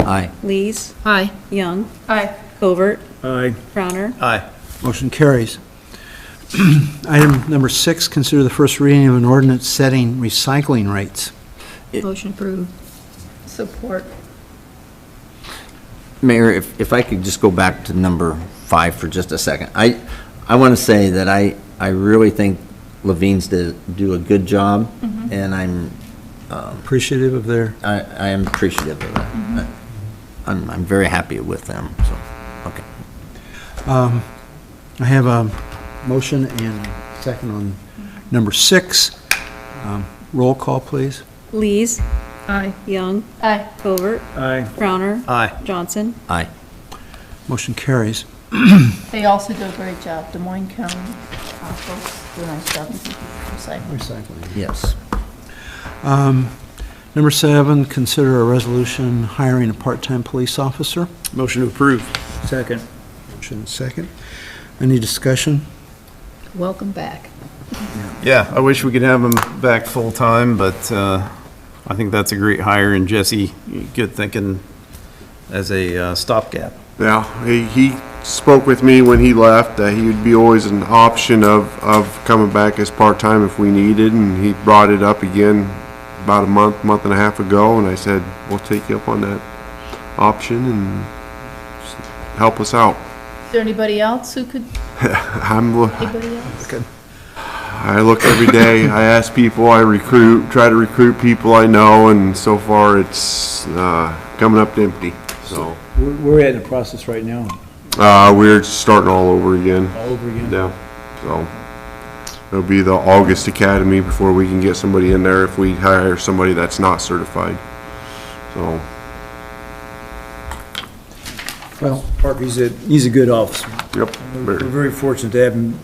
Speaker 11: Aye.
Speaker 14: Lees,
Speaker 12: Aye.
Speaker 14: Young,
Speaker 5: Aye.
Speaker 14: Covert,
Speaker 8: Aye.
Speaker 14: Crowner.
Speaker 9: Aye.
Speaker 2: Motion carries. Item number 6, consider the first reading of an ordinance setting recycling rates.
Speaker 12: Motion approved.
Speaker 5: Support.
Speaker 11: Mayor, if I could just go back to number 5 for just a second. I want to say that I really think Levine's do a good job, and I'm
Speaker 2: Appreciative of their,
Speaker 11: I am appreciative of that. I'm very happy with them, so, okay.
Speaker 2: I have a motion and a second on number 6. Roll call, please.
Speaker 14: Lees,
Speaker 5: Aye.
Speaker 14: Young,
Speaker 5: Aye.
Speaker 14: Covert,
Speaker 8: Aye.
Speaker 14: Crowner,
Speaker 9: Aye.
Speaker 14: Johnson.
Speaker 11: Aye.
Speaker 2: Motion carries.
Speaker 5: They also do a great job. Des Moines County folks do a nice job in recycling.
Speaker 2: Recycling.
Speaker 11: Yes.
Speaker 2: Number 7, consider a resolution hiring a part-time police officer.
Speaker 9: Motion to approve.
Speaker 8: Second.
Speaker 2: Motion and second. Any discussion?
Speaker 12: Welcome back.
Speaker 9: Yeah, I wish we could have him back full-time, but I think that's a great hire, and Jesse, good thinking as a stopgap.
Speaker 7: Yeah, he spoke with me when he left, that he would be always an option of coming back as part-time if we needed, and he brought it up again about a month and a half ago, and I said, we'll take you up on that option and just help us out.
Speaker 5: Is there anybody else who could, anybody else?
Speaker 7: I look every day, I ask people, try to recruit people I know, and so far it's coming up empty, so.
Speaker 8: We're at the process right now,
Speaker 7: We're starting all over again.
Speaker 8: all over again.
Speaker 7: Yeah, so it'll be the August Academy before we can get somebody in there if we hire somebody that's not certified. So,
Speaker 2: Well,
Speaker 8: He's a good officer.
Speaker 7: yep.
Speaker 8: We're very fortunate to have him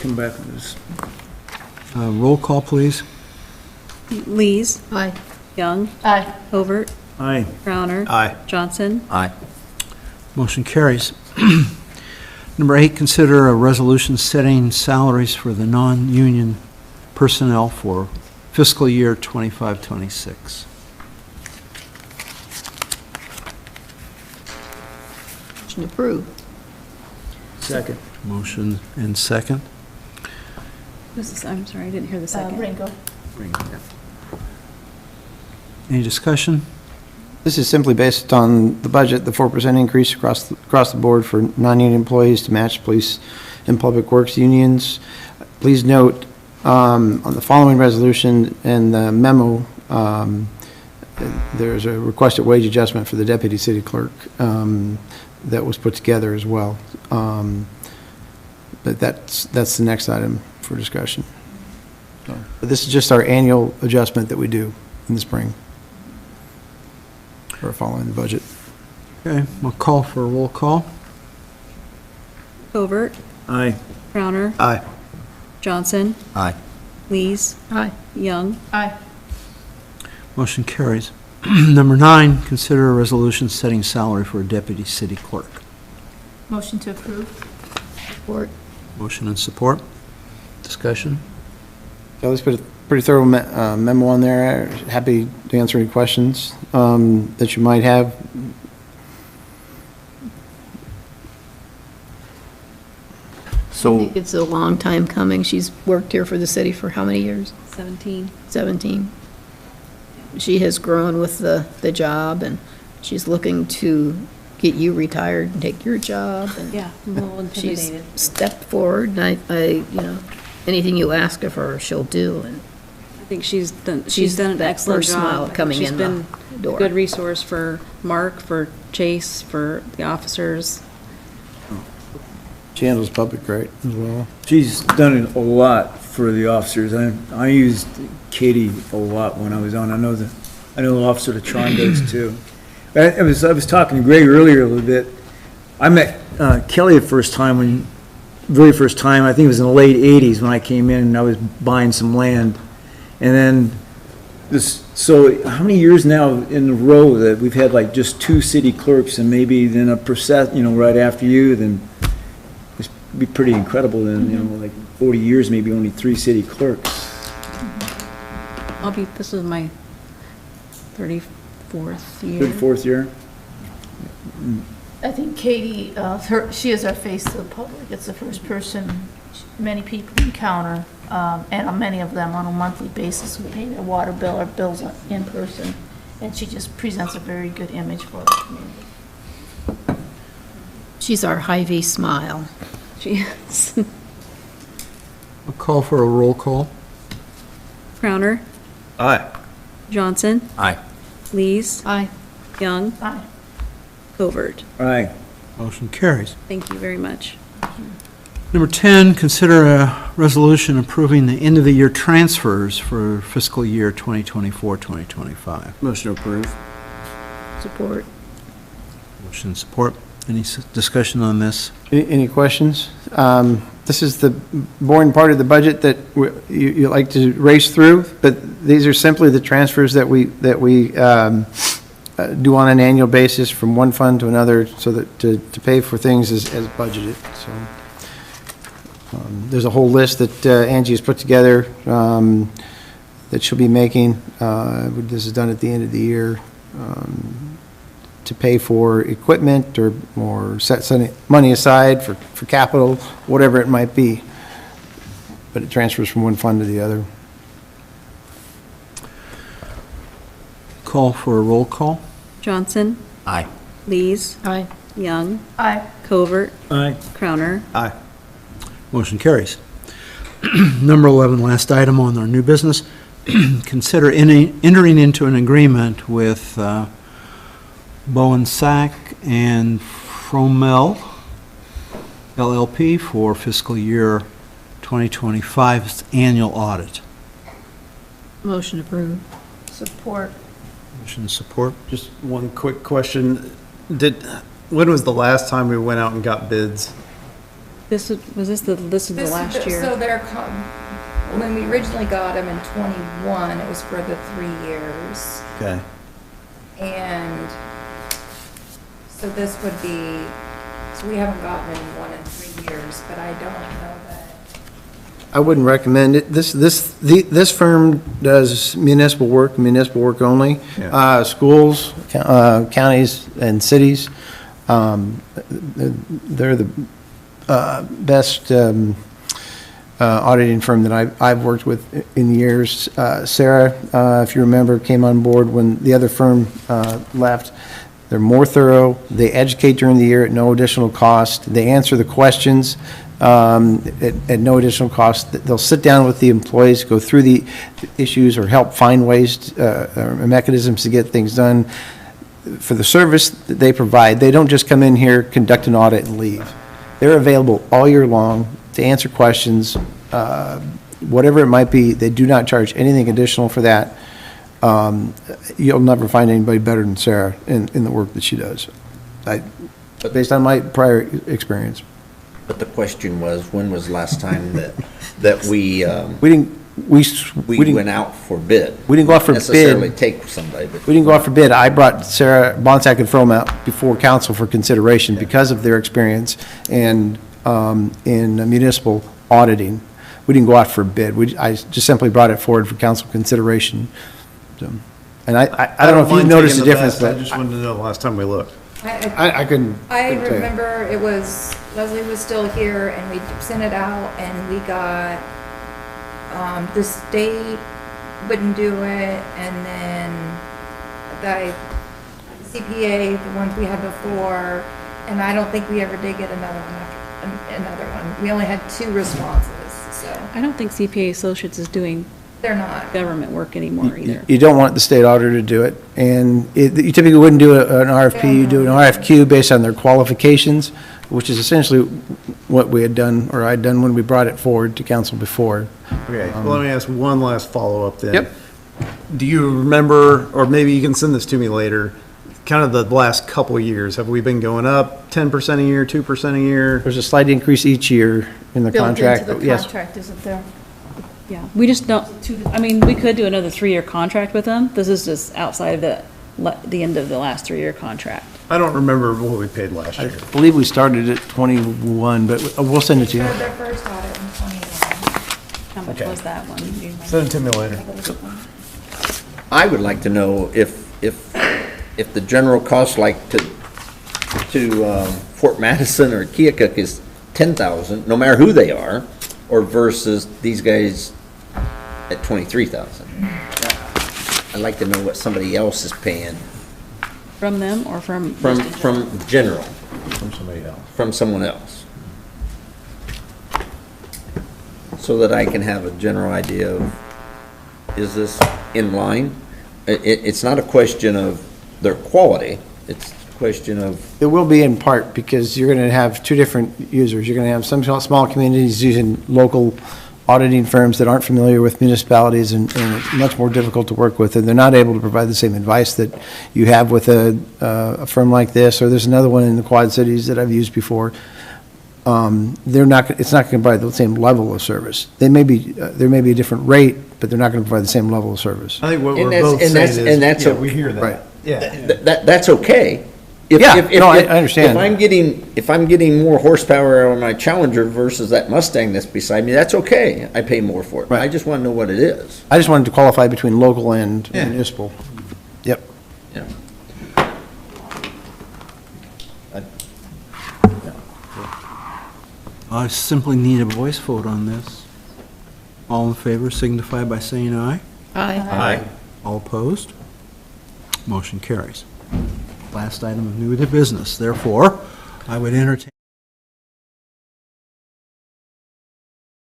Speaker 8: come back with us.
Speaker 2: roll call, please.
Speaker 14: Lees,
Speaker 12: Aye.
Speaker 14: Young,
Speaker 5: Aye.
Speaker 14: Covert,
Speaker 8: Aye.
Speaker 14: Crowner.
Speaker 9: Aye.
Speaker 14: Johnson.
Speaker 11: Aye.
Speaker 2: Motion carries. Number 8, consider a resolution setting salaries for the non-union personnel for fiscal year 25-26.
Speaker 12: Motion approved.
Speaker 8: Second.
Speaker 2: Motion and second.
Speaker 14: I'm sorry, I didn't hear the second.
Speaker 5: Ringo.
Speaker 2: Any discussion?
Speaker 6: This is simply based on the budget, the 4% increase across the board for non-union employees to match police and public works unions. Please note, on the following resolution and the memo, there's a requested wage adjustment for the deputy city clerk that was put together as well. But that's the next item for discussion. But this is just our annual adjustment that we do in the spring. Or following the budget.
Speaker 2: Okay, we'll call for a roll call.
Speaker 14: Covert,
Speaker 8: Aye.
Speaker 14: Crowner,
Speaker 9: Aye.
Speaker 14: Johnson,
Speaker 11: Aye.
Speaker 14: Lees,
Speaker 12: Aye.
Speaker 14: Young,
Speaker 5: Aye.
Speaker 2: Motion carries. Number 9, consider a resolution setting salary for a deputy city clerk.
Speaker 5: Motion to approve.
Speaker 12: Support.
Speaker 2: Motion and support. Discussion?
Speaker 6: So let's put a pretty thorough memo on there. Happy to answer any questions that you might have.
Speaker 12: I think it's a long time coming. She's worked here for the city for how many years?
Speaker 14: 17.
Speaker 12: 17. She has grown with the job, and she's looking to get you retired and take your job. And
Speaker 14: Yeah, I'm a little
Speaker 12: she's
Speaker 14: intimidated.
Speaker 12: stepped forward, and anything you ask of her, she'll do. And
Speaker 14: I think she's done an
Speaker 12: that
Speaker 14: excellent
Speaker 12: first smile
Speaker 14: job.
Speaker 12: coming
Speaker 14: She's
Speaker 12: in
Speaker 14: been
Speaker 12: the
Speaker 14: a
Speaker 12: door.
Speaker 14: good resource for Mark, for Chase, for the officers.
Speaker 6: She handles public right as well.
Speaker 8: She's done a lot for the officers. I used Katie a lot when I was on. I know the officer Latron does too. I was talking to Greg earlier a little bit. I met Kelly the very first time, I think it was in the late 80s when I came in and I was buying some land. And then so how many years now in a row that we've had like just 2 city clerks and maybe then a right after you, then it's be pretty incredible then, like 40 years, maybe only 3 city clerks.
Speaker 14: This is my 34th year.
Speaker 8: Good 4th year.
Speaker 5: I think Katie, she is our face to the public. It's the first person many people encounter, and many of them on a monthly basis who pay their water bill or bills in person. And she just presents a very good image for the community.
Speaker 12: She's our Hy-Vee smile.
Speaker 14: She is.
Speaker 2: I'll call for a roll call.
Speaker 14: Crowner,
Speaker 9: Aye.
Speaker 14: Johnson,
Speaker 11: Aye.
Speaker 14: Lees,
Speaker 12: Aye.
Speaker 14: Young,
Speaker 5: Aye.
Speaker 14: Covert.
Speaker 8: Aye.
Speaker 2: Motion carries.
Speaker 14: Thank you very much.
Speaker 2: Number 10, consider a resolution approving the end-of-the-year transfers for fiscal year 2024-2025.
Speaker 9: Motion approved.
Speaker 12: Support.
Speaker 2: Motion and support. Any discussion on this?
Speaker 6: Any questions? This is the boring part of the budget that you like to race through, but these are simply the transfers that we do on an annual basis from one fund to another so that to pay for things as budgeted. So there's a whole list that Angie has put together that she'll be making. This is done at the end of the year to pay for equipment or set money aside for capital, whatever it might be. But it transfers from one fund to the other.
Speaker 2: Call for a roll call.
Speaker 14: Johnson,
Speaker 11: Aye.
Speaker 14: Lees,
Speaker 12: Aye.
Speaker 14: Young,
Speaker 5: Aye.
Speaker 14: Covert,
Speaker 8: Aye.
Speaker 14: Crowner.
Speaker 9: Aye.
Speaker 2: Motion carries. Number 11, last item on our new business. Consider entering into an agreement with Bowen Sack and Fromel LLP for fiscal year 2025's annual audit.
Speaker 12: Motion approved.
Speaker 5: Support.
Speaker 2: Motion support.
Speaker 9: Just one quick question. When was the last time we went out and got bids?
Speaker 14: This is the last year.
Speaker 13: So when we originally got them in 21, it was for the 3 years.
Speaker 9: Okay.
Speaker 13: And so this would be We haven't gotten one in 3 years, but I don't know that.
Speaker 6: I wouldn't recommend it. This firm does municipal work only. Schools, counties, and cities. They're the best auditing firm that I've worked with in years. Sarah, if you remember, came on board when the other firm left. They're more thorough. They educate during the year at no additional cost. They answer the questions at no additional cost. They'll sit down with the employees, go through the issues, or help find ways, or mechanisms to get things done. For the service that they provide, they don't just come in here, conduct an audit, and leave. They're available all year long to answer questions, whatever it might be. They do not charge anything additional for that. You'll never find anybody better than Sarah in the work that she does, based on my prior experience.
Speaker 11: But the question was, when was the last time that we went out for bid?
Speaker 6: We didn't go out for bid.
Speaker 11: Necessarily take somebody, but.
Speaker 6: We didn't go out for bid. I brought Sarah Bonsack and Frome out before council for consideration because of their experience in municipal auditing. We didn't go out for bid. I just simply brought it forward for council consideration. So, and I don't know if you've noticed the difference, but
Speaker 9: I just wanted to know the last time we looked.
Speaker 6: I couldn't.
Speaker 13: I
Speaker 6: couldn't tell you.
Speaker 13: remember it was, Leslie was still here and we sent it out and we got, the state wouldn't do it, and then the CPA, the ones we had before, and I don't think we ever did get another one. We only had 2 responses, so.
Speaker 14: I don't think CPA Associates is doing
Speaker 13: They're not.
Speaker 14: government work anymore either.
Speaker 6: You don't want the state auditor to do it, and you typically wouldn't do an RFP, you do an RFQ based on their qualifications, which is essentially what we had done, or I'd done when we brought it forward to council before.
Speaker 9: Okay, well, let me ask one last follow-up then.
Speaker 6: Yep.
Speaker 9: Do you remember, or maybe you can send this to me later, kind of the last couple of years? Have we been going up 10% a year, 2% a year?
Speaker 6: There's a slight increase each year in the contract.
Speaker 5: Built into the
Speaker 6: Yes.
Speaker 5: contract, isn't there?
Speaker 14: Yeah, we just don't, I mean, we could do another 3-year contract with them. This is just outside of the end of the last 3-year contract.
Speaker 9: I don't remember what we paid last
Speaker 6: I
Speaker 9: year.
Speaker 6: believe we started at 21, but we'll send it to you.
Speaker 13: For their first audit in 2011.
Speaker 14: How much
Speaker 9: Okay.
Speaker 14: was that one?
Speaker 9: Send it to me later.
Speaker 11: I would like to know if the general cost, like to Fort Madison or Keokuk is 10,000, no matter who they are, or versus these guys at 23,000. I'd like to know what somebody else is paying
Speaker 14: From them or from?
Speaker 11: from general,
Speaker 9: From somebody else.
Speaker 11: from someone else. So that I can have a general idea of, is this in line? It's not a question of their quality, it's a question of.
Speaker 6: It will be in part, because you're going to have 2 different users. You're going to have some small communities using local auditing firms that aren't familiar with municipalities, and it's much more difficult to work with, and they're not able to provide the same advice that you have with a firm like this, or there's another one in the Quad Cities that I've used before. It's not going to provide the same level of service. There may be a different rate, but they're not going to provide the same level of service.
Speaker 9: I think what
Speaker 11: And
Speaker 9: we're
Speaker 11: that's-
Speaker 9: both
Speaker 11: and that's-
Speaker 9: saying
Speaker 11: and
Speaker 9: is,
Speaker 11: that's
Speaker 9: yeah,
Speaker 11: a-
Speaker 9: we hear that.
Speaker 6: Right.
Speaker 9: Yeah.
Speaker 11: That's okay.
Speaker 6: I understand.
Speaker 11: If I'm getting more horsepower on my Challenger versus that Mustang that's beside me, that's okay. I pay more for it.
Speaker 6: Right.
Speaker 11: I just want to know what it is.
Speaker 6: I just wanted to qualify between local and
Speaker 9: Yeah.
Speaker 6: municipal. Yep.
Speaker 11: Yeah.
Speaker 2: I simply need a voice vote on this. All in favor signify by saying aye.
Speaker 5: Aye.
Speaker 2: All opposed? Motion carries. Last item of new business. Therefore, I would entertain